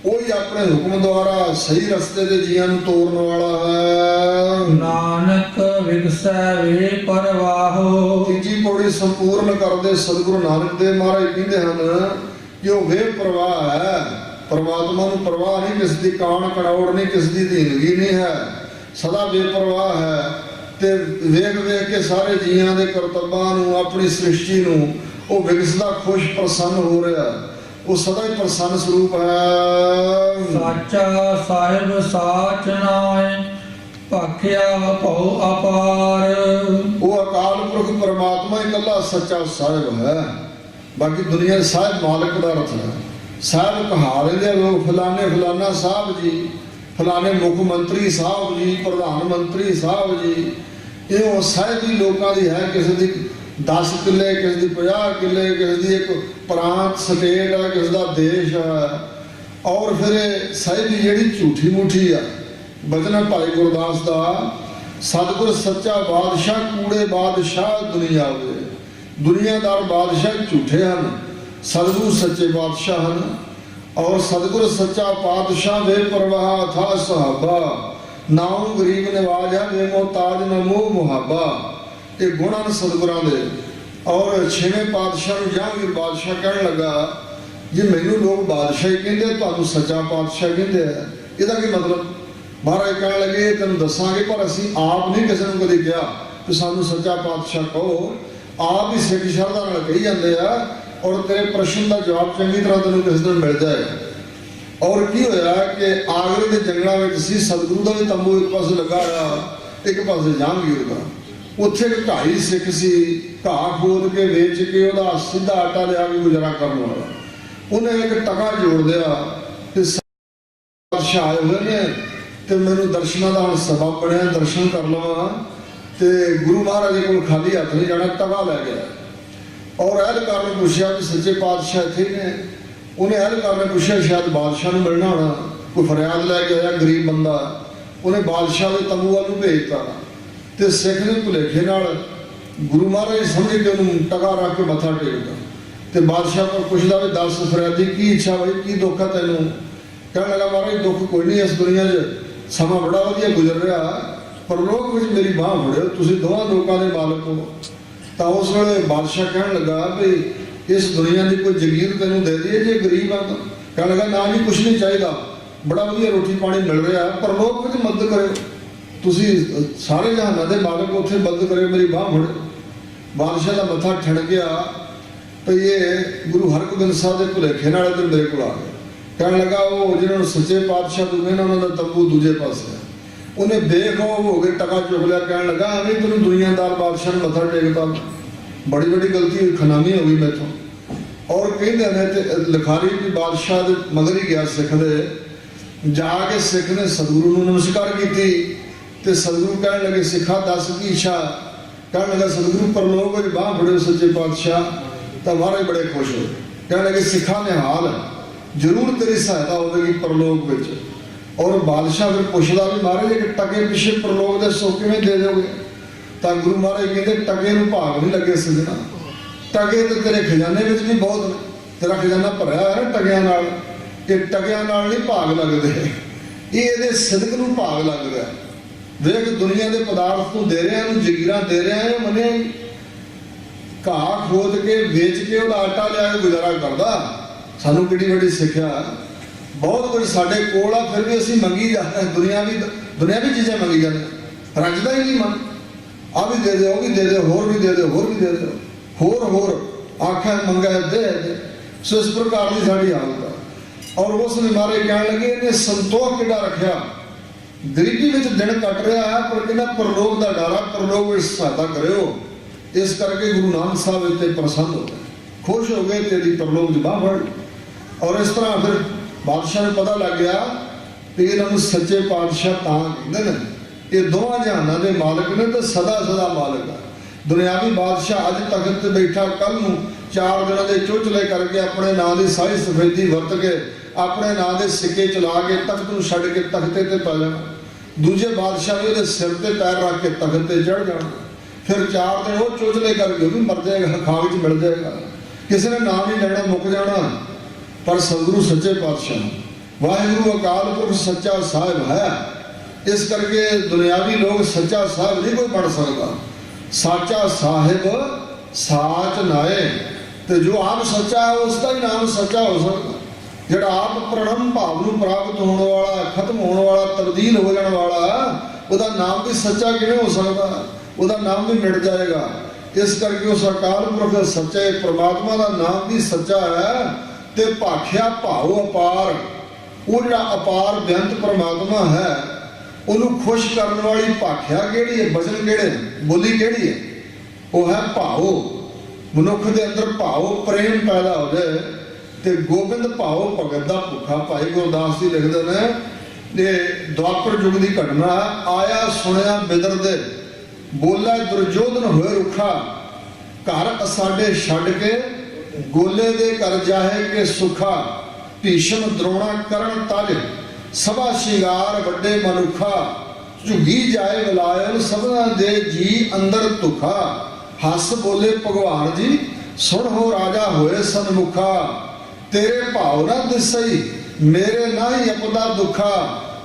ਉਹੀ ਆਪਣੇ ਹੁਕਮ ਦੁਆਰਾ ਸਹੀ ਰਸਤੇ ਦੇ ਜੀਆਂ ਨੂੰ ਤੋਰਨ ਵਾਲਾ ਹੈ। ਨਾਨਕ ਵਿਗਸੈ ਵੇ ਪਰਵਾਹੋ। ਤੀਜੀ ਪੌੜੀ ਸੰਪੂਰਨ ਕਰਦੇ ਸਤਿਗੁਰੂ ਨਾਨਕ ਦੇਵ ਮਹਾਰਾਜ ਕਹਿੰਦੇ ਹਨ ਕਿ ਉਹ ਵੇ ਪ੍ਰਵਾਹ ਹੈ। ਪਰਮਾਤਮਾ ਨੂੰ ਪਰਵਾਹ ਨਹੀਂ, ਕਿਸ ਦੀ ਕਾਣ ਕੜੌੜ ਨਹੀਂ, ਕਿਸ ਦੀ ਦੀਨਗੀ ਨਹੀਂ ਹੈ, ਸਦਾ ਬੇਪਰਵਾਹ ਹੈ। ਤੇ ਵੇਖ ਵੇਖ ਕੇ ਸਾਰੇ ਜੀਆਂ ਦੇ ਕਰਤੱਵਾਂ ਨੂੰ, ਆਪਣੀ ਸ੍ਰਿਸ਼ਟੀ ਨੂੰ ਉਹ ਵਿਗਸਦਾ, ਖੁਸ਼ ਪ੍ਰਸੰਨ ਹੋ ਰਿਹਾ। ਉਹ ਸਦਾ ਹੀ ਪ੍ਰਸੰਨ ਸਰੂਪ ਹੈ। ਸਾਚਾ ਸਾਹਿਬ ਸਾਚ ਨਾਏ ਭਾਖਿਆ ਭਉ ਅਪਾਰ। ਉਹ ਅਕਾਲ ਪੁਰਖ ਪਰਮਾਤਮਾ ਇਕੱਲਾ ਸੱਚਾ ਸਾਹਿਬ ਹੈ। ਬਾਕੀ ਦੁਨੀਆ ਦੇ ਸਾਹਿਬ ਮਾਲਕ ਦਾ ਅਰਥ ਹੈ। ਸਾਹਿਬ ਕਹਾ ਲੈਂਦੇ ਲੋਕ, ਫਲਾਣੇ ਫਲਾਨਾ ਸਾਹਿਬ ਜੀ, ਫਲਾਣੇ ਮੁੱਖ ਮੰਤਰੀ ਸਾਹਿਬ ਜੀ, ਪ੍ਰਧਾਨ ਮੰਤਰੀ ਸਾਹਿਬ ਜੀ। ਇਹ ਉਹ ਸਾਹਿਬ ਹੀ ਲੋਕਾਂ ਦੀ ਹੈ। ਕਿਸੇ ਦੀ 10 ਕਿੱਲੇ, ਕਿਸੇ ਦੀ 50 ਕਿੱਲੇ, ਕਿਸੇ ਦੀ ਇੱਕ ਪ੍ਰਾਂਤ ਸਟੇਟ ਹੈ, ਕਿਸੇ ਦਾ ਦੇਸ਼ ਹੈ। ਔਰ ਫਿਰ ਇਹ ਸਾਹਿਬੀ ਜਿਹੜੀ ਝੂਠੀ ਮੂਠੀ ਆ। ਬਚਨ ਹੈ ਭਾਈ ਗੁਰਦਾਸ ਦਾ, ਸਤਿਗੁਰ ਸੱਚਾ ਬਾਦਸ਼ਾਹ, ਕੂੜੇ ਬਾਦਸ਼ਾਹ ਦੁਨੀਆ ਦੇ। ਦੁਨੀਆਦਾਰ ਬਾਦਸ਼ਾਹ ਝੂਠੇ ਹਨ, ਸਤਿਗੁਰੂ ਸੱਚੇ ਬਾਦਸ਼ਾਹ ਹਨ। ਔਰ ਸਤਿਗੁਰ ਸੱਚਾ ਪਾਤਸ਼ਾਹ ਵੇ ਪਰਵਾਹ ਥਾ ਸਹਾਬਾ, ਨਾਮ ਗਰੀਬ ਨਿਵਾਜਾ ਵੇ ਮੋਤਾਜ ਨ ਮੋਹ ਮੁਹਾਬਾ। ਇਹ ਗੁਣ ਹਨ ਸਤਿਗੁਰਾਂ ਦੇ। ਔਰ ਛੇਵੇਂ ਪਾਤਸ਼ਾਹ ਨੂੰ ਜਹਾਂਗੀਰ ਬਾਦਸ਼ਾਹ ਕਹਿਣ ਲੱਗਾ, ਜੇ ਮੈਨੂੰ ਲੋਕ ਬਾਦਸ਼ਾਹ ਹੀ ਕਹਿੰਦੇ, ਤੁਹਾਨੂੰ ਸੱਚਾ ਪਾਤਸ਼ਾਹ ਕਹਿੰਦੇ ਆ, ਇਹਦਾ ਕੀ ਮਤਲਬ? ਮਹਾਰਾਜ ਕਹਿਣ ਲੱਗੇ ਤੈਨੂੰ ਦੱਸਾਂਗੇ, ਪਰ ਅਸੀਂ ਆਪ ਨਹੀਂ ਕਿਸੇ ਨੂੰ ਕਦੇ ਕਿਹਾ ਕਿ ਸਾਨੂੰ ਸੱਚਾ ਪਾਤਸ਼ਾਹ ਕਹੋ। ਆਪ ਹੀ ਸਿੱਖ ਸ਼ਰਧਾ ਨਾਲ ਕਹੀ ਜਾਂਦੇ ਆ। ਔਰ ਤੇਰੇ ਪ੍ਰਸ਼ਨ ਦਾ ਜਵਾਬ ਚੰਗੀ ਤਰ੍ਹਾਂ ਤੈਨੂੰ ਕਿਸ ਦਿਨ ਮਿਲ ਜਾਏ। ਔਰ ਕੀ ਹੋਇਆ ਕਿ ਆਗਰੇ ਦੇ ਜੰਗਲਾਂ ਵਿੱਚ ਸੀ, ਸਤਿਗੁਰੂ ਦਾ ਵੀ ਤੰਬੂ ਇੱਕ ਪਾਸੇ ਲੱਗਾ ਹੋਇਆ, ਇੱਕ ਪਾਸੇ ਜਹਾਂਗੀਰ ਦਾ। ਉੱਥੇ ਇੱਕ ਢਾਈ ਸਿੱਖ ਸੀ, ਘਾਹ ਖੋਦ ਕੇ ਵੇਚ ਕੇ ਉਹਦਾ ਸਿੱਧਾ ਆਟਾ ਲਿਆ ਕੇ ਗੁਜ਼ਾਰਾ ਕਰਨ ਵਾਲਾ। ਉਹਨੇ ਇੱਕ ਟਕਾ ਜੋੜ ਦਿਆ ਤੇ पातशाह आए हुए ने तो मैनू दर्शनों का हम सबब बनया, दर्शन कर लवां। तो गुरु महाराज को खाली हथ नहीं जाना, टगा लै गया। और एहलकार ने पूछा भी सच्चे पातशाह इत्थे ही ने? उन्हें एहलकार ने पूछा शायद बादशाह नूं मिलना होना, कोई फरियाद लैके आया गरीब बंदा। उन्हें बादशाह के तंबू वाल भेजता तो सिख ने भुलेखे नाल गुरु महाराज समझ के उन्होंने टगा रख के मत्था टेकता। तो बादशाह को पुछदा भी दस फरियादी की इच्छा भाई, की दुख है तैनू? कहने लगा महाराज दुख कोई नहीं, इस दुनिया समा बड़ा वधिया गुजर रहा, पर लोक में मेरी बांह फड़ियो, तुसीं दोवां लोकां दे मालक हो। तो उस वेले बादशाह कहने लगा भी इस दुनिया की कोई जगीर तेनों दे दिए जे गरीब आ तो? कहने लगा ना जी कुछ नहीं चाहिए, बड़ा वधिया रोटी पानी मिल रहा, पर लोक में मदद करो, तुसीं सारे जहाना दे मालक, उत्थे मदद करो, मेरी बांह फड़ियो। बादशाह का मत्था ठण गया तो ये गुरु हरगोबिंद साहब के भुलेखे नाल इधर मेरे को आ गया। कहने लगा वो जिन्होंने सच्चे पातशाह तू कहना उन्होंने तंबू दूजे पास है। उन्हें बेखौफ हो गए, टका चुक लिया, कहने लगा अभी तेन दुनियादार बादशाह ने मत्था टेकता, बड़ी बड़ी गलती खनामी हो गई मैथों। और कहते लिखारी भी बादशाह के मगर ही गया सिख दे, जाके सिख ने सतगुरु को नमस्कार की। तो सतगुरु कहने लगे सिखा दस की इच्छा? कहने लगा सतगुरु परलोक में बांह फड़ो सच्चे पातशाह। तो महाराज बड़े खुश हो, कहने लगे सिखा ने हाल जरूर तेरी सहायता होगी परलोक में। और बादशाह फिर पूछता भी महाराज एक टके पिछे परलोक के सुख किवें दे दोगे? तो गुरु महाराज कहते टके नूं भाग नहीं लगे सजना, टके तो तेरे खजाने में भी बहुत ने, तेरा खजाना भरिया है टकियां नाल, ये टकियां नाल नहीं भाग लगते, ये सिदक नूं भाग लगदा। देख दुनिया के पदार्थ तू दे रहा है, जगीरा दे रहा है, मने घाह खोद के बेच के वो आटा लिया के गुजारा करता। सानू कितनी बड़ी सिक्ख्या, बहुत कुछ साढ़े कोल आ, फिर भी असीं मंगी जाते हैं, दुनियावी चीज़ें मंगी जाते, रजदा ही नहीं मन। आ भी दे दो, वो भी दे दो, होर भी दे दो, होर भी दे दो, होर आखा मंगा दे। सो इस प्रकार की साड़ी हालत है। और उस मारे कहने लगे इन्हें संतोख किड़ा रखा, गरीबी में दिन कट रहा है, पर कहना परलोक का डर है, परलोक में सहायता करो। इस करके गुरु नानक साहब इतने प्रसन्न हो गए, खुश हो गए, तेरी परलोक च बांह फड़। और इस तरह फिर बादशाह को पता लग गया कि इन्होंने सच्चे पातशाह तां कहते हैं, ये दोवां जहानां दे मालक ने तो सदा सदा मालक है। दुनियावी बादशाह अज तख्त ते बैठा, कल नूं 4 दिनों के चोचले करके अपने नाम की सारी सफेदी वरत के अपने नाम के सिक्के चला के तख्त नूं छड्ड के तख्ते ते पै जाना, दूजे बादशाह ने उसके सिर ते पैर रख के तख्त ते चढ़ जाना, फिर 4 दिन वो चोचले करके भी मर जाएगा, खाग च मिल जाएगा, किसी ने नाम ही लेना मुक जाना। पर सतगुरु सच्चे पातशाह वाहिगुरु अकाल पुरख सच्चा साहिब है। इस करके दुनियावी लोग सच्चा साहिब नहीं कोई बन सकता, साचा साहिब साच नाए। तो जो आप सच्चा है उसका ही नाम सच्चा हो सकता, जोड़ा आप प्रणम भाव को प्राप्त होने वाला, खत्म होने वाला, तब्दील हो जाने वाला, उसका नाम भी सच्चा किवें हो सकता, उसका नाम भी मिट जाएगा। इस करके उस अकाल पुरख सच्चे परमात्मा का नाम भी सच्चा है। ते भाख्या भाव अपार, वो जो अपार बेअंत परमात्मा है, उन्होंने खुश करने वाली भाख्या केड़ी है, वचन केड़े, बोली केड़ी है, वो है भाव। मनुख के अंदर भाव प्रेम पैदा हो जाए तो गोबिंद भाव भगत का भुखा। भाई गुरदास जी लिखते हैं, ये द्वापर युग की घटना, आया सुनिया बिदर दे, बोला दुर्योधन होए रुखा, घर साडे छड्ड के गोले दे कर जाहे के सुखा, भीषम द्रोणा करण तज, सभा शिंगार वड्डे मनुखा, झुगी जाए विलायन सबना दे जी अंदर दुखा, हस बोले भगवान जी सुन हो राजा होए सन्मुखा, तेरे भाव ना दिसई मेरे ना ही अपदा दुखा,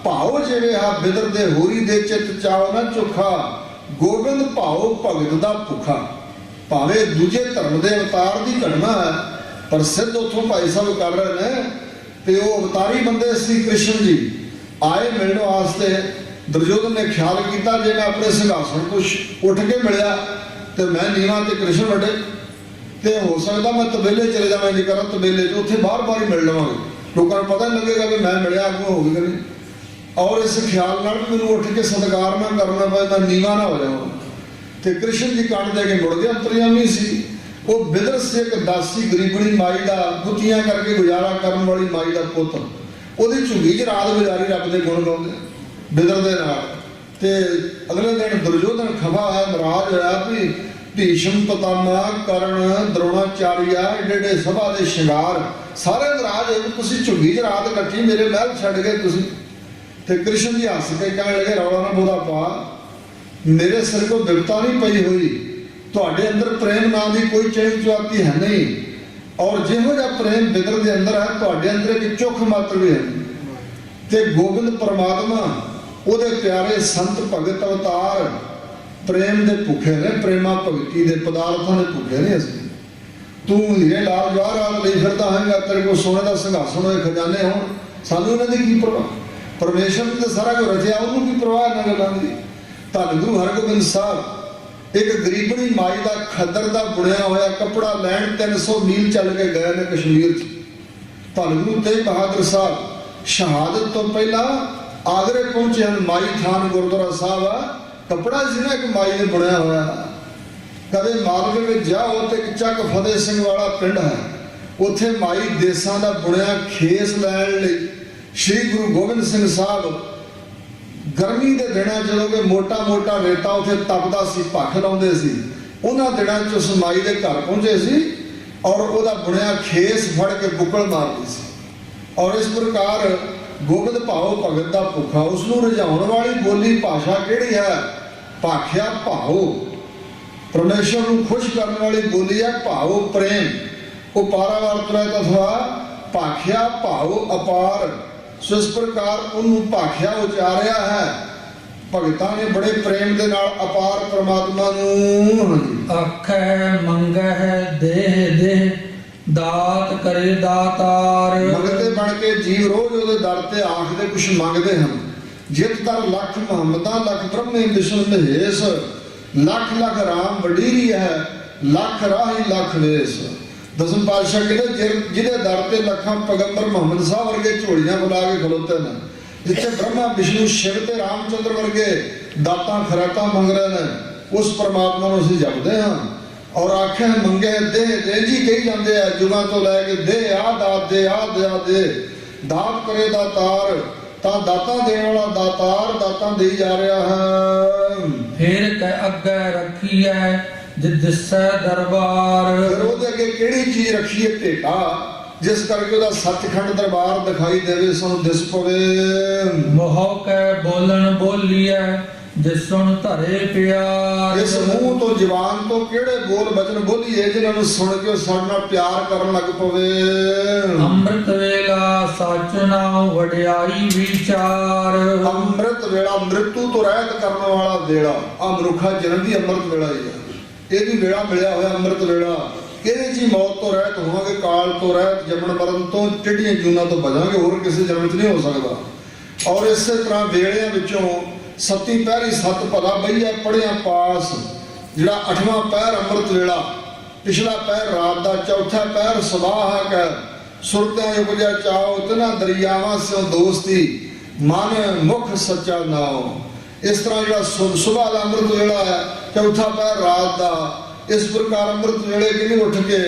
भाव जिवे हा बिदर दे होरी दे चित चाव ना चुखा, गोबिंद भाव भगत दा भुखा। भावे दूजे धर्म के अवतार की घटना है, पर सिद्ध उतों भाई साहब कर रहे हैं कि वो अवतारी बंदे श्री कृष्ण जी आए मिलने वास्ते। दुर्योधन ने ख्याल किया जे मैं अपने सिंघासन को उठ के मिलया तो मैं नीवा तो कृष्ण वड्डे, तो हो सकता मैं तबेले चले जावा, नहीं करा तबेले उत्थे बार बार ही मिल लवांगे, लोगों को पता नहीं लगेगा कि मैं मिलया अगों हो गई। और इस ख्याल मैं उठ के सत्कार ना करना पाए, मैं नीवा ना हो जाऊँ। तो कृष्ण जी काट दे के मुड़ गया, अंतर्यामी सी वो बिदर से एक दासी गरीबनी माई का गुत्तियां करके गुजारा करने वाली माई का पुत्र, ਉਹਦੀ ਝੁੱਗੀ 'ਚ ਰਾਤ ਗੁਜ਼ਾਰੀ, ਰੱਬ ਦੇ ਗੁਣ ਗਾਉਂਦੇ ਬਿਦਰ ਦੇ ਨਾਲ। ਤੇ ਅਗਲੇ ਦਿਨ ਦੁਰਯੋਧਨ ਖਫਾ ਹੋਇਆ, ਨਾਰਾਜ਼ ਹੋਇਆ ਵੀ ਭੀਸ਼ਮ, ਪਿਤਾਮਾ, ਕਰਨ, ਦਰੋਣਾਚਾਰੀਆ, ਏਡੇ ਸਭਾ ਦੇ ਸ਼ਿੰਗਾਰ ਸਾਰੇ ਨਾਰਾਜ਼ ਹੋਏ, ਤੁਸੀਂ ਝੁੱਗੀ 'ਚ ਰਾਤ ਕੱਟੀ, ਮੇਰੇ ਮਹਿਲ ਛੱਡ ਗਏ ਤੁਸੀਂ। ਤੇ ਕ੍ਰਿਸ਼ਨ ਜੀ ਹੱਸ ਕੇ ਕਹਿਣ ਲੱਗੇ, ਰੌਲਾ ਨਾ ਬਹੁਤਾ ਪਾ, ਮੇਰੇ ਸਿਰ ਕੋ ਬਿਪਤਾ ਨਹੀਂ ਪਈ ਹੋਈ, ਤੁਹਾਡੇ ਅੰਦਰ ਪ੍ਰੇਮ ਨਾਂ ਦੀ ਕੋਈ ਚਿਹਨ ਚੁਆਤੀ ਹੈ ਨਹੀਂ, ਔਰ ਜਿਹੋ ਜਿਹਾ ਪ੍ਰੇਮ ਬਿਦਰ ਦੇ ਅੰਦਰ ਹੈ, ਤੁਹਾਡੇ ਅੰਦਰ ਇੱਕ ਚੁੱਖ ਮਾਤਰ ਵੀ ਹੈ। ਤੇ ਗੋਬਿੰਦ ਪਰਮਾਤਮਾ, ਉਹਦੇ ਪਿਆਰੇ ਸੰਤ ਭਗਤ ਅਵਤਾਰ ਪ੍ਰੇਮ ਦੇ ਭੁੱਖੇ ਨੇ, ਪ੍ਰੇਮਾ ਭਗਤੀ ਦੇ ਪਦਾਰਥਾਂ ਦੇ ਭੁੱਖੇ ਨੇ। ਅਸੀਂ ਤੂੰ ਹੀਰੇ ਲਾਲ ਜਵਾਹਰਾਤ ਲਈ ਫਿਰਦਾ ਹੈਗਾ, ਤੇਰੇ ਕੋਲ ਸੋਨੇ ਦਾ ਸਿੰਘਾਸਣ ਹੋਏ, ਖਜ਼ਾਨੇ ਹੋਣ, ਸਾਨੂੰ ਇਹਨਾਂ ਦੀ ਕੀ ਪਰਵਾਹ? ਪਰਮੇਸ਼ਰ ਨੇ ਤਾਂ ਸਾਰਾ ਕੁਝ ਰਚਿਆ, ਉਹਨੂੰ ਕੀ ਪਰਵਾਹ ਇਹਨਾਂ ਗੱਲਾਂ ਦੀ? ਧੰਨ ਗੁਰੂ ਹਰਗੋਬਿੰਦ ਸਾਹਿਬ ਇੱਕ ਗਰੀਬਣੀ ਮਾਈ ਦਾ ਖੱਦਰ ਦਾ ਬੁਣਿਆ ਹੋਇਆ ਕੱਪੜਾ ਲੈਣ 300 ਮੀਲ ਚੱਲ ਕੇ ਗਏ ਨੇ ਕਸ਼ਮੀਰ 'ਚ। ਧੰਨ ਗੁਰੂ ਤੇਗ ਬਹਾਦਰ ਸਾਹਿਬ ਸ਼ਹਾਦਤ ਤੋਂ ਪਹਿਲਾਂ ਆਗਰੇ ਪਹੁੰਚੇ ਹਨ। ਮਾਈ ਥਾਨ ਗੁਰਦੁਆਰਾ ਸਾਹਿਬ ਆ, ਕੱਪੜਾ ਸੀ ਨਾ ਇੱਕ ਮਾਈ ਨੇ ਬੁਣਿਆ ਹੋਇਆ। ਕਦੇ ਮਾਲਵੇ ਵਿੱਚ ਜਾਓ ਤੇ ਇੱਕ ਚੱਕ ਫਤਿਹ ਸਿੰਘ ਵਾਲਾ ਪਿੰਡ ਹੈ, ਉੱਥੇ ਮਾਈ ਦੇਸਾਂ ਦਾ ਬੁਣਿਆ ਖੇਸ ਲੈਣ ਲਈ ਸ਼੍ਰੀ ਗੁਰੂ ਗੋਬਿੰਦ ਸਿੰਘ ਸਾਹਿਬ ਗਰਮੀ ਦੇ ਦਿਨਾਂ ਜਦੋਂ ਕਿ ਮੋਟਾ ਰੇਤਾ ਉੱਥੇ ਤਪਦਾ ਸੀ, ਭੱਖ ਲਾਉਂਦੇ ਸੀ, ਉਹਨਾਂ ਦਿਨਾਂ 'ਚ ਉਸ ਮਾਈ ਦੇ ਘਰ ਪਹੁੰਚੇ ਸੀ ਔਰ ਉਹਦਾ ਬੁਣਿਆ ਖੇਸ ਫੜ ਕੇ ਬੁੱਕਲ ਮਾਰਦੀ ਸੀ। ਔਰ ਇਸ ਪ੍ਰਕਾਰ ਗੋਬਿੰਦ ਭਾਉ ਭਗਤ ਦਾ ਭੁੱਖਾ, ਉਸ ਨੂੰ ਰਝਾਉਣ ਵਾਲੀ ਬੋਲੀ ਭਾਸ਼ਾ ਕਿਹੜੀ ਹੈ? ਭਾਖਿਆ ਭਾਉ, ਪਰਮੇਸ਼ਰ ਨੂੰ ਖੁਸ਼ ਕਰਨ ਵਾਲੀ ਬੋਲੀ ਹੈ ਭਾਉ ਪ੍ਰੇਮ। ਉਹ ਪਾਰਾਵਾਰ ਤੁਰੈ ਤਥਾ ਭਾਖਿਆ ਭਾਉ ਅਪਾਰ। ਸੋ ਇਸ ਪ੍ਰਕਾਰ ਉਹਨੂੰ ਭਾਖਿਆ ਉਚਾਰਿਆ ਹੈ। ਭਗਤਾਂ ਨੇ ਬੜੇ ਪ੍ਰੇਮ ਦੇ ਨਾਲ ਅਪਾਰ ਪ੍ਰਮਾਤਮਾ ਨੂੰ ਆਖੈ ਮੰਗਹਿ ਦੇਹ ਦੇਹ, ਦਾਤ ਕਰੇ ਦਾਤਾਰ। ਮੰਗਤੇ ਬਣ ਕੇ ਜੀਵ ਰੋਜ਼ ਉਹਦੇ ਦਰ ਤੇ ਆਖਦੇ ਕੁਛ ਮੰਗਦੇ ਹਨ। ਜਿਤ ਦਰ ਲੱਖ ਮੁਹੰਮਦਾਂ, ਲੱਖ ਬ੍ਰਹਮੇ ਵਿਸ਼ਨ ਮਹੇਸ਼, ਲੱਖ ਲੱਖ ਰਾਮ ਵਡੀਰੀ ਹੈ, ਲੱਖ ਰਾਹੀ ਲੱਖ ਵੇਸ। ਦਸਮ ਪਾਤਸ਼ਾਹ ਕਹਿੰਦੇ ਜਿਹਦੇ ਦਰ ਤੇ ਲੱਖਾਂ ਪੈਗੰਬਰ ਮੁਹੰਮਦ ਸਾਹਿਬ ਵਰਗੇ ਝੋਲੀਆਂ ਬੁਲਾ ਕੇ ਖਲੋਤੇ ਨੇ, ਜਿੱਥੇ ਬ੍ਰਹਮਾ ਵਿਸ਼ਨੂੰ ਸ਼ਿਵ ਤੇ ਰਾਮਚੰਦਰ ਵਰਗੇ ਦਾਤਾਂ ਖਰਾਤਾਂ ਮੰਗ ਰਹੇ ਨੇ, ਉਸ ਪਰਮਾਤਮਾ ਨੂੰ ਅਸੀਂ ਜਪਦੇ ਹਾਂ। ਔਰ ਆਖਿਆ ਮੰਗੇ ਦੇ ਦੇ ਜੀ ਕਹੀ ਜਾਂਦੇ ਆ ਜੁਗਾਂ ਤੋਂ ਲੈ ਕੇ, ਦੇ ਆ ਦਾਤ ਦੇ, ਆ ਦਿਆ ਦੇ, ਦਾਤ ਕਰੇ ਦਾਤਾਰ। ਤਾਂ ਦਾਤਾਂ ਦੇਣ ਵਾਲਾ ਦਾਤਾਰ ਦਾਤਾਂ ਦੇਈ ਜਾ ਰਿਹਾ ਹੈ। ਫਿਰ ਕੈ ਅੱਗੇ ਰੱਖੀਐ ਜਿ ਦਿਸੈ ਦਰਬਾਰ। ਫਿਰ ਉਹਦੇ ਅੱਗੇ ਕਿਹੜੀ ਚੀਜ਼ ਰੱਖੀਏ? ਭੇਟਾ, ਜਿਸ ਕਰਕੇ ਉਹਦਾ ਸੱਚਖੰਡ ਦਰਬਾਰ ਦਿਖਾਈ ਦੇਵੇ, ਸਾਨੂੰ ਦਿਸ ਪਵੇ। ਮੋਹ ਕੈ ਬੋਲਣ ਬੋਲੀਐ ਜਿਸ ਸੁਣ ਧਰੇ ਪਿਆਰ। ਇਸ ਮੂੰਹ ਤੋਂ ਜ਼ੁਬਾਨ ਤੋਂ ਕਿਹੜੇ ਬੋਲ ਬਚਨ ਬੋਲੀਏ ਜਿਨ੍ਹਾਂ ਨੂੰ ਸੁਣ ਕੇ ਸਾਡੇ ਨਾਲ ਪਿਆਰ ਕਰਨ ਲੱਗ ਪਵੇ। ਅੰਮ੍ਰਿਤ ਵੇਲਾ ਸੱਚ ਨਾਮ ਵਡਿਆਈ ਵਿਚਾਰ। ਅੰਮ੍ਰਿਤ ਵੇਲਾ, ਮ੍ਰਿਤੂ ਤੋਂ ਰਹਿਤ ਕਰਨ ਵਾਲਾ ਵੇਲਾ। ਆ ਮਨੁੱਖਾ ਜਨਮ ਦੀ ਅੰਮ੍ਰਿਤ ਵੇਲਾ ਹੀ ਹੈ। ਇਹ ਵੀ ਵੇਲਾ ਮਿਲਿਆ ਹੋਇਆ ਅੰਮ੍ਰਿਤ ਵੇਲਾ। ਇਹਦੇ 'ਚ ਹੀ ਮੌਤ ਤੋਂ ਰਹਿਤ ਹੋਵਾਂਗੇ, ਕਾਲ ਤੋਂ ਰਹਿਤ, ਜੰਮਣ ਮਰਨ ਤੋਂ, ਟਿੱਡੀਆਂ ਜੂਨਾਂ ਤੋਂ ਬਚਾਂਗੇ, ਹੋਰ ਕਿਸੇ ਜਨਮ 'ਚ ਨਹੀਂ ਹੋ ਸਕਦਾ। ਔਰ ਇਸੇ ਤਰ੍ਹਾਂ ਵੇਲਿਆਂ ਵਿੱਚੋਂ ਸੱਤੀ ਪਹਿਰੀ ਸੱਤ ਭਲਾ ਬਈਆ ਪੜਿਆ ਪਾਸ। ਜਿਹੜਾ 8ਵਾਂ ਪਹਿਰ ਅੰਮ੍ਰਿਤ ਵੇਲਾ, ਪਿਛਲਾ ਪਹਿਰ ਰਾਤ ਦਾ, ਚੌਥਾ ਪਹਿਰ ਸਵਾਹ ਕੈ ਸੁਰਤਿਆਂ ਉਪਜਿਆ ਚਾਓ, ਤਿਨਾਂ ਦਰਿਆਵਾਂ ਸਿਓ ਦੋਸਤੀ, ਮਨ ਮੁਖ ਸੱਚਾ ਨਾਉ। ਇਸ ਤਰ੍ਹਾਂ ਜਿਹੜਾ ਸੁਬਾਹ ਦਾ ਅੰਮ੍ਰਿਤ ਵੇਲਾ ਹੈ, ਚੌਥਾ ਪਹਿਰ ਰਾਤ ਦਾ। ਇਸ ਪ੍ਰਕਾਰ ਅੰਮ੍ਰਿਤ ਵੇਲੇ ਕਿਨੇ ਉੱਠ ਕੇ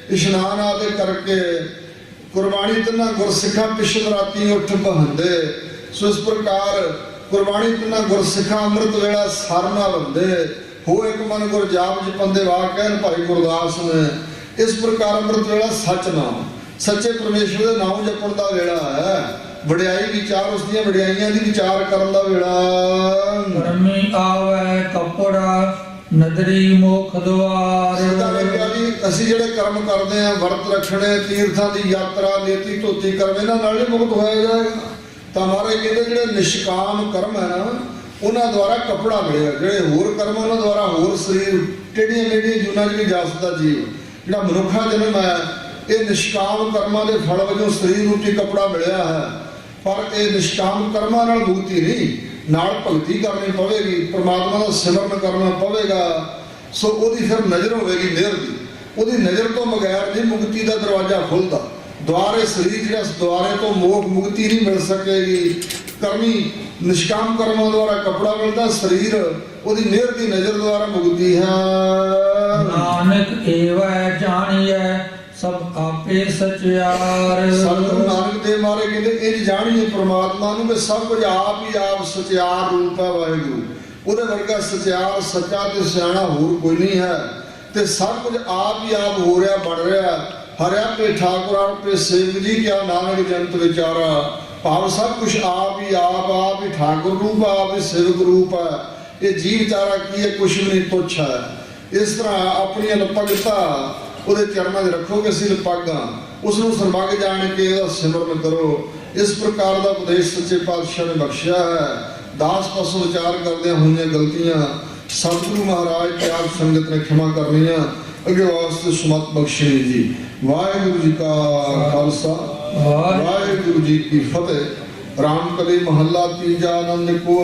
ਇਸ਼ਨਾਨ ਆਦਿ ਕਰਕੇ ਕੁਰਬਾਨੀ ਤਿੰਨਾਂ ਗੁਰਸਿੱਖਾਂ ਪਿਛਲ ਰਾਤੀ ਉੱਠ ਬਹੰਦੇ। ਸੋ ਇਸ ਪ੍ਰਕਾਰ ਕੁਰਬਾਨੀ ਤਿੰਨਾਂ ਗੁਰਸਿੱਖਾਂ ਅੰਮ੍ਰਿਤ ਵੇਲਾ ਸਰ ਨਾਲ ਹੁੰਦੇ ਹੋ ਇੱਕ ਮਨ ਗੁਰ ਜਾਪ ਜਪੰਦੇ ਵਾਕ ਕਹਿਣ ਭਾਈ ਗੁਰਦਾਸ ਨੇ। ਇਸ ਪ੍ਰਕਾਰ ਅੰਮ੍ਰਿਤ ਵੇਲਾ ਸੱਚ ਨਾਮ, ਸੱਚੇ ਪਰਮੇਸ਼ਰ ਦੇ ਨਾਮ ਜਪਣ ਦਾ ਵੇਲਾ ਹੈ। ਵਡਿਆਈ ਵਿਚਾਰ, ਉਸ ਦੀਆਂ ਵਡਿਆਈਆਂ ਦੀ ਵਿਚਾਰ ਕਰਨ ਦਾ ਵੇਲਾ। ਕਰਮੀ ਆਵੇ ਕਪੜਾ ਨਦਰੀ ਮੁਖ ਦੁਆਰ। ਅਸੀਂ ਜਿਹੜੇ ਕਰਮ ਕਰਦੇ ਆ, ਵਰਤ ਰੱਖਣੇ, ਤੀਰਥਾਂ ਦੀ ਯਾਤਰਾ, ਨੇਤੀ ਧੋਤੀ ਕਰਮ, ਇਹਨਾਂ ਨਾਲ ਹੀ ਮੁਕਤ ਹੋਇਆ ਜਾਏਗਾ। ਤਾਂ ਮਹਾਰਾਜ ਕਹਿੰਦੇ ਜਿਹੜੇ ਨਿਸ਼ਕਾਮ ਕਰਮ ਹੈ ਨਾ, ਉਹਨਾਂ ਦੁਆਰਾ ਕੱਪੜਾ ਮਿਲਿਆ। ਜਿਹੜੇ ਹੋਰ ਕਰਮ ਉਹਨਾਂ ਦੁਆਰਾ ਹੋਰ ਸਰੀਰ, ਟੇਢੀਆਂ ਮੇਢੀਆਂ ਜੂਨਾਂ 'ਚ ਵੀ ਜਾ ਸਕਦਾ ਜੀਵ। ਜਿਹੜਾ ਮਨੁੱਖਾ ਜਨਮ ਹੈ, ਇਹ ਨਿਸ਼ਕਾਮ ਕਰਮਾਂ ਦੇ ਫਲ ਵਜੋਂ ਸਰੀਰ ਰੂਪੀ ਕੱਪੜਾ ਮਿਲਿਆ ਹੈ। ਪਰ ਇਹ ਨਿਸ਼ਕਾਮ ਕਰਮਾਂ ਨਾਲ ਮੁਕਤੀ ਨਹੀਂ, ਨਾਲ ਭਗਤੀ ਕਰਨੀ ਪਵੇਗੀ, ਪ੍ਰਮਾਤਮਾ ਦਾ ਸਿਮਰਨ ਕਰਨਾ ਪਵੇਗਾ। ਸੋ ਉਹਦੀ ਫਿਰ ਨਜ਼ਰ ਹੋਵੇਗੀ ਮਿਹਰ ਦੀ। ਉਹਦੀ ਨਜ਼ਰ ਤੋਂ ਬਗੈਰ ਨਹੀਂ ਮੁਕਤੀ ਦਾ ਦਰਵਾਜ਼ਾ ਖੁੱਲਦਾ। ਦੁਆਰੇ ਸਰੀਰ ਜਿਹੜਾ ਦੁਆਰੇ ਤੋਂ ਮੋਖ ਮੁਕਤੀ ਨਹੀਂ ਮਿਲ ਸਕੇਗੀ। ਕਰਮੀ ਨਿਸ਼ਕਾਮ ਕਰਮਾਂ ਦੁਆਰਾ ਕੱਪੜਾ ਮਿਲਦਾ, ਸਰੀਰ ਉਹਦੀ ਮਿਹਰ ਦੀ ਨਜ਼ਰ ਦੁਆਰਾ ਮੁਕਤੀ ਹੈ। ਨਾਨਕ ਏਵੈ ਜਾਣੀਐ ਸਭ ਆਪੇ ਸਚਿਆਰ। ਸਤਿਗੁਰੂ ਨਾਨਕ ਦੇਵ ਬਾਰੇ ਕਹਿੰਦੇ ਇੰਜ ਜਾਣੀਏ ਪ੍ਰਮਾਤਮਾ ਨੂੰ ਕਿ ਸਭ ਕੁਝ ਆਪ ਹੀ ਆਪ ਸਚਿਆਰ ਰੂਪ ਹੈ ਵਾਹਿਗੁਰੂ। ਉਹਦੇ ਵਰਗਾ ਸਚਿਆਰ ਸੱਚਾ ਤੇ ਸਿਆਣਾ ਹੋਰ ਕੋਈ ਨਹੀਂ ਹੈ। ਤੇ ਸਭ ਕੁਝ ਆਪ ਹੀ ਆਪ ਹੋ ਰਿਹਾ ਬਣ ਰਿਹਾ। ਹਰਿਆ ਪੇ ਠਾकुर पे सेवक जी क्या नानक जंत विचारा। ਭਾਵ ਸਭ ਕੁਝ ਆਪ ਹੀ ਠਾकुर रूप आप ही सेवक रूप है। ये जीव विचारा की है कुछ भी नहीं तुच्छ है। इस तरह अपनी लपगता ਉਹਦੇ ਚਰਨਾਂ 'ਚ ਰੱਖੋਗੇ ਅਸੀਂ ਲਪਾਗਾ ਉਸ ਨੂੰ ਸਰਮੱਗ ਜਾਣ ਕੇ ਉਹਦਾ ਸਿਮਰਨ ਕਰੋ। ਇਸ ਪ੍ਰਕਾਰ ਦਾ ਉਪਦੇਸ਼ ਸੱਚੇ ਪਾਤਸ਼ਾਹ ਨੇ ਬਖਸ਼ਿਆ ਹੈ। ਦਾਸ ਪਾਸੋਂ ਵਿਚਾਰ ਕਰਦਿਆਂ ਹੋਈਆਂ ਗਲਤੀਆਂ ਸਤਿਗੁਰੂ ਮਹਾਰਾਜ ਤੇ ਆਪ ਸੰਗਤ ਨੇ ਖਿਮਾ ਕਰਨੀਆਂ। ਅੱਗੇ ਵਾਸਤੇ ਸੁਮਤ ਬਖਸ਼ਣੀ ਜੀ। ਵਾਹਿਗੁਰੂ ਜੀ ਕਾ ਖਾਲਸਾ ਵਾਹਿਗੁਰੂ ਜੀ ਕੀ ਫਤਿਹ। ਰਾਮ ਕਲੀ ਮਹੱਲਾ ਤੀਜਾ ਆਨੰਦ ਕੋ